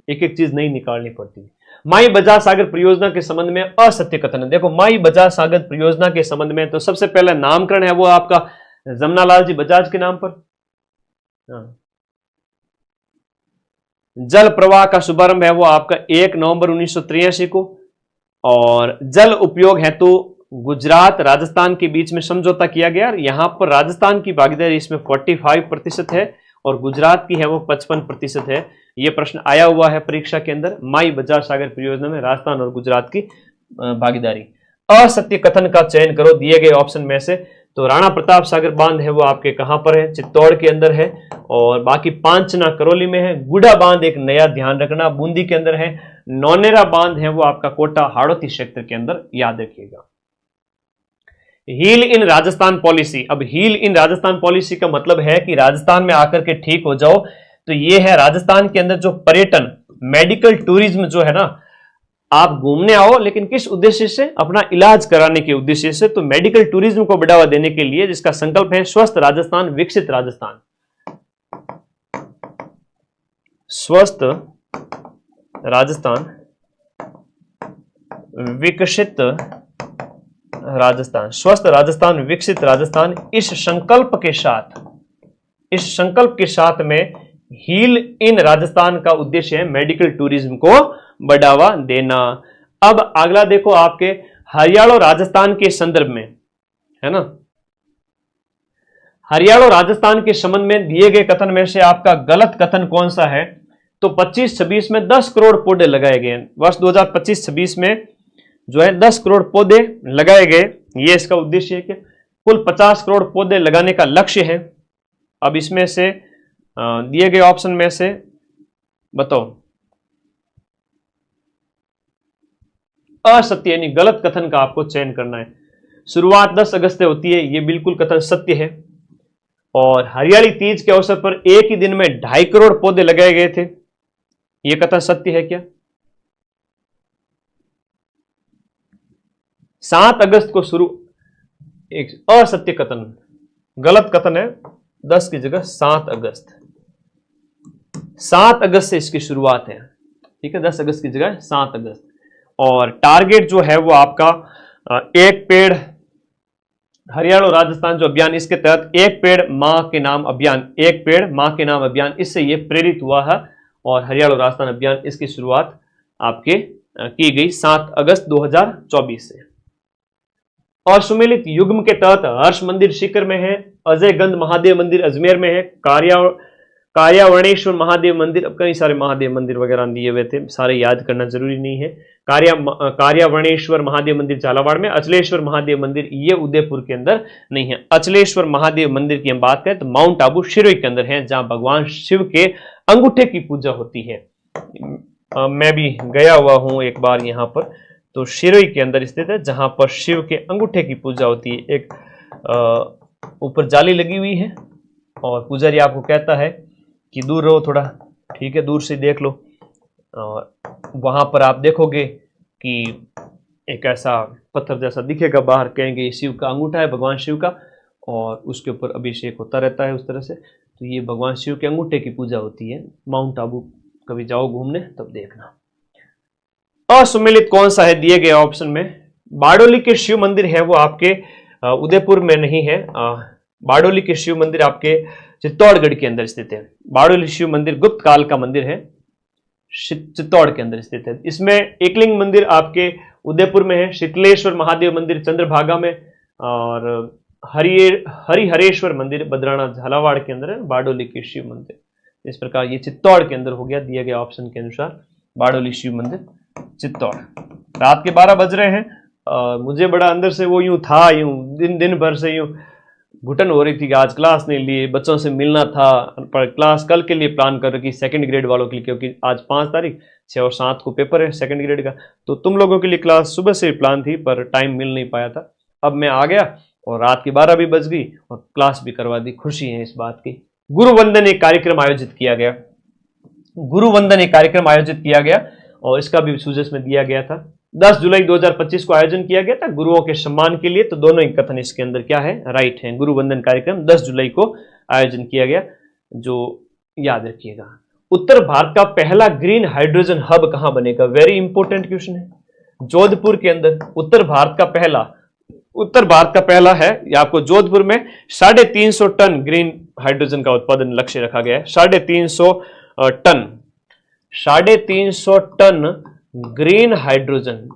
Speaker 1: एक एक चीज नहीं निकालनी पड़ती। माई बजाज सागर परियोजना के संबंध में असत्य कथन। देखो माई बजाज सागर परियोजना के संबंध में तो सबसे पहला नामकरण है वो आपका जमनालाल जी बजाज के नाम पर। जल प्रवाह का शुभारंभ है वो आपका 1 नवंबर 1983 को, और जल उपयोग हेतु गुजरात राजस्थान के बीच में समझौता किया गया। यहां पर राजस्थान की भागीदारी इसमें 45% है और गुजरात की है वो 55% है। यह प्रश्न आया हुआ है परीक्षा के अंदर, माई बजाज सागर परियोजना में राजस्थान और गुजरात की भागीदारी। असत्य कथन का चयन करो दिए गए ऑप्शन में से। तो राणा प्रताप सागर बांध है वो आपके कहां पर है? चित्तौड़ के अंदर है, और बाकी पांचना करौली में है। गुडा बांध एक नया ध्यान रखना बूंदी के अंदर है। नौनेरा बांध है वो आपका कोटा हाड़ौती क्षेत्र के अंदर, याद रखिएगा। Heal in Rajasthan policy. अब हील इन राजस्थान पॉलिसी का मतलब है कि राजस्थान में आकर के ठीक हो जाओ। तो ये है राजस्थान के अंदर जो पर्यटन, मेडिकल टूरिज्म जो है ना, आप घूमने आओ लेकिन किस उद्देश्य से? अपना इलाज कराने के उद्देश्य से। तो मेडिकल टूरिज्म को बढ़ावा देने के लिए जिसका संकल्प है स्वस्थ राजस्थान विकसित राजस्थान, स्वस्थ राजस्थान विकसित राजस्थान, स्वस्थ राजस्थान, विकसित राजस्थान, इस संकल्प के साथ में हील इन राजस्थान का उद्देश्य है मेडिकल टूरिज्म को बढ़ावा देना। अब अगला देखो आपके हरियाणा और राजस्थान के संदर्भ में, है ना, हरियाणा और राजस्थान के संबंध में दिए गए कथन में से आपका गलत कथन कौन सा है? तो 25-26 में 10 करोड़ पौधे लगाए गए। वर्ष 2025-26 में जो है 10 करोड़ पौधे लगाए गए। ये इसका उद्देश्य है कि कुल 50 करोड़ पौधे लगाने का लक्ष्य है। अब इसमें से दिए गए ऑप्शन में से बताओ, असत्य यानी गलत कथन का आपको चयन करना है। शुरुआत 10 अगस्त से होती है, ये बिल्कुल कथन सत्य है। और हरियाली तीज के अवसर पर एक ही दिन में 2.5 करोड़ पौधे लगाए गए थे, ये कथन सत्य है क्या? 7 अगस्त को शुरू, एक असत्य कथन, गलत कथन है, 10 की जगह 7 अगस्त, 7 अगस्त से इसकी शुरुआत है, ठीक है, 10 अगस्त की जगह 7 अगस्त। और टारगेट जो है वो आपका एक पेड़, हरियाणा और राजस्थान जो अभियान, इसके तहत एक पेड़ मां के नाम अभियान, एक पेड़ मां के नाम अभियान, इससे ये प्रेरित हुआ है। और हरियाणा और राजस्थान अभियान, इसकी शुरुआत आपके की गई 7 अगस्त 2024 से। और सुमेलित युग्म के तहत हर्ष मंदिर सीकर में है, अजय गंध महादेव मंदिर अजमेर में है, कार्यावरणेश्वर महादेव मंदिर, अब कई सारे महादेव मंदिर वगैरह दिए हुए थे, सारे याद करना जरूरी नहीं है। कार्यावरणेश्वर महादेव मंदिर झालावाड़ में, अचलेश्वर महादेव मंदिर ये उदयपुर के अंदर नहीं है। अचलेश्वर महादेव मंदिर की हम बात करें तो माउंट आबू शिरोई के अंदर है, जहां भगवान शिव के अंगूठे की पूजा होती है। मैं भी गया हुआ हूं एक बार यहां पर, तो शिरोई के अंदर स्थित है, जहां पर शिव के अंगूठे की पूजा होती है। एक ऊपर जाली लगी हुई है और पुजारी आपको कहता है कि दूर रहो थोड़ा, ठीक है, दूर से देख लो। और वहां पर आप देखोगे कि एक ऐसा पत्थर जैसा दिखेगा, बाहर कहेंगे ये शिव का अंगूठा है, भगवान शिव का, और उसके ऊपर अभिषेक होता रहता है उस तरह से। तो ये भगवान शिव के अंगूठे की पूजा होती है। माउंट आबू कभी जाओ घूमने तब देखना। असुमेलित कौन सा है दिए गए ऑप्शन में? बारडोली के शिव मंदिर है वो आपके उदयपुर में नहीं है। बारडोली के शिव मंदिर आपके चित्तौड़गढ़ के अंदर स्थित है। बारडोली शिव मंदिर गुप्त काल का मंदिर है, चित्तौड़ के अंदर स्थित है। इसमें एकलिंग मंदिर आपके उदयपुर में है, शीतलेश्वर महादेव मंदिर चंद्रभागा में, और हरिहरेश्वर मंदिर बद्राना झालावाड़ के अंदर है। बारडोली के शिव मंदिर इस प्रकार ये चित्तौड़ के अंदर हो गया दिए गए ऑप्शन के अनुसार, बारडोली शिव मंदिर चित्तौड़। रात के 12 बज रहे हैं, मुझे बड़ा अंदर से वो यूं था, यूं दिन भर से यूं घुटन हो रही थी कि आज क्लास नहीं लिए, बच्चों से मिलना था, पर क्लास कल के लिए प्लान कर रखी सेकंड ग्रेड वालों के लिए, क्योंकि आज 5 तारीख 6 और 7 को पेपर है सेकंड ग्रेड का। तो तुम लोगों के लिए क्लास सुबह से प्लान थी पर टाइम मिल नहीं पाया था। अब मैं आ गया और रात की 12 भी बज गई और क्लास भी करवा दी। खुशी है इस बात की। गुरुवंदन एक कार्यक्रम आयोजित किया गया, गुरुवंदन एक कार्यक्रम आयोजित किया गया और इसका भी सूजस में दिया गया था। 10 जुलाई 2025 को आयोजन किया गया था गुरुओं के सम्मान के लिए। तो दोनों ही कथन इसके अंदर क्या है, राइट है। गुरुवंदन कार्यक्रम 10 जुलाई को आयोजन किया गया, जो याद रखिएगा। उत्तर भारत का पहला ग्रीन हाइड्रोजन हब कहां बनेगा? वेरी इंपॉर्टेंट क्वेश्चन है। जोधपुर के अंदर उत्तर भारत का पहला है, या आपको जोधपुर में 350 टन ग्रीन हाइड्रोजन का उत्पादन लक्ष्य रखा गया है। 350 टन ग्रीन हाइड्रोजन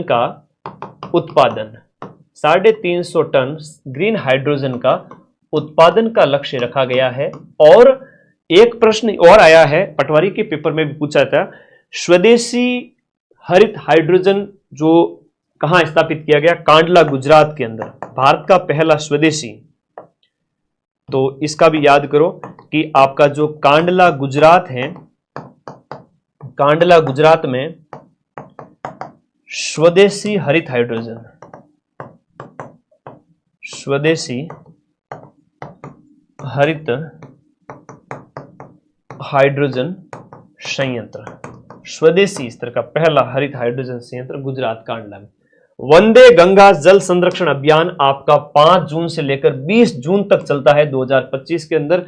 Speaker 1: का उत्पादन, 350 टन ग्रीन हाइड्रोजन का उत्पादन का लक्ष्य रखा गया है। और एक प्रश्न और आया है, पटवारी के पेपर में भी पूछा था, स्वदेशी हरित हाइड्रोजन जो कहां स्थापित किया गया? कांडला गुजरात के अंदर, भारत का पहला स्वदेशी। तो इसका भी याद करो कि आपका जो कांडला गुजरात है, कांडला गुजरात में स्वदेशी हरित हाइड्रोजन, स्वदेशी हरित हाइड्रोजन संयंत्र, स्वदेशी इस तरह का पहला हरित हाइड्रोजन संयंत्र गुजरात कांडला में। वंदे गंगा जल संरक्षण अभियान आपका 5 जून से लेकर 20 जून तक चलता है 2025 के अंदर।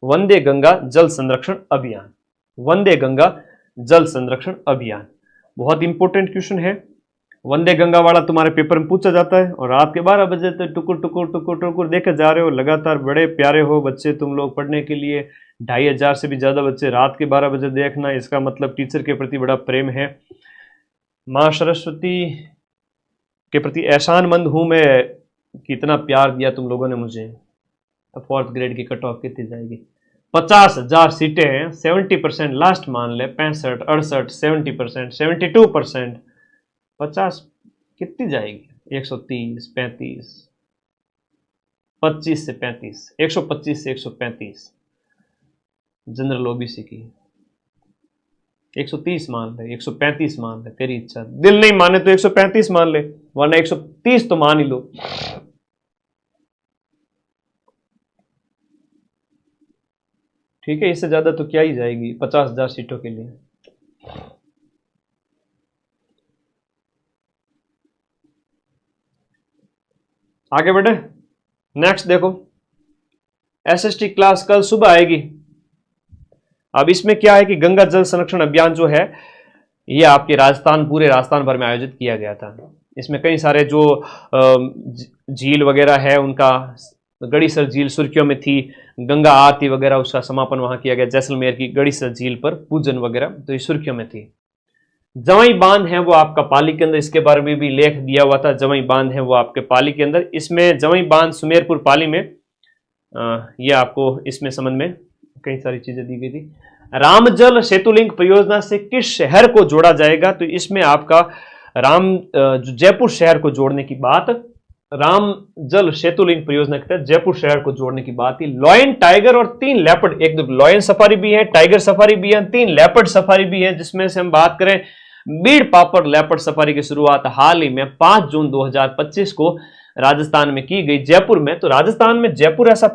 Speaker 1: वंदे गंगा जल संरक्षण अभियान, वंदे गंगा जल संरक्षण अभियान बहुत इंपॉर्टेंट क्वेश्चन है। वंदे गंगा वाला तुम्हारे पेपर में पूछा जाता है, और रात के 12 बजे तक टुकुर टुकुर टुकुर टुकुर देखे जा रहे हो लगातार। बड़े प्यारे हो बच्चे तुम लोग पढ़ने के लिए, 2500 से भी ज़्यादा बच्चे रात के 12 बजे देखना, इसका मतलब टीचर के प्रति बड़ा प्रेम है। माँ सरस्वती के प्रति एहसानमंद हूँ मैं कि इतना प्यार दिया तुम लोगों ने मुझे। अब 4th ग्रेड की कट ऑफ कितनी जाएगी? 50,000 सीटें हैं, 70% लास्ट मान ले, 65, 68, 70%, 72%, 50 कितनी जाएगी? 130, 35, 25 से 35, 125 से 135 जनरल ओबीसी की। 130 मान ले, 135 मान ले, तेरी इच्छा। दिल नहीं माने तो 135 मान ले, वरना 130 तो मान ही लो। ठीक है, इससे ज्यादा तो क्या ही जाएगी 50,000 सीटों के लिए। आगे बढ़े, नेक्स्ट देखो, एसएसटी क्लास कल सुबह आएगी। अब इसमें क्या है कि गंगा जल संरक्षण अभियान जो है ये आपके राजस्थान, पूरे राजस्थान भर में आयोजित किया गया था। इसमें कई सारे जो झील वगैरह है उनका, गड़ीसर झील सुर्खियों में थी, गंगा आरती वगैरह उसका समापन वहां किया गया, जैसलमेर की गड़ीसर झील पर पूजन वगैरह, तो ये सुर्खियों में थी। जवाई बांध है वो आपका पाली के अंदर, इसके बारे में भी लेख दिया हुआ था। जवाई बांध है वो आपके पाली के अंदर, इसमें जवाई बांध सुमेरपुर पाली में, ये आपको इसमें संबंध में कई सारी चीजें दी गई थी। रामजल सेतु लिंक परियोजना से किस शहर को जोड़ा जाएगा? तो इसमें आपका जयपुर शहर को जोड़ने की बात, रामजल सेतु लिंक परियोजना के तहत जयपुर शहर को जोड़ने की बात थी। लॉयन टाइगर और 3 लेपर्ड, एक दो लॉयन सफारी भी है, टाइगर सफारी भी है, 3 लेपर्ड सफारी भी है, जिसमें से हम बात करें बीड़ पापड़ लेपर्ड सफारी की शुरुआत हाल ही में 5 जून 2025 को राजस्थान में की गई, जयपुर में। तो राजस्थान में जयपुर ऐसा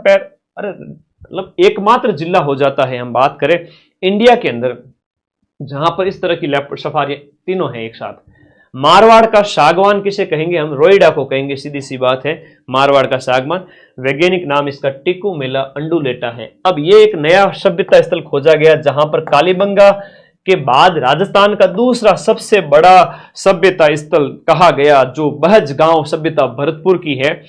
Speaker 1: मतलब एकमात्र जिला हो जाता है, हम बात करें इंडिया के अंदर, जहां पर इस तरह की लेपर्ड सफारी तीनों हैं एक साथ। मारवाड़ का सागवान किसे कहेंगे? हम रोइडा को कहेंगे, सीधी सी बात है, मारवाड़ का सागवान। वैज्ञानिक नाम इसका टिकू मेला अंडुलेटा है। अब ये एक नया सभ्यता स्थल खोजा गया जहां पर कालीबंगा के बाद राजस्थान का दूसरा सबसे बड़ा सभ्यता स्थल कहा गया, जो बहज गांव सभ्यता भरतपुर की है।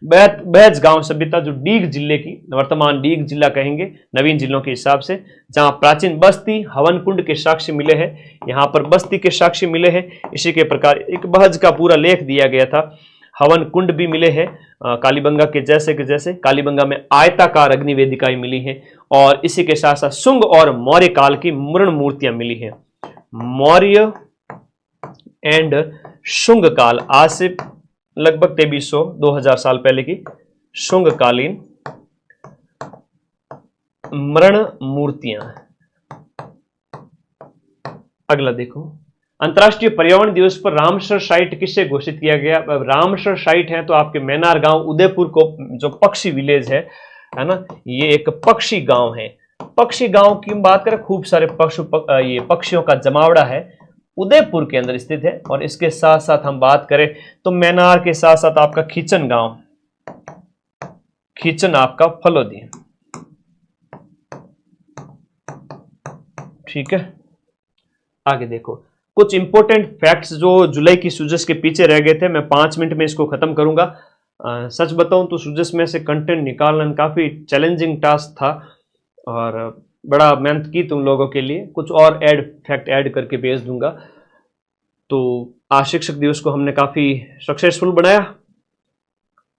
Speaker 1: बहज गांव सभ्यता जो डीग जिले की, वर्तमान डीग जिला कहेंगे नवीन जिलों के हिसाब से, जहां प्राचीन बस्ती हवन कुंड के साक्ष्य मिले हैं, यहां पर बस्ती के साक्ष्य मिले हैं। इसी के प्रकार एक बहज का पूरा लेख दिया गया था, हवन कुंड भी मिले हैं कालीबंगा के जैसे के जैसे। कालीबंगा में आयताकार अग्नि वेदिकाएं मिली हैं, और इसी के साथ साथ शुंग और मौर्य काल की मृण मूर्तियां मिली हैं। मौर्य एंड शुंग काल, आज से लगभग 2300-2000 साल पहले की शुंगकालीन मृण मूर्तियां। अगला देखो, अंतर्राष्ट्रीय पर्यावरण दिवस पर रामसर साइट किससे घोषित किया गया? रामसर साइट है तो आपके मैनार गांव उदयपुर को, जो पक्षी विलेज है ना, ये एक पक्षी गांव है। पक्षी गांव की बात करें, खूब सारे ये पक्षियों का जमावड़ा है, उदयपुर के अंदर स्थित है। और इसके साथ साथ हम बात करें तो मैनार के साथ साथ आपका खींचन गांव, खींचन आपका फलोदी। ठीक है, आगे देखो कुछ इंपॉर्टेंट फैक्ट्स जो जुलाई की सूजस के पीछे रह गए थे, मैं 5 मिनट में इसको खत्म करूंगा। सच बताऊं तो सूजस में से कंटेंट निकालना काफी चैलेंजिंग टास्क था, और बड़ा मेहनत की तुम लोगों के लिए। कुछ और फैक्ट ऐड करके भेज दूंगा। तो आज शिक्षक दिवस को हमने काफी सक्सेसफुल बनाया।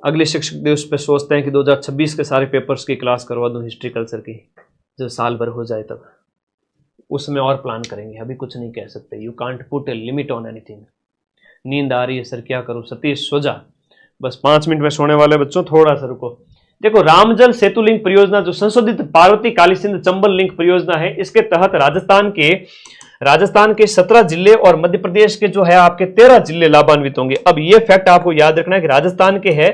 Speaker 1: अगले शिक्षक दिवस पे सोचते हैं कि 2026 के सारे पेपर्स की क्लास करवा दूं, हिस्ट्री कल्चर की, जो साल भर हो जाए तब, उसमें और प्लान करेंगे। अभी कुछ नहीं कह सकते, you can't put a limit on anything. नींद आ रही है सर, क्या करूं? सतीश सो जा, बस 5 मिनट में सोने वाले बच्चों, थोड़ा सा रुको। देखो, रामजल सेतु लिंक परियोजना जो संशोधित पार्वती काली सिंध चंबल लिंक परियोजना है, इसके तहत राजस्थान के 17 जिले और मध्य प्रदेश के जो है आपके 13 जिले लाभान्वित होंगे। अब ये फैक्ट आपको याद रखना है कि राजस्थान के है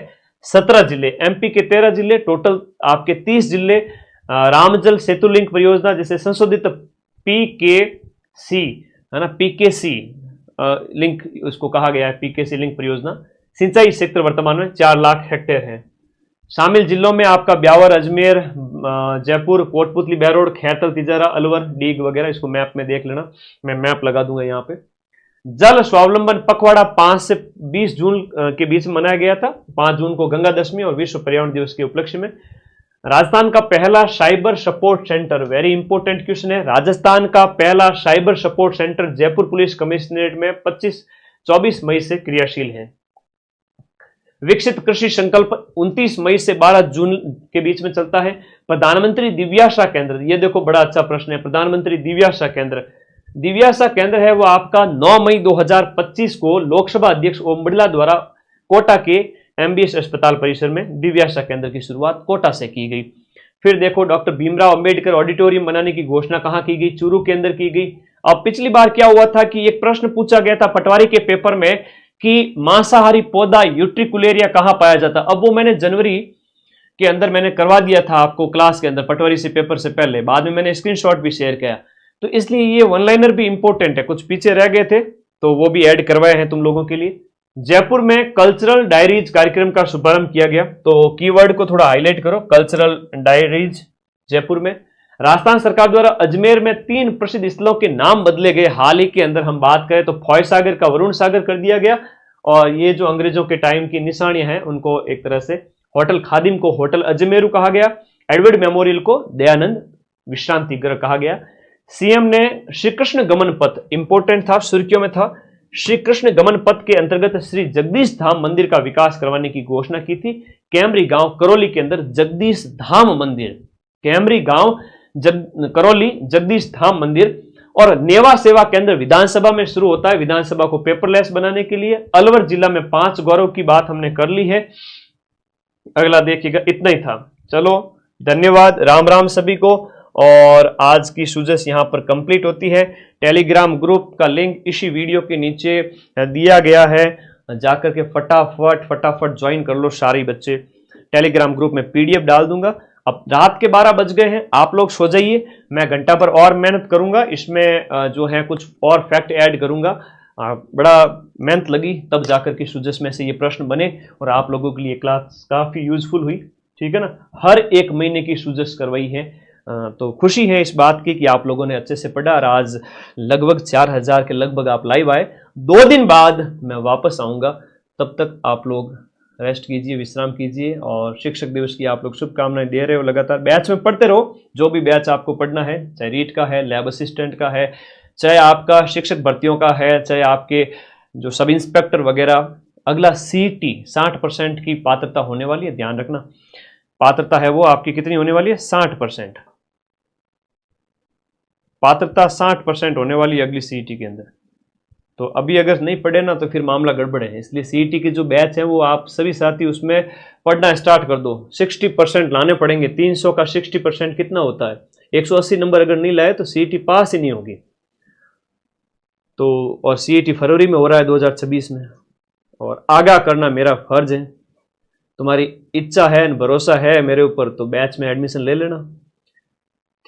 Speaker 1: 17 जिले, एमपी के 13 जिले, टोटल आपके 30 जिले रामजल सेतु लिंक परियोजना, जिसे संशोधित पीकेसी है ना, पीकेसी लिंक उसको कहा गया है, पीकेसी लिंक परियोजना। सिंचाई क्षेत्र वर्तमान में 4 लाख हेक्टेयर है। शामिल जिलों में आपका ब्यावर, अजमेर, जयपुर, कोटपुतली, बहरोड, खैरतल, तिजारा, अलवर, डीग वगैरह। इसको मैप में देख लेना, मैं मैप लगा दूंगा यहाँ पे। जल स्वावलंबन पखवाड़ा 5 से 20 जून के बीच में मनाया गया था। 5 जून को गंगा दशमी और विश्व पर्यावरण दिवस के उपलक्ष्य में। राजस्थान का पहला cyber support centre, very important question है, राजस्थान का पहला cyber support centre Jaipur police commissionerate में 24 मई से क्रियाशील है। विकसित कृषि संकल्प 29 मई से 12 जून के बीच में चलता है। प्रधानमंत्री दिव्याशा केंद्र, ये देखो बड़ा अच्छा प्रश्न है, प्रधानमंत्री दिव्याशा केंद्र, दिव्याशा केंद्र है वो आपका 9 मई 2025 को लोकसभा अध्यक्ष ओम बिरला द्वारा कोटा के एमबीएस अस्पताल परिसर में दिव्याशा केंद्र की शुरुआत कोटा से की गई। फिर देखो डॉक्टर भीमराव अंबेडकर ऑडिटोरियम बनाने की घोषणा कहां की गई, चूरू के अंदर की गई। अब पिछली बार क्या हुआ था कि एक प्रश्न पूछा गया था पटवारी के पेपर में कि मांसाहारी पौधा यूट्रिकुलेरिया कहां पाया जाता, अब वो मैंने जनवरी के अंदर मैंने करवा दिया था आपको क्लास के अंदर पटवारी से पेपर से पहले, बाद में मैंने स्क्रीनशॉट भी शेयर किया, तो इसलिए ये वन लाइनर भी इंपॉर्टेंट है, कुछ पीछे रह गए थे तो वो भी ऐड करवाए हैं तुम लोगों के लिए। जयपुर में कल्चरल डायरीज कार्यक्रम का शुभारंभ किया गया, तो कीवर्ड को थोड़ा हाईलाइट करो, कल्चरल डायरीज जयपुर में। राजस्थान सरकार द्वारा अजमेर में 3 प्रसिद्ध स्थलों के नाम बदले गए। हाल ही के अंदर हम बात करें तो फॉय सागर का वरुण सागर कर दिया गया, और ये जो अंग्रेजों के टाइम की निशानियां हैं उनको एक तरह से होटल खादिम को होटल अजमेरू कहा गया, एडवर्ड मेमोरियल को दयानंद विश्रांति गृह कहा गया। सीएम ने श्री कृष्ण गमन पथ, इंपोर्टेंट था, सुर्खियों में था, श्री कृष्ण गमन पथ के अंतर्गत श्री जगदीश धाम मंदिर का विकास करवाने की घोषणा की थी। कैमरी गांव करौली के अंदर जगदीश धाम मंदिर, कैमरी गांव करौली जगदीश धाम मंदिर। और नेवा सेवा केंद्र विधानसभा में शुरू होता है, विधानसभा को पेपरलेस बनाने के लिए। अलवर जिला में 5 गौरव की बात हमने कर ली है। अगला देखिएगा, इतना ही था। चलो धन्यवाद, राम राम सभी को। और आज की सुजस यहां पर कंप्लीट होती है। टेलीग्राम ग्रुप का लिंक इसी वीडियो के नीचे दिया गया है, जाकर के फटाफट ज्वाइन कर लो सारे बच्चे। टेलीग्राम ग्रुप में पीडीएफ डाल दूंगा। अब रात के 12 बज गए हैं, आप लोग सो जाइए, मैं घंटा पर और मेहनत करूंगा, इसमें जो है कुछ और फैक्ट ऐड करूंगा। बड़ा मेहनत लगी तब जाकर के सुजस में से ये प्रश्न बने, और आप लोगों के लिए क्लास काफी यूजफुल हुई, ठीक है ना। हर एक महीने की सुजस करवाई है, तो खुशी है इस बात की कि आप लोगों ने अच्छे से पढ़ा। और आज लगभग 4000 के लगभग आप लाइव आए। 2 दिन बाद मैं वापस आऊंगा, तब तक आप लोग रेस्ट कीजिए, विश्राम कीजिए, और शिक्षक दिवस की आप लोग शुभकामनाएं दे रहे हो। लगातार बैच में पढ़ते रहो, जो भी बैच आपको पढ़ना है, चाहे रीट का है, लैब असिस्टेंट का है, चाहे आपका शिक्षक भर्तियों का है, चाहे आपके जो सब इंस्पेक्टर वगैरह। अगला सीटी 60% की पात्रता होने वाली है, ध्यान रखना। पात्रता है वो आपकी कितनी होने वाली है, 60%। पात्रता 60% होने वाली है अगली सीईटी के अंदर। तो अभी अगर नहीं पढ़े ना तो फिर मामला गड़बड़ है, इसलिए सीईटी के जो बैच है वो आप सभी साथी उसमें पढ़ना स्टार्ट कर दो। 60% लाने पड़ेंगे। 300 का 60% कितना होता है, 180 नंबर अगर नहीं लाए तो सीईटी पास ही नहीं होगी। तो और सीईटी फरवरी में हो रहा है 2026 में, और आगाह करना मेरा फर्ज है। तुम्हारी इच्छा है, भरोसा है मेरे ऊपर, तो बैच में एडमिशन ले लेना,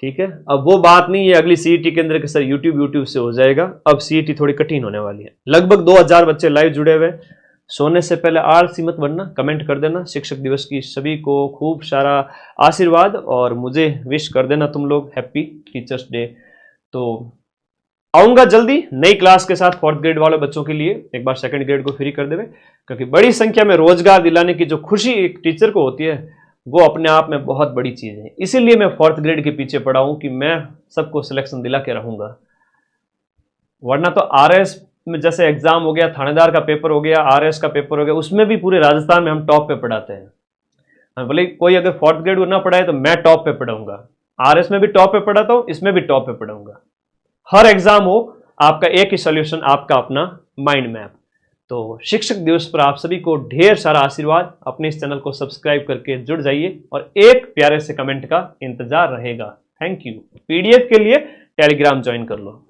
Speaker 1: ठीक है। अब वो बात नहीं है अगली सीईटी के अंदर कि सर यूट्यूब से हो जाएगा। अब सीईटी थोड़ी कठिन होने वाली है। लगभग 2000 बच्चे लाइव जुड़े हुए। सोने से पहले आलसी मत बनना, कमेंट कर देना। शिक्षक दिवस की सभी को खूब सारा आशीर्वाद, और मुझे विश कर देना तुम लोग हैप्पी टीचर्स डे। तो आऊंगा जल्दी नई क्लास के साथ 4th ग्रेड वाले बच्चों के लिए। एक बार 2nd ग्रेड को फ्री कर देवे, क्योंकि बड़ी संख्या में रोजगार दिलाने की जो खुशी एक टीचर को होती है वो अपने आप में बहुत बड़ी चीज है। इसीलिए मैं 4th ग्रेड के पीछे पड़ा हूं कि मैं सबको सिलेक्शन दिला के रहूंगा। वरना तो आरएस में जैसे एग्जाम हो गया, थानेदार का पेपर हो गया, आरएस का पेपर हो गया, उसमें भी पूरे राजस्थान में हम टॉप पे पढ़ाते हैं। बोले कोई अगर 4th ग्रेड ना पढ़ाए तो मैं टॉप पे पढ़ाऊंगा। आरएस में भी टॉप पे पढ़ाता हूं, इसमें भी टॉप पे पढ़ाऊंगा। हर एग्जाम हो आपका एक ही सोल्यूशन, आपका अपना माइंड मैप। तो शिक्षक दिवस पर आप सभी को ढेर सारा आशीर्वाद। अपने इस चैनल को सब्सक्राइब करके जुड़ जाइए, और एक प्यारे से कमेंट का इंतजार रहेगा। Thank you. पीडीएफ के लिए टेलीग्राम ज्वाइन कर लो।